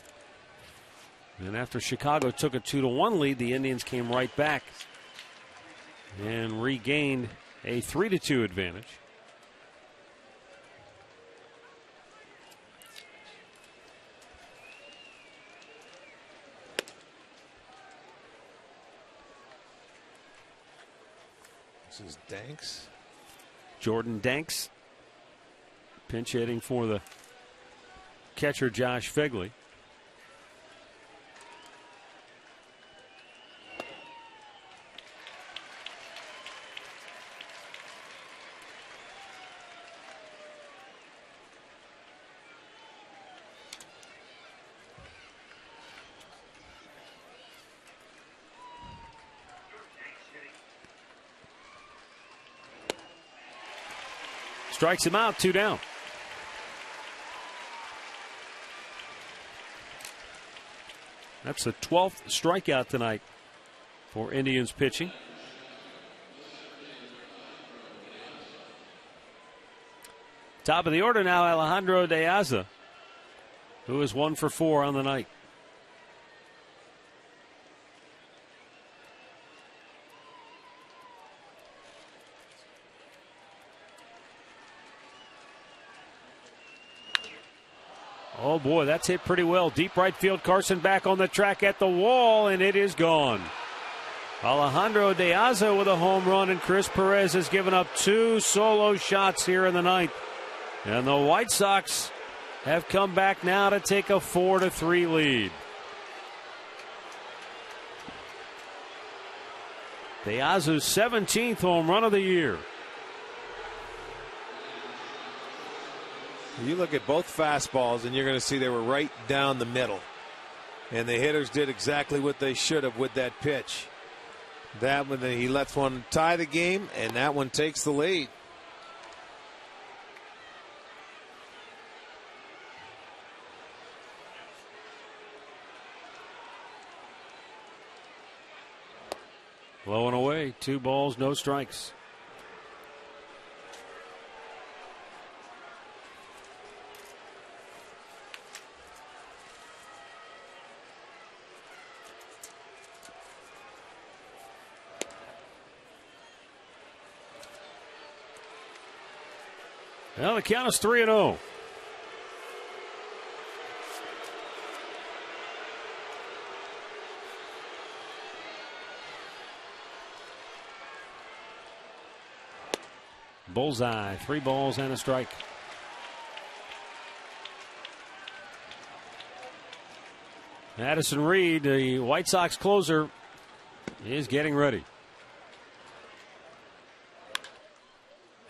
And after Chicago took a 2-1 lead, the Indians came right back and regained a 3-2 advantage. This is Danks. Jordan Danks. Pinch hitting for the catcher, Josh Fegley. Strikes him out, 2 down. That's the 12th strikeout tonight for Indians pitching. Top of the order now, Alejandro De Aza. who is 1 for 4 on the night. Oh boy, that's hit pretty well. Deep right field. Carson back on the track at the wall, and it is gone. Alejandro De Aza with a home run, and Chris Perez has given up 2 solo shots here in the ninth. And the White Sox have come back now to take a 4-3 lead. De Aza's 17th home run of the year. You look at both fastballs, and you're going to see they were right down the middle. And the hitters did exactly what they should have with that pitch. That one, he lets one tie the game, and that one takes the lead. Low and away, 2 balls, no strikes. Well, the count is 3-0. Bullseye, 3 balls and a strike. Addison Reed, the White Sox closer, is getting ready.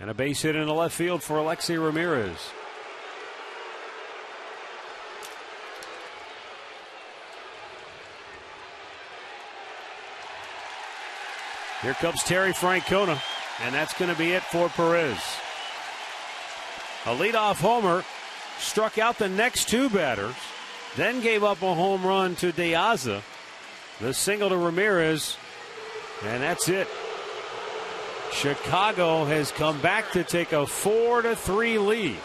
And a base hit in the left field for Alexei Ramirez. Here comes Terry Francona, and that's going to be it for Perez. A leadoff homer, struck out the next 2 batters, then gave up a home run to De Aza. The single to Ramirez, and that's it. Chicago has come back to take a 4-3 lead.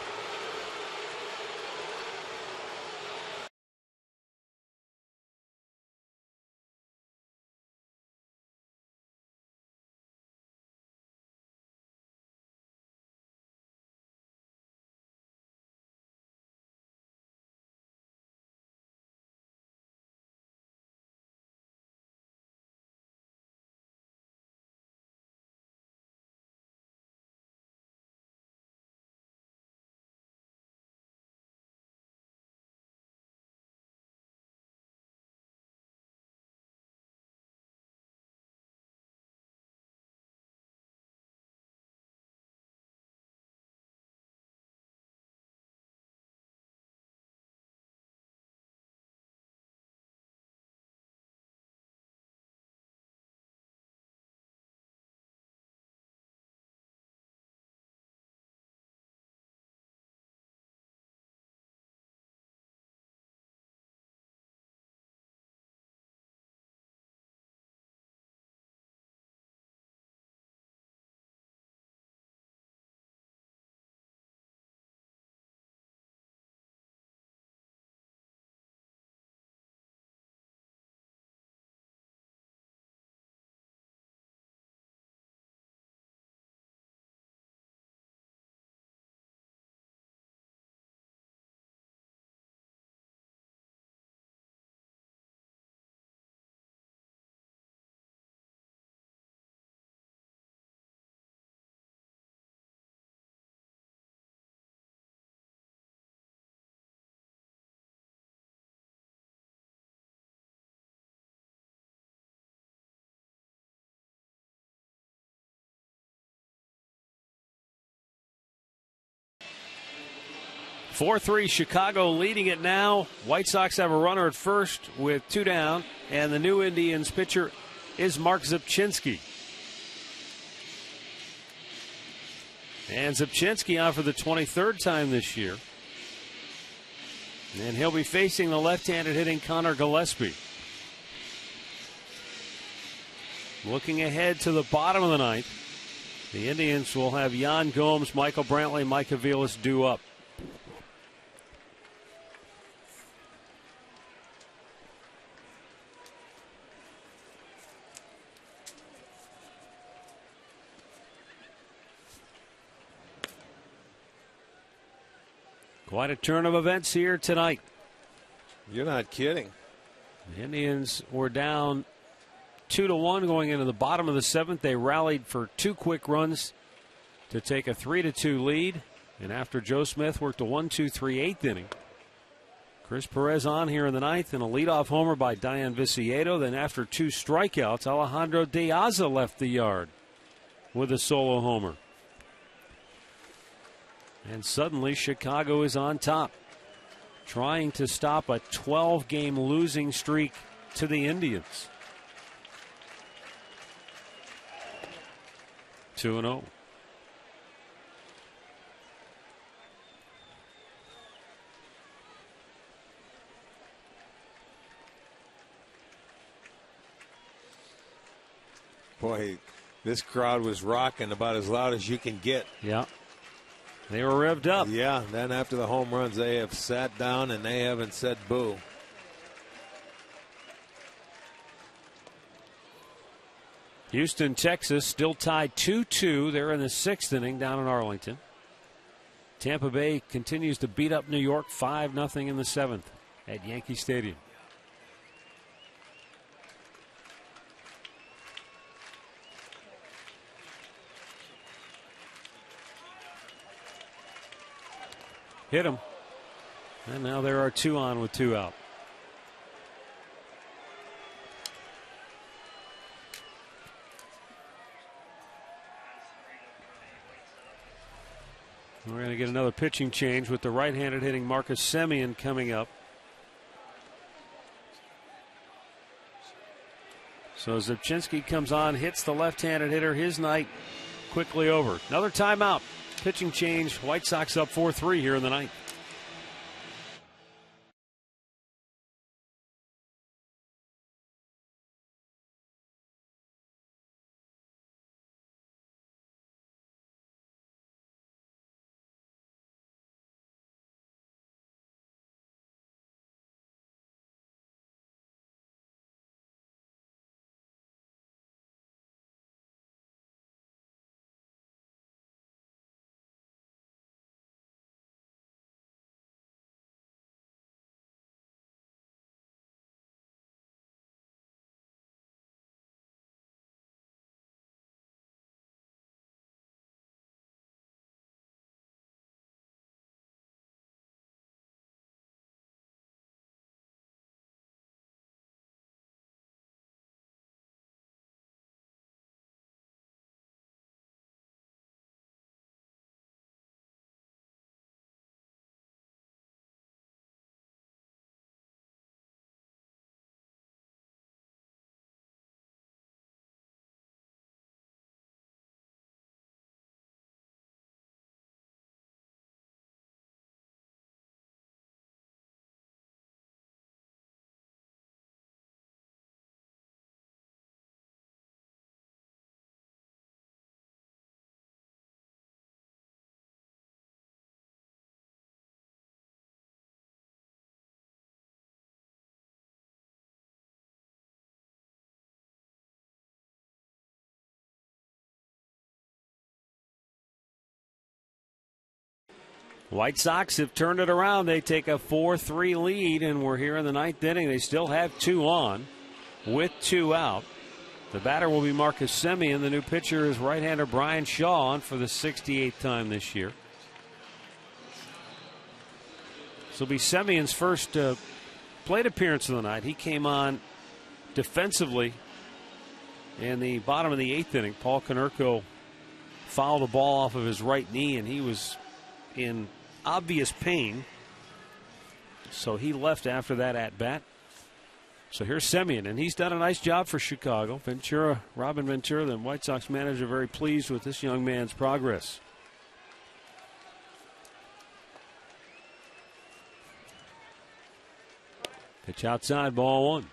"4-3 Chicago leading it now. White Sox have a runner at first with 2 down, and the new Indians pitcher is Mark Zipchinski. And Zipchinski out for the 23rd time this year. And he'll be facing the left-handed hitting Connor Gillespie. Looking ahead to the bottom of the ninth, the Indians will have Yan Gomes, Michael Brantley, Mike Aviles due up. Quite a turn of events here tonight. You're not kidding. The Indians were down 2-1 going into the bottom of the 7th. They rallied for 2 quick runs to take a 3-2 lead. And after Joe Smith worked a 1-2-3 8th inning, Chris Perez on here in the 9th and a leadoff homer by Dayan Viciedo. Then after 2 strikeouts, Alejandro Diaza left the yard with a solo homer. And suddenly Chicago is on top, trying to stop a 12-game losing streak to the Indians. 2-0. Boy, this crowd was rocking about as loud as you can get. Yeah. They were revved up. Yeah, then after the home runs, they have sat down and they haven't said boo. Houston, Texas, still tied 2-2. They're in the 6th inning down in Arlington. Tampa Bay continues to beat up New York 5-0 in the 7th at Yankee Stadium. Hit him. And now there are 2 on with 2 out. We're going to get another pitching change with the right-handed hitting Marcus Semien coming up. So Zubchinski comes on, hits the left-handed hitter. His night quickly over. Another timeout. Pitching change. White Sox up 4-3 here in the 9th. White Sox have turned it around. They take a 4-3 lead, and we're here in the 9th inning. They still have 2 on with 2 out. The batter will be Marcus Semien. The new pitcher is right-hander Brian Shaw on for the 68th time this year. This will be Semien's first plate appearance of the night. He came on defensively in the bottom of the 8th inning. Paul Konerko fouled the ball off of his right knee, and he was in obvious pain, so he left after that at bat. So here's Semien, and he's done a nice job for Chicago. Robin Ventura, the White Sox manager, very pleased with this young man's progress. Pitch outside, ball 1.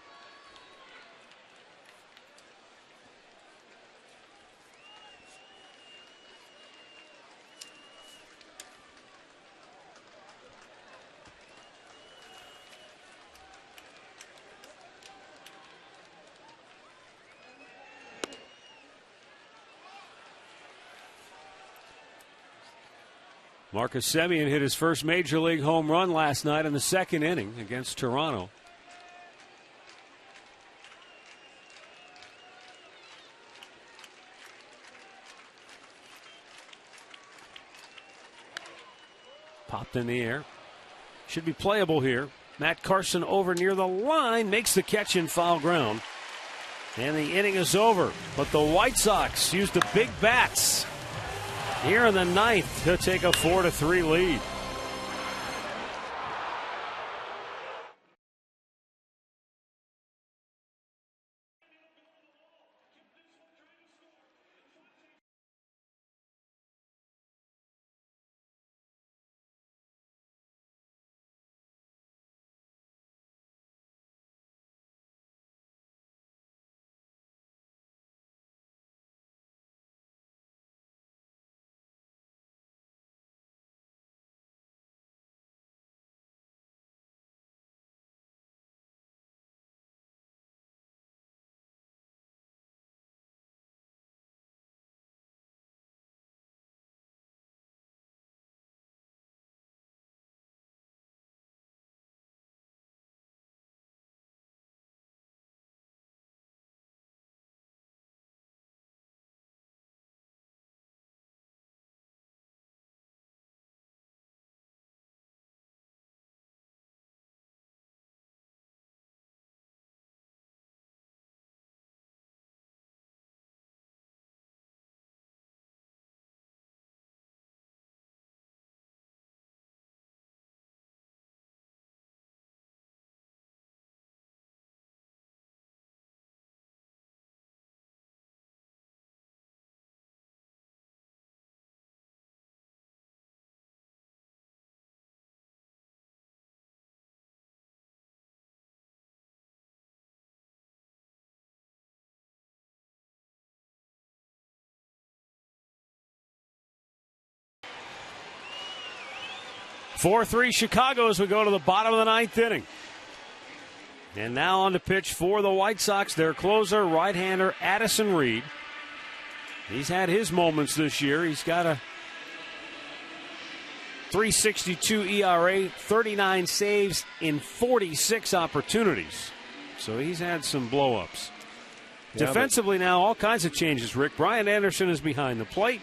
Marcus Semien hit his first major league home run last night in the second inning against Toronto. Popped in the air. Should be playable here. Matt Carson over near the line, makes the catch in foul ground. And the inning is over. But the White Sox used the big bats here in the ninth to take a 4-3 lead. Four-3 Chicago as we go to the bottom of the ninth inning. And now on the pitch for the White Sox, their closer, right-hander Addison Reed. He's had his moments this year. He's got a .362 ERA, 39 saves in 46 opportunities. So he's had some blow-ups. Yeah, defensively now, all kinds of changes, Rick. Brian Anderson is behind the plate.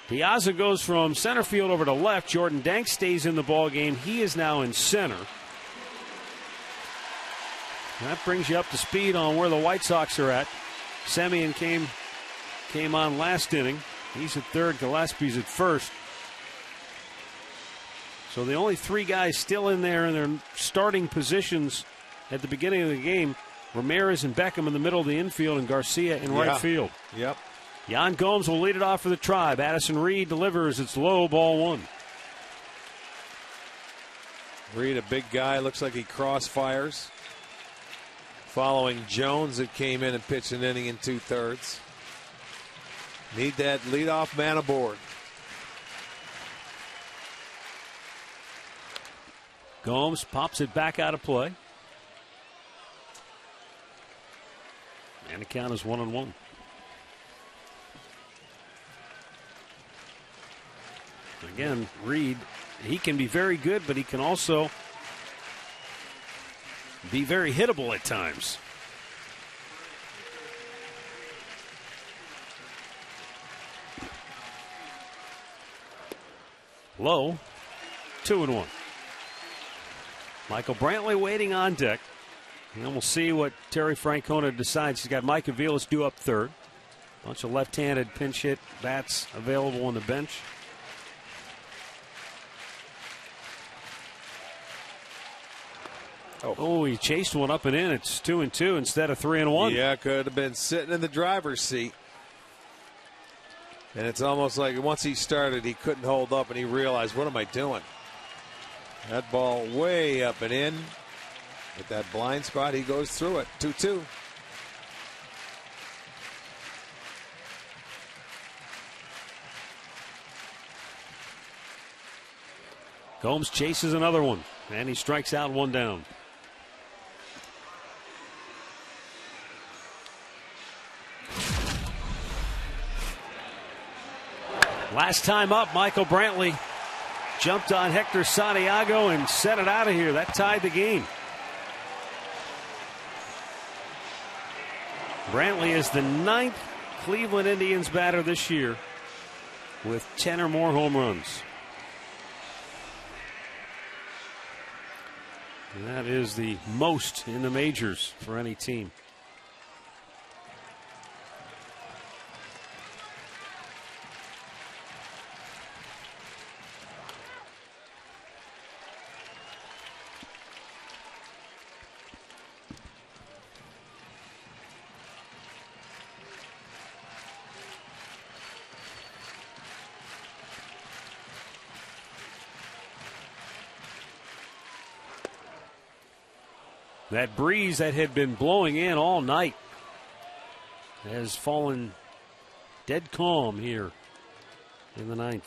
Piazza goes from center field over to left. Jordan Danks stays in the ball game. He is now in center. And that brings you up to speed on where the White Sox are at. Semien came on last inning. He's at third. Gillespie's at first. So the only three guys still in there in their starting positions at the beginning of the game, Ramirez and Beckham in the middle of the infield and Garcia in right field. Yep. Yan Gomes will lead it off for the Tribe. Addison Reed delivers. It's low, ball one. Reed, a big guy, looks like he crossfires. Following Jones that came in and pitched an inning in 2/3. Need that leadoff man aboard. Gomes pops it back out of play. And the count is 1-1. Again, Reed, he can be very good, but he can also be very hittable at times. Low, 2-1. Michael Brantley waiting on deck. And we'll see what Terry Francona decides. He's got Mike Aviles due up third. Bunch of left-handed pinch hit bats available on the bench. Oh, he chased one up and in. It's 2-2 instead of 3-1. Yeah, could have been sitting in the driver's seat. And it's almost like once he started, he couldn't hold up, and he realized, what am I doing? That ball way up and in. With that blind spot, he goes through it. 2-2. Gomes chases another one, and he strikes out one down. Last time up, Michael Brantley jumped on Hector Santiago and set it out of here. That tied the game. Brantley is the 9th Cleveland Indians batter this year with 10 or more home runs. And that is the most in the majors for any team. That breeze that had been blowing in all night has fallen dead calm here in the 9th.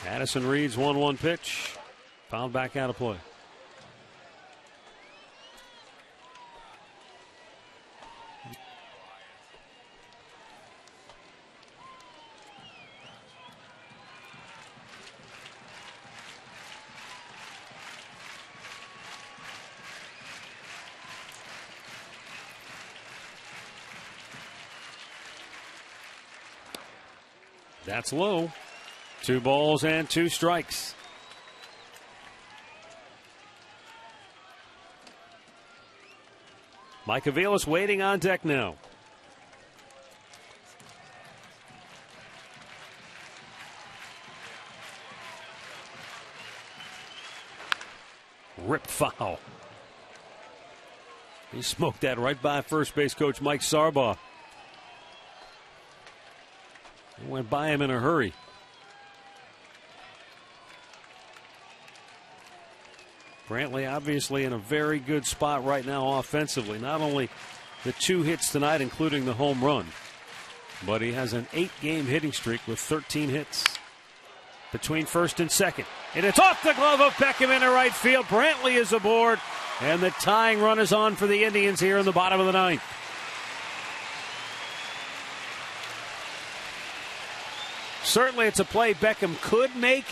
Addison Reed's 1-1 pitch. Fouled back out of play. That's low. 2 balls and 2 strikes. Mike Aviles waiting on deck now. Rip foul. He smoked that right by first base coach Mike Sarbaugh. It went by him in a hurry. Brantley obviously in a very good spot right now offensively. Not only the 2 hits tonight, including the home run, but he has an 8-game hitting streak with 13 hits. Between first and second. And it's off the glove of Beckham into right field. Brantley is aboard. And the tying run is on for the Indians here in the bottom of the 9th. Certainly it's a play Beckham could make,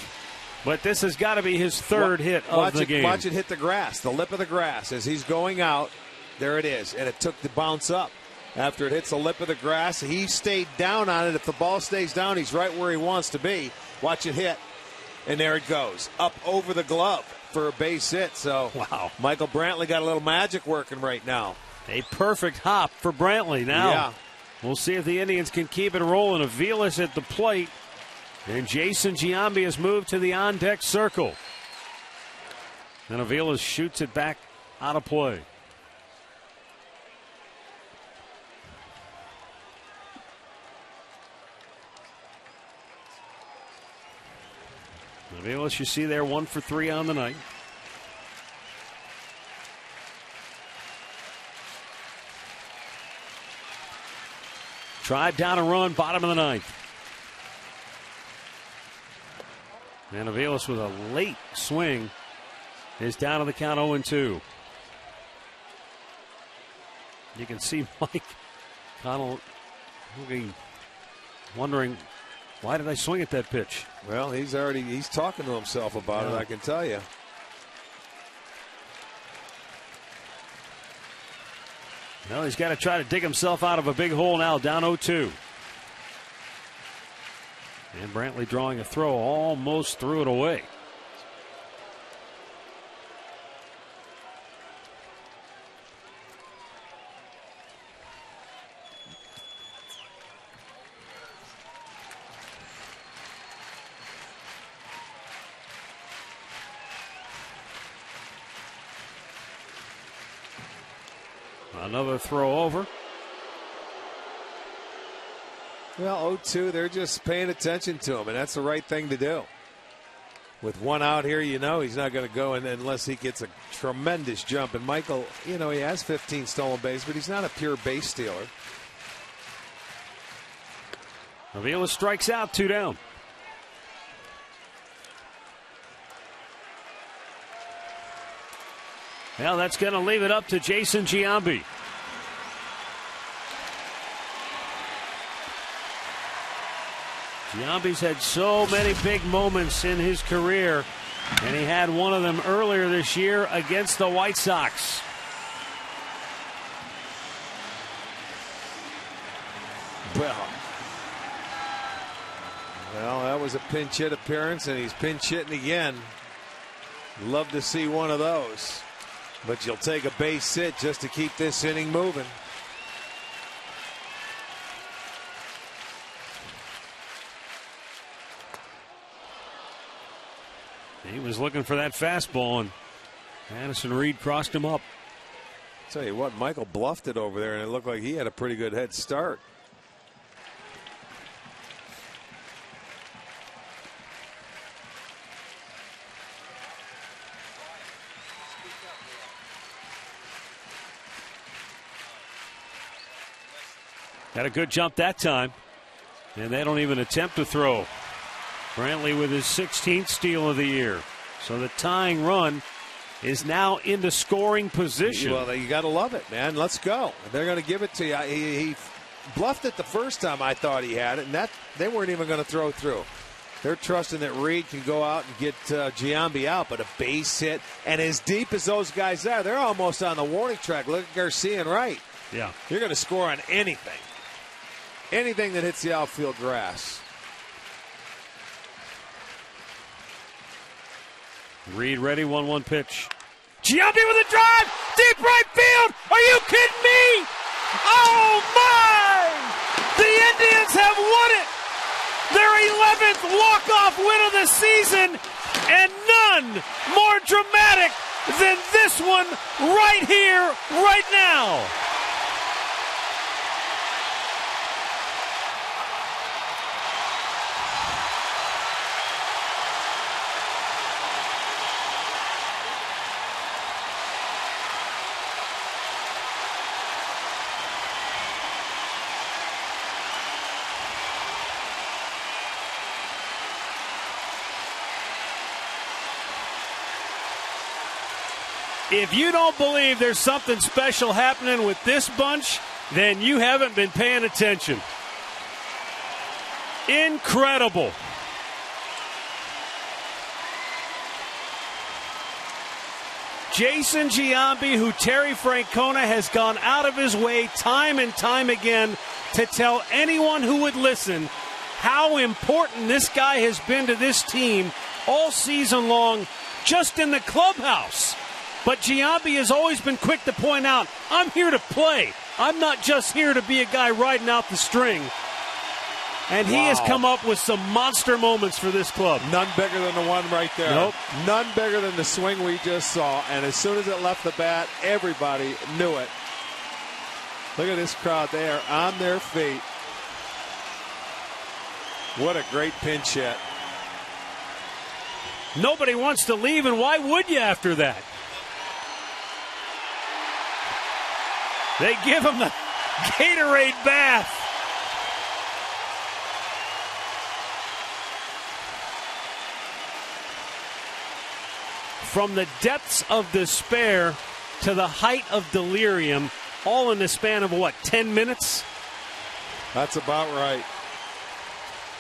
but this has got to be his 3rd hit of the game. Watch it hit the grass, the lip of the grass. As he's going out, there it is. And it took the bounce up. After it hits the lip of the grass, he stayed down on it. If the ball stays down, he's right where he wants to be. Watch it hit. And there it goes. Up over the glove for a base hit. So, wow. Michael Brantley got a little magic working right now. A perfect hop for Brantley now. Yeah. We'll see if the Indians can keep it rolling. Aviles at the plate. And Jason Giambi has moved to the on-deck circle. And Aviles shoots it back out of play. Aviles, you see there, 1 for 3 on the night. Tried down a run, bottom of the 9th. And Aviles with a late swing is down to the count 0-2. You can see Mike Connell wondering, why did I swing at that pitch? Well, he's talking to himself about it, I can tell you. Well, he's got to try to dig himself out of a big hole now, down 0-2. And Brantley drawing a throw, almost threw it away. Another throw over. Well, 0-2, they're just paying attention to him, and that's the right thing to do. With 1 out here, you know he's not going to go in unless he gets a tremendous jump. And Michael, you know, he has 15 stolen bases, but he's not a pure base stealer. Aviles strikes out, 2 down. Well, that's going to leave it up to Jason Giambi. Giambi's had so many big moments in his career, and he had one of them earlier this year against the White Sox. Well, that was a pinch hit appearance, and he's pinch hitting again. Love to see one of those. But you'll take a base hit just to keep this inning moving. He was looking for that fastball, and Addison Reed crossed him up. Tell you what, Michael bluffed it over there, and it looked like he had a pretty good head start. Had a good jump that time, and they don't even attempt to throw. Brantley with his 16th steal of the year. So the tying run is now into scoring position. Well, you got to love it, man. Let's go. They're going to give it to you. He bluffed it the first time I thought he had it, and that they weren't even going to throw through. They're trusting that Reed can go out and get Giambi out, but a base hit, and as deep as those guys are, they're almost on the warning track. Look at Garcia and Wright. Yeah. You're going to score on anything. Anything that hits the outfield grass. Reed ready, 1-1 pitch. Giambi with a drive, deep right field. Are you kidding me? Oh my! The Indians have won it. Their 11th walk-off win of the season, and none more dramatic than this one right here, right now. If you don't believe there's something special happening with this bunch, then you haven't been paying attention. Incredible. Jason Giambi, who Terry Francona has gone out of his way time and time again to tell anyone who would listen how important this guy has been to this team all season long, just in the clubhouse. But Giambi has always been quick to point out, I'm here to play. I'm not just here to be a guy riding out the string. And he has come up with some monster moments for this club. None bigger than the one right there. Nope. None bigger than the swing we just saw. And as soon as it left the bat, everybody knew it. Look at this crowd. They are on their feet. What a great pinch hit. Nobody wants to leave, and why would you after that? They give him the Gatorade bath. From the depths of despair to the height of delirium, all in the span of, 10 minutes? That's about right.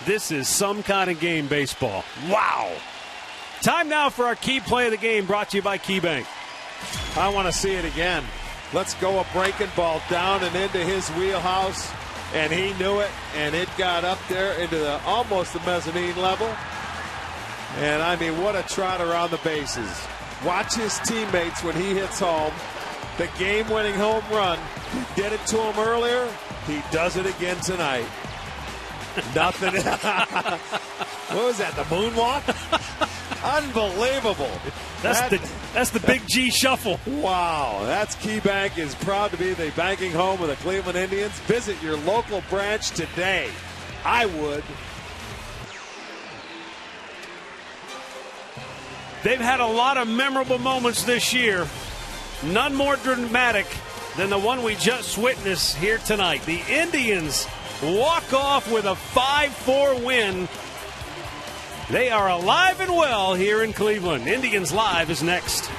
This is some kind of game, baseball. Wow. Time now for our key play of the game, brought to you by KeyBank. I want to see it again. Let's go a breaking ball down and into his wheelhouse, and he knew it, and it got up there into almost the mezzanine level. And I mean, what a trot around the bases. Watch his teammates when he hits home. The game-winning home run. He did it to him earlier. He does it again tonight. Nothing. What was that, the moonwalk? Unbelievable. That's the Big G shuffle. Wow. That's KeyBank is proud to be the banking home of the Cleveland Indians. Visit your local branch today. I would. They've had a lot of memorable moments this year. None more dramatic than the one we just witnessed here tonight. The Indians walk off with a 5-4 win. They are alive and well here in Cleveland. Indians Live is next.